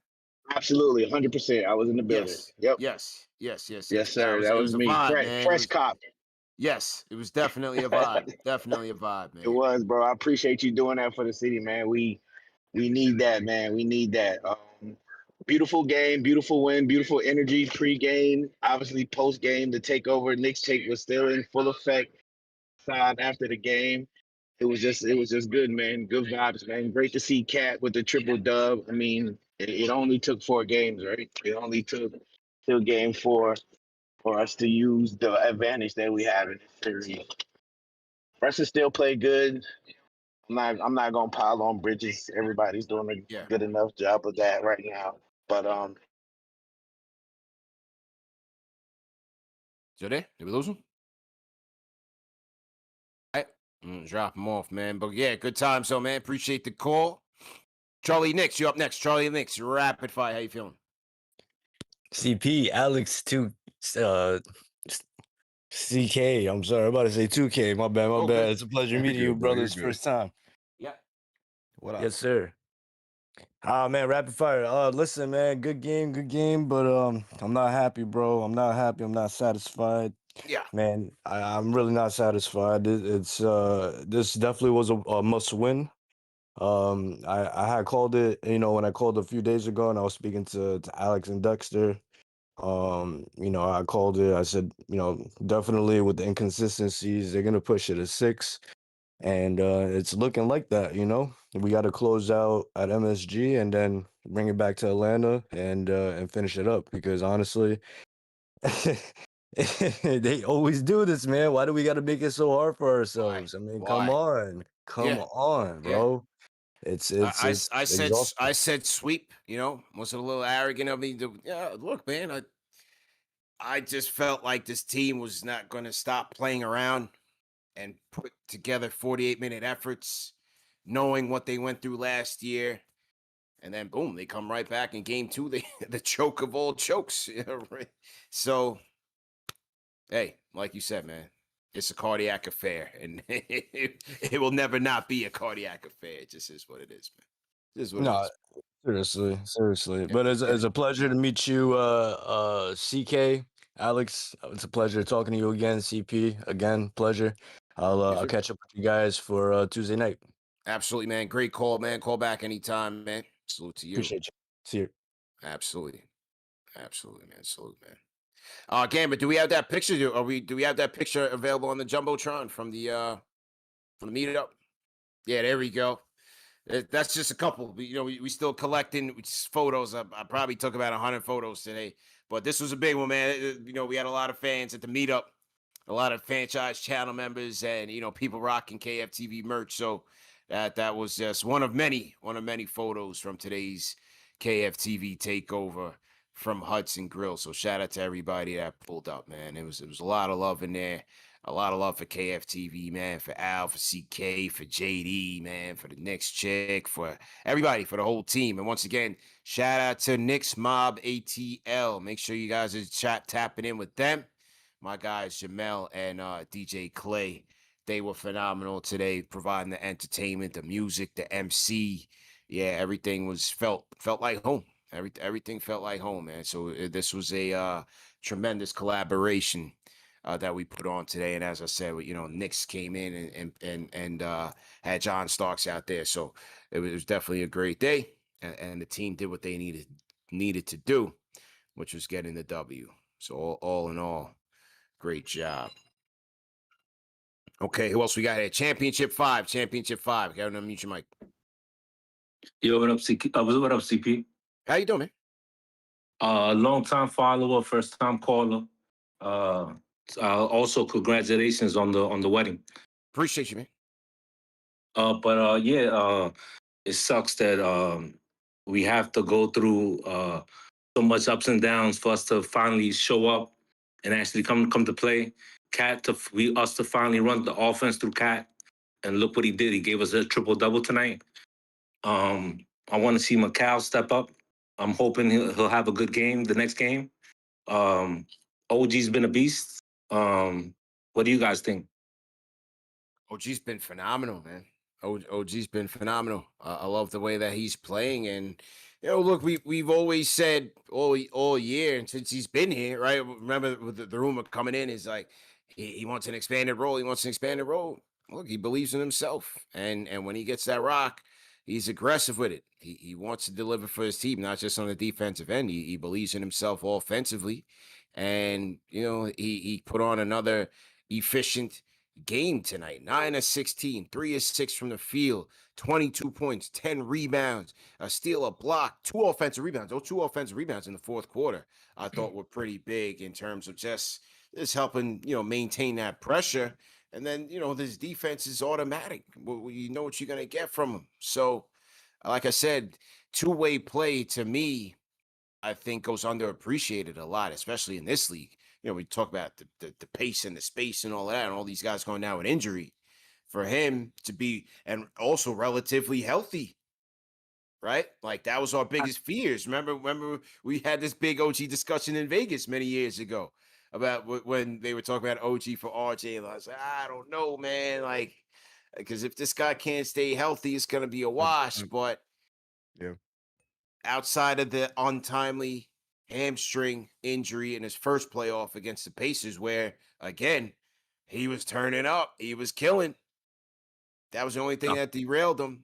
Absolutely, 100%. I was in the building. Yes. Yep. Yes. Yes, That sir. That it was was a me. vibe, man. Fresh cop. Yes, it was definitely a vibe. Definitely a vibe, It man. was, bro. I appreciate you doing that for the city, man. We need that, man. We need that. Beautiful game, beautiful win, beautiful energy pre-game. Obviously, post-game, the takeover, Knicks take was still in full effect. Side after the game, it was just good, man. Good vibes, man. Great to see Cat with the triple dub. I mean, it only took 4 games, right? It only took till game 4 for us to use the advantage that we have in this series. Russell still play good. I'm not gonna pile on Bridges. Everybody's doing a good enough job of that right now. But So there? Did we lose him? All right. Drop him off, man. But yeah, good time. So, man, appreciate the call. Charlie Knicks, you up next. Charlie Knicks, rapid fire. How you feeling? CP, Alex, CK. I'm sorry, I'm about to say 2K. My bad, my bad. It's a pleasure meeting you, brother. It's first time. Yeah. What up? Yes, sir. Man, rapid fire. Listen, man, good game, but I'm not happy, bro. I'm not happy. I'm not satisfied. Yeah. Man, I'm really not satisfied. It's this definitely was a must win. I had called it, when I called a few days ago and I was speaking to Alex and Dexter. I called it. I said, definitely with the inconsistencies, they're gonna push it to 6. And it's looking like that, We got to close out at MSG and then bring it back to Atlanta and finish it up because honestly, they always do this, man. Why do we got to make it so hard for ourselves? I mean, come on, bro. It's I exhausting. said sweep. Was it a little arrogant of me? Look, man. I just felt like this team was not going to stop playing around and put together 48-minute efforts, knowing what they went through last year. And then, boom, they come right back in game 2, the choke of all chokes. Right? So, hey, like you said, man, it's a cardiac affair. And it will never not be a cardiac affair. It just is what it is, man. It is what it is. Seriously. But it's a pleasure to meet you, CK, Alex. It's a pleasure talking to you again, CP. Again, pleasure. I'll catch up with you guys for Tuesday night. Absolutely, man. Great call, man. Call back anytime, man. Salute to you. Appreciate you. See you. Absolutely, man. Salute, man. Gambit, do we have that picture? Do we have that picture available on the jumbotron from the meetup? Yeah, there we go. That's just a couple. We still collecting photos. I probably took about 100 photos today, but this was a big one, man. We had a lot of fans at the meetup, a lot of franchise channel members, and people rocking KFTV merch. So that was just one of many photos from today's KFTV takeover from Hudson Grill. So shout out to everybody that pulled up, man. It was a lot of love in there. A lot of love for KFTV, man, for Al, for CK, for JD, man, for the Knicks chick, for everybody, for the whole team. And once again, shout out to Knicks Mob ATL. Make sure you guys are tapping in with them. My guys, Jamel and DJ Clay, they were phenomenal today, providing the entertainment, the music, the MC. Yeah, everything felt like home. Everything felt like home, man. So this was a tremendous collaboration that we put on today. And as I said, Knicks came in and had John Starks out there. So it was definitely a great day. And the team did what they needed to do, which was getting the W. So all in all, great job. Okay, who else we got here? Championship 5. Got to unmute your mic. Yo, what up, CP? What up, CP? How you doing, man? Long time follower, first time caller. Also, congratulations on the wedding. Appreciate you, man. It sucks that we have to go through so much ups and downs for us to finally show up and actually come to play. Us to finally run the offense through Cat, and look what he did. He gave us a triple-double tonight. I want to see Macau step up. I'm hoping he'll have a good game the next game. OG's been a beast. What do you guys think? OG's been phenomenal, man. OG's been phenomenal. I love the way that he's playing, and Look, we've always said all year, and since he's been here, right? Remember with the rumor coming in is like he wants an expanded role. He wants an expanded role. Look, he believes in himself, and when he gets that rock, he's aggressive with it. He wants to deliver for his team, not just on the defensive end. He believes in himself offensively, and he put on another efficient game tonight. 9 of 16, 3 of 6 from the field, 22 points, 10 rebounds, a steal, a block, 2 offensive rebounds. Those 2 offensive rebounds in the fourth quarter, I thought were pretty big in terms of just helping, maintain that pressure. And then, this defense is automatic. You know what you're going to get from them. So, like I said, two-way play to me, I think goes underappreciated a lot, especially in this league. We talk about the pace and the space and all that, and all these guys going down with injury. For him to be, and also relatively healthy, right? Like that was our biggest fears. Remember we had this big OG discussion in Vegas many years ago about when they were talking about OG for RJ, and I was like, I don't know, man. Like, because if this guy can't stay healthy, it's gonna be a wash. But yeah, outside of the untimely hamstring injury in his first playoff against the Pacers, where again he was turning up, he was killing. That was the only thing that derailed him.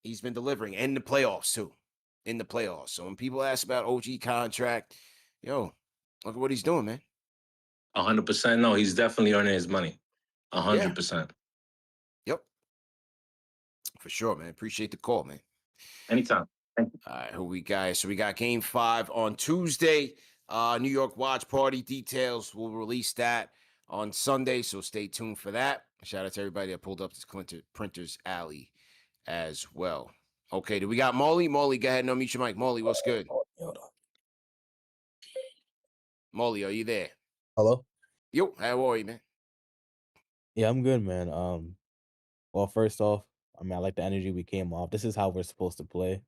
He's been delivering in the playoffs too. In the playoffs. So when people ask about OG contract, look at what he's doing, man. 100%. No, he's definitely earning his money. 100%. Yep. For sure, man. Appreciate the call, man. Anytime. Thank you. All right, who we got? So we got Game 5 on Tuesday. New York watch party details. We'll release that on Sunday, so stay tuned for that. Shout out to everybody that pulled up this Printer's Alley as well. Okay, do we got Molly? Molly, go ahead and unmute your mic. Molly, what's good? Molly, are you there? Hello? Yo, how are you, man? Yeah, I'm good, man. Well, first off, I mean, I like the energy we came off. This is how we're supposed to play.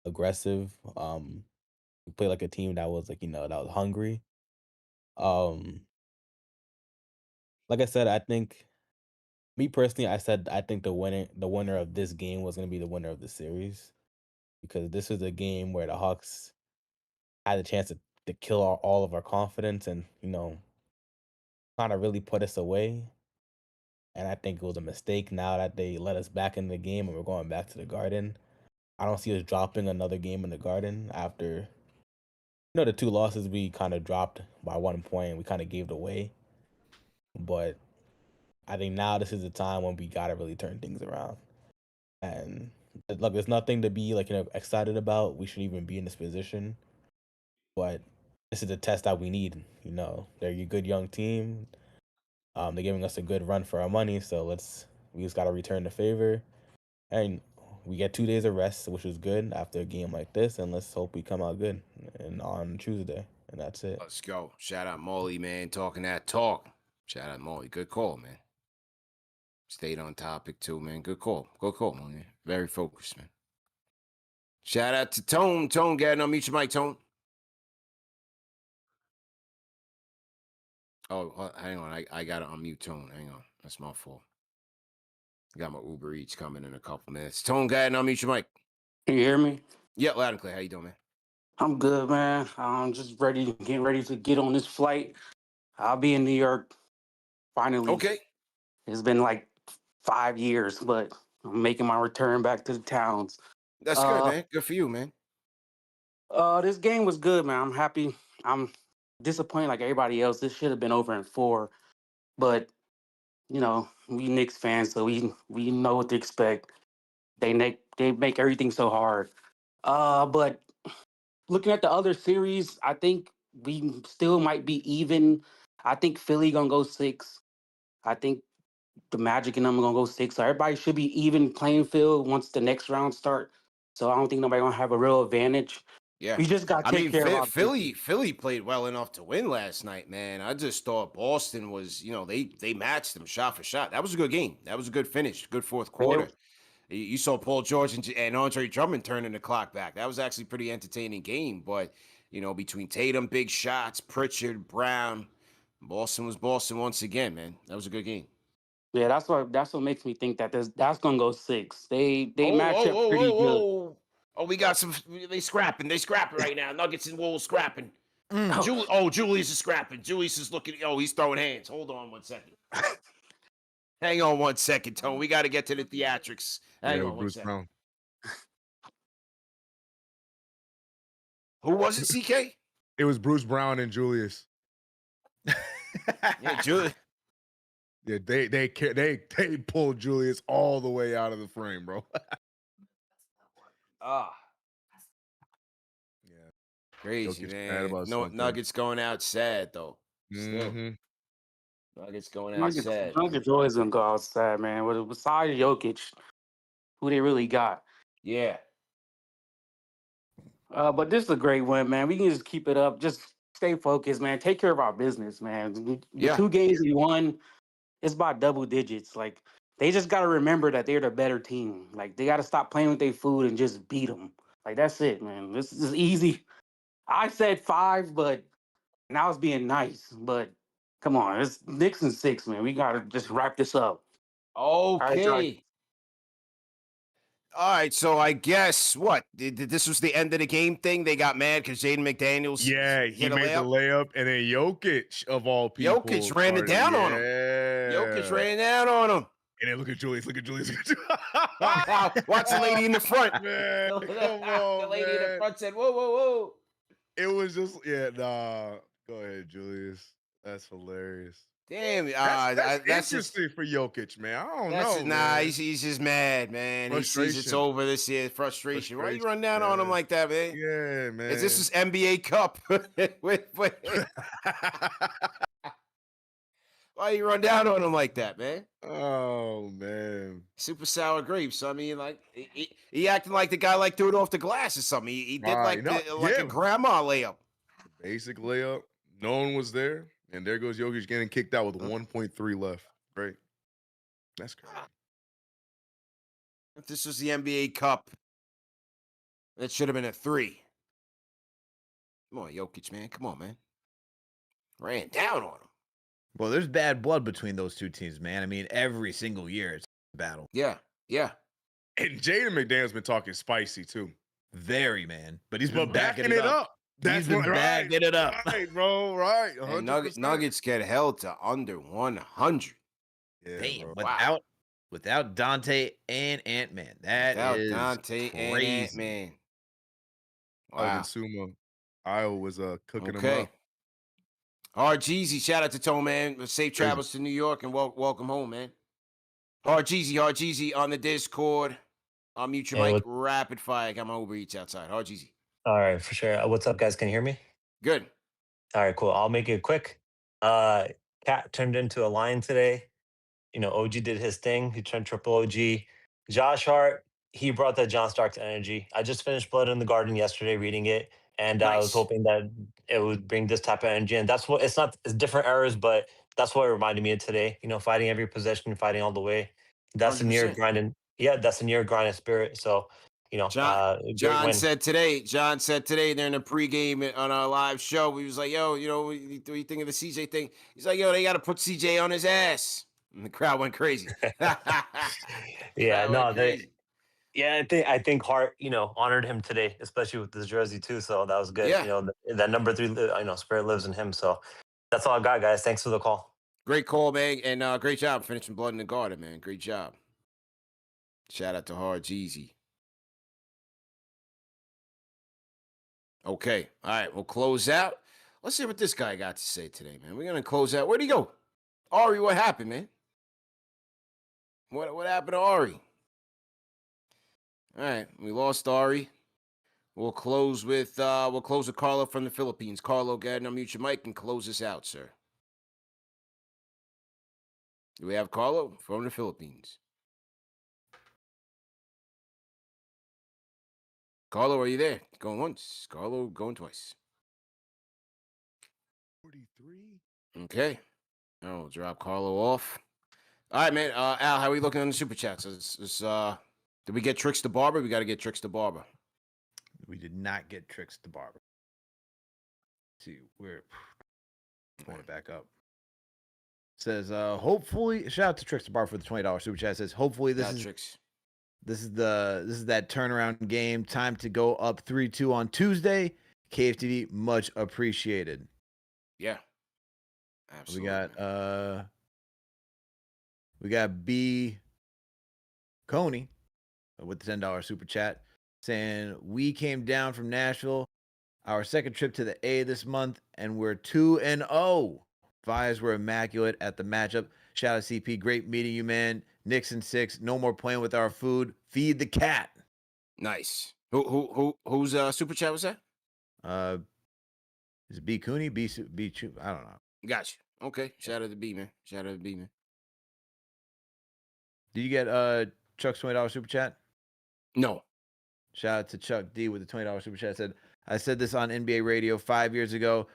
Aggressive. We play like a team that was that was hungry. Um, like I said, I think me personally, I think the winner of this game was gonna be the winner of the series. Because this is a game where the Hawks had a chance to kill all of our confidence and, kind of really put us away. And I think it was a mistake now that they let us back in the game and we're going back to the Garden. I don't see us dropping another game in the Garden after, the 2 losses we kind of dropped by 1 point. We kind of gave it away. But I think now this is the time when we got to really turn things around. And look, there's nothing to be excited about. We shouldn't even be in this position. But this is a test that we need. They're a good young team. They're giving us a good run for our money, so we just got to return the favor. And we get 2 days of rest, which is good after a game like this, and let's hope we come out good and on Tuesday. And that's it. Let's go. Shout out Molly, man, talking that talk. Shout out Molly. Good call, man. Stayed on topic too, man. Good call. Good call, man. Very focused, man. Shout out to Tone. Tone, get on mute your mic, Tone. Oh, hang on. I got to unmute Tone. Hang on. That's my fault. Got my Uber Eats coming in a couple minutes. Tone, go ahead and unmute your mic. Can you hear me? Yeah, loud and clear. How you doing, man? I'm good, man. I'm just getting ready to get on this flight. I'll be in New York finally. Okay. It's been like 5 years, but I'm making my return back to the towns. That's good, man. Good for you, man. This game was good, man. I'm happy. I'm disappointed like everybody else. This should have been over in 4, but we Knicks fans, so we know what to expect. They make everything so hard. But looking at the other series, I think we still might be even. I think Philly gonna go 6. I think the Magic and them are gonna go 6. So everybody should be even playing field once the next round start. So I don't think nobody gonna have a real advantage. Yeah, we just got to take care of our business. Philly played well enough to win last night, man. I just thought Boston was, they matched them shot for shot. That was a good game. That was a good finish. Good fourth quarter. You saw Paul George and Andre Drummond turning the clock back. That was actually a pretty entertaining game. But, between Tatum, big shots, Pritchard, Brown, Boston was Boston once again, man. That was a good game. Yeah, that's what makes me think that that's gonna go 6. They match up pretty good. Oh, we got some. They scrapping. They scrapping right now. Nuggets and Wolves scrapping. Julius is scrapping. Julius is looking. Oh, he's throwing hands. Hold on 1 second. Hang on 1 second, Tone. We got to get to the theatrics. Hang on 1 second. Brown. Who was it, CK? It was Bruce Brown and Julius. Yeah, Julius. Yeah, they pulled Julius all the way out of the frame, bro. Yeah, crazy, Jokic's mad about No, something. Nuggets going out sad though. Still. Mhm. Nuggets going out sad. Nuggets always gonna go outside, man. Besides Jokic, who they really got? Yeah. But this is a great win, man. We can just keep it up. Just stay focused, man. Take care of our business, man. The 2 games we won, it's by double digits. Like, they just got to remember that they're the better team. Like, they got to stop playing with their food and just beat them. Like, that's it, man. This is easy. I said 5, but now it's being nice. But come on, it's Knicks and 6, man. We got to just wrap this up. Okay. All right, so I guess what? This was the end of the game thing. They got mad because Jaden McDaniels. Yeah, he made the layup, and then Jokic of all people. Jokic ran it down on him. Jokic ran down on him. And then look at Julius. Look at Julius. Watch the lady in the front. Man, come on, the lady in the man. front said, "Whoa, whoa, whoa." It was just Nah, go ahead, Julius. That's hilarious. Damn, that's interesting for Jokic, man. I don't know. Nah, man. he's just mad, man. He sees it's Frustration. over this year. Frustration. Why you run down on him like that, man? Yeah, man. Is this his NBA Cup? Why you run down on him like that, man? Oh, man. Super sour grapes. I mean, like he acting like the guy like threw it off the glass or something. He did like a grandma layup. Basic layup. No one was there. And there goes Jokic getting kicked out with 1.3 left. Great. That's crazy. If this was the NBA Cup, it should have been a 3. Come on, Jokic, man. Come on, man. Ran down on him. Well, there's bad blood between those two teams, man. I mean, every single year it's a battle. Yeah. And Jaden McDaniel's been talking spicy, too. Very, man. But he's been backing it up. He's been backing it up. Right, bro. Right. And Nuggets get held to under 100. Yeah, damn, without Dante and Ant-Man. That is Dante crazy. and Ant-Man. Wow. Ivan Suma, Iowa was cooking them up. Hard Jeezy, shout out to Tone, man. Safe travels to New York and welcome home, man. Hard Jeezy on the Discord. I'll mute your mic. Rapid fire. Got my Uber Eats outside. Hard Jeezy. All right, for sure. What's up, guys? Can you hear me? Good. All right, cool. I'll make it quick. Cat turned into a lion today. OG did his thing. He turned triple OG. Josh Hart, he brought that John Starks energy. I just finished Blood in the Garden yesterday reading it, and I was hoping that it would bring this type of energy. And that's what, it's different eras, but that's what it reminded me of today. Fighting every possession, fighting all the way. That's a near 100%. grinding. Yeah, that's a near grinding spirit. So, John said today during the pregame on our live show, he was like, yo, what do you think of the CJ thing? He's like, yo, they got to put CJ on his ass. And the crowd went crazy. Yeah, I think Hart, honored him today, especially with this jersey too. So that was good. Yeah. That number 3, spirit lives in him. So that's all I got, guys. Thanks for the call. Great call, man. And great job finishing Blood in the Garden, man. Great job. Shout out to Hard Jeezy. Okay. All right. We'll close out. Let's see what this guy got to say today, man. We're going to close out. Where'd he go? Ari, what happened, man? What happened to Ari? All right. We lost Ari. We'll close with Carlo from the Philippines. Carlo, go ahead and unmute your mic and close us out, sir. Do we have Carlo from the Philippines? Carlo, are you there? Going once. Carlo, going twice. 43. Okay. I'll drop Carlo off. All right, man. Al, how are we looking on the Super Chats? Did we get Tricks the Barber? We got to get Tricks the Barber. We did not get Tricks the Barber. Let's see, we're pulling it back up. Says, hopefully, shout out to Tricks the Barber for the $20 Super Chat. Says, hopefully this is... Tricks. This is that turnaround game. Time to go up 3-2 on Tuesday. KFTV, much appreciated. Yeah. Absolutely. We got B Coney with the $10 super chat saying we came down from Nashville, our second trip to the A this month, and we're 2-0. Vibes were immaculate at the matchup. Shout out CP, great meeting you, man. Knicks and 6. No more playing with our food. Feed the cat. Nice. Whose super chat was that? Is it B Cooney? B I don't know. Gotcha. Okay. Shout out to B, man. Shout out to B, man. Did you get Chuck's $20 super chat? No. Shout out to Chuck D with the $20 super chat. I said this on NBA radio 5 years ago.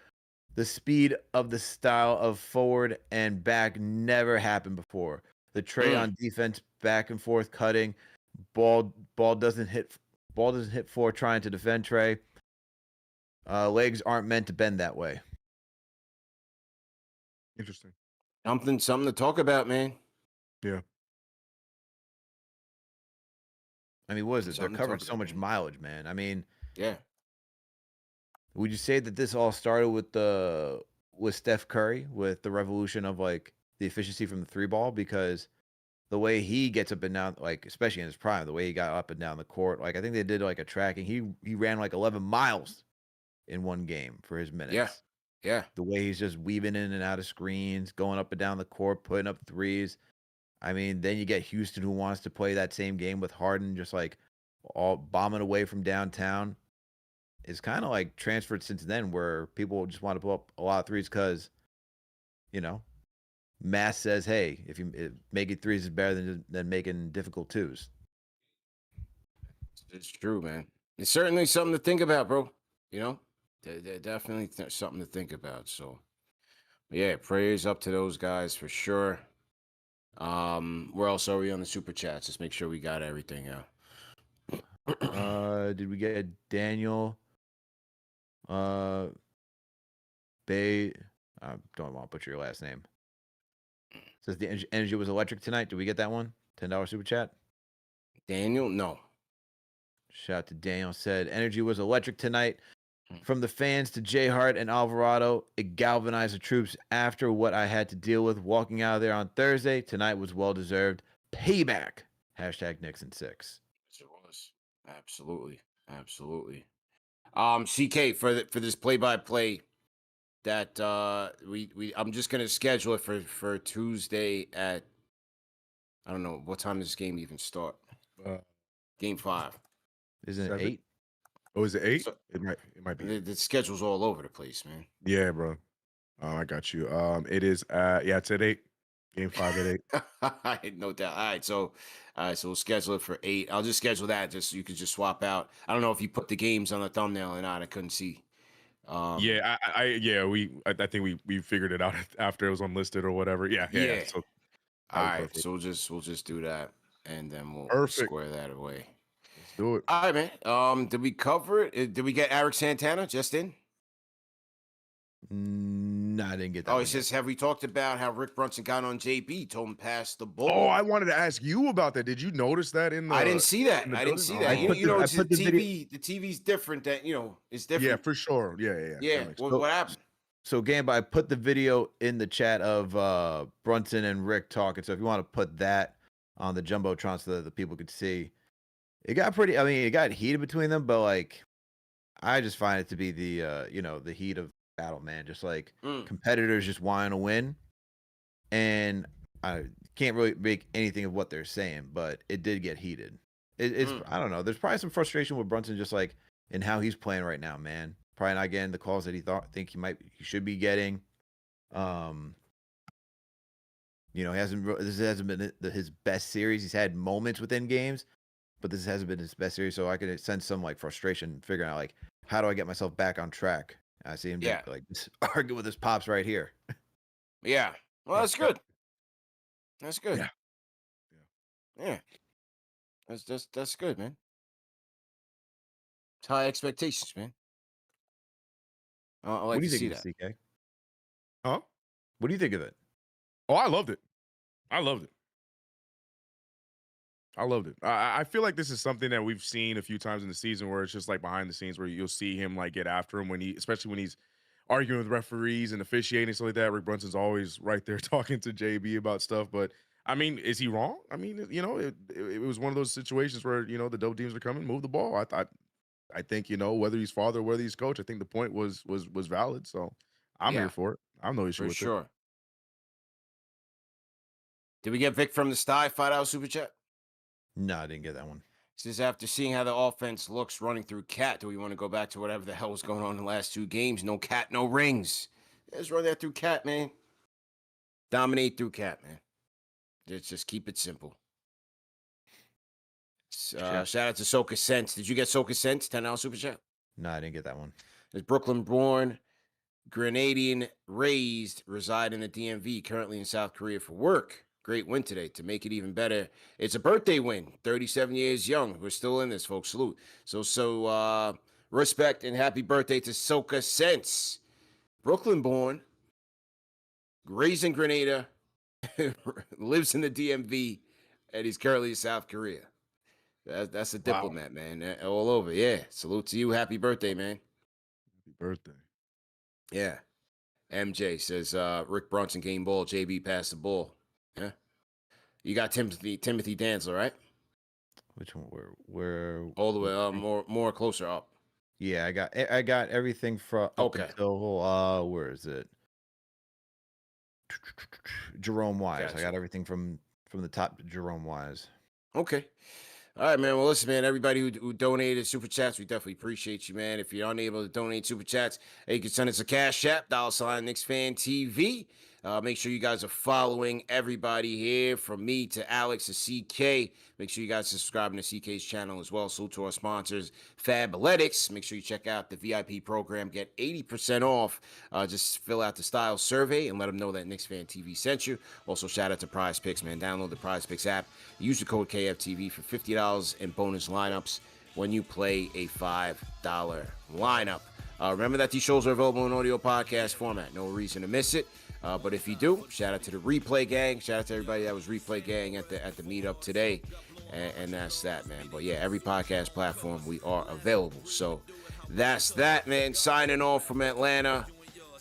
The speed of the style of forward and back never happened before. The Trey on defense, back and forth cutting, ball doesn't hit floor trying to defend Trey. Legs aren't meant to bend that way. Interesting. Something to talk about, man. Yeah. I mean, what is it? They're covering so much mileage, man. I mean, yeah. Would you say that this all started with Steph Curry, with the revolution of like the efficiency from the 3 ball? Because the way he gets up and down, like especially in his prime, the way he got up and down the court, like I think they did like a tracking. He ran like 11 miles in one game for his minutes. Yeah. Yeah. The way he's just weaving in and out of screens, going up and down the court, putting up threes. I mean, then you get Houston, who wants to play that same game with Harden, just like all bombing away from downtown. It's kind of like transferred since then, where people just want to pull up a lot of threes because, math says, hey, if making threes is better than making difficult 2s. It's true, man. It's certainly something to think about, bro. They're definitely something to think about. So, yeah, prayers up to those guys for sure. Where else are we on the super chats? Let's make sure we got everything out. Did we get Daniel? Bay. I don't want to butcher your last name. Says the energy was electric tonight. Did we get that one? $10 super chat. Daniel, no. Shout out to Daniel. Said energy was electric tonight. From the fans to J Hart and Alvarado, it galvanized the troops after what I had to deal with walking out of there on Thursday. Tonight was well deserved. Payback. Hashtag Knicks and 6. Yes, it was. Absolutely. CK for this play-by-play that I'm just gonna schedule it for Tuesday at, I don't know what time does this game even start. Game 5. Isn't it 8? Oh, is it 8? So, it might be. The schedule's all over the place, man. Yeah, bro. I got you. It is it's at 8. Game 5 at 8. No doubt. All right, so we'll schedule it for 8. I'll just schedule that just so you could just swap out. I don't know if you put the games on the thumbnail or not. I couldn't see. Yeah, I think we figured it out after it was unlisted or whatever. Yeah. So, all right, so we'll just do that, and then we'll square that away. Let's do it. All right, man. Did we cover it? Did we get Eric Santana just in? No, I didn't get that. Oh, he says, have we talked about how Rick Brunson got on JB, told him pass the ball? Oh, I wanted to ask you about that. Did you notice that in the? I didn't see that. The TV's different. That it's different. Yeah, for sure. Yeah. What happened? So, Gamba, I put the video in the chat of Brunson and Rick talking. So, if you want to put that on the jumbotron so that the people could see, it got pretty. I mean, it got heated between them, but like, I just find it to be the the heat of battle, man. Just like competitors just wanting to win, and I can't really make anything of what they're saying, but it did get heated. It's I don't know. There's probably some frustration with Brunson, just like in how he's playing right now, man. Probably not getting the calls that he think he should be getting. This hasn't been his best series. He's had moments within games, but this hasn't been his best series. So I could sense some like frustration figuring out like, how do I get myself back on track? I see him like argue with his pops right here. Yeah. Well, that's good. That's good. Yeah. That's good, man. It's high expectations, man. I like What do you to see think of that. it, CK? Huh? What do you think of it? Oh, I loved it. I loved it. I feel like this is something that we've seen a few times in the season where it's just like behind the scenes where you'll see him like get after him especially when he's arguing with referees and officiating stuff like that. Rick Brunson's always right there talking to JB about stuff. But I mean, is he wrong? I mean, it was one of those situations where the double teams are coming, move the ball. I think whether he's father or whether he's coach, I think the point was valid. So I'm here for it. I have no issue For with sure. it. Did we get Vic from the Sty $5 super chat? No, I didn't get that one. Says after seeing how the offense looks running through Cat, do we want to go back to whatever the hell was going on in the last 2 games? No Cat, no rings. Let's run that through Cat, man. Dominate through Cat, man. Just keep it simple. Shout out to Soka Sense. Did you get Soka Sense? $10 super chat? No, I didn't get that one. There's Brooklyn born, Grenadian raised, reside in the DMV, currently in South Korea for work. Great win today. To make it even better, it's a birthday win. 37 years young. We're still in this, folks. Salute. So respect and happy birthday to Soka Sense. Brooklyn born, raised in Grenada, lives in the DMV, and he's currently in South Korea. That's a diplomat, man. All over. Yeah. Salute to you. Happy birthday, man. Happy birthday. Yeah. MJ says Rick Brunson game ball. JB passed the ball. Yeah. You got Timothy Dantzler, right? Which one? Where? All the way more closer up. Yeah, I got everything from up until where is it? Jerome Wise. Gotcha. I got everything from the top to Jerome Wise. Okay. All right, man. Well, listen, man, everybody who donated super chats, we definitely appreciate you, man. If you're unable to donate super chats, you can send us a cash app, $ KnicksFanTV. Make sure you guys are following everybody here, from me to Alex to CK. Make sure you guys are subscribing to CK's channel as well. So to our sponsors, Fabletics. Make sure you check out the VIP program. Get 80% off. Just fill out the style survey and let them know that KnicksFanTV sent you. Also, shout out to Prize Picks, man. Download the Prize Picks app. Use the code KFTV for $50 in bonus lineups when you play a $5 lineup. Remember that these shows are available in audio podcast format. No reason to miss it. But if you do, shout out to the replay gang. Shout out to everybody that was replay gang at the meetup today. And that's that, man. But yeah, every podcast platform we are available. So that's that, man. Signing off from Atlanta.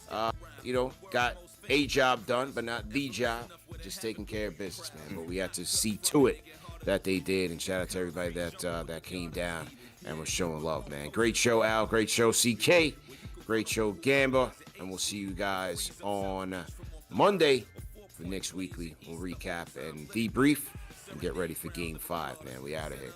Got a job done, but not the job. Just taking care of business, man. But we had to see to it that they did. And shout out to everybody that came down and was showing love, man. Great show, Al. Great show, CK. Great show, Gamba. And we'll see you guys on Monday for Knicks Weekly. We'll recap and debrief and get ready for Game 5, man. We out of here.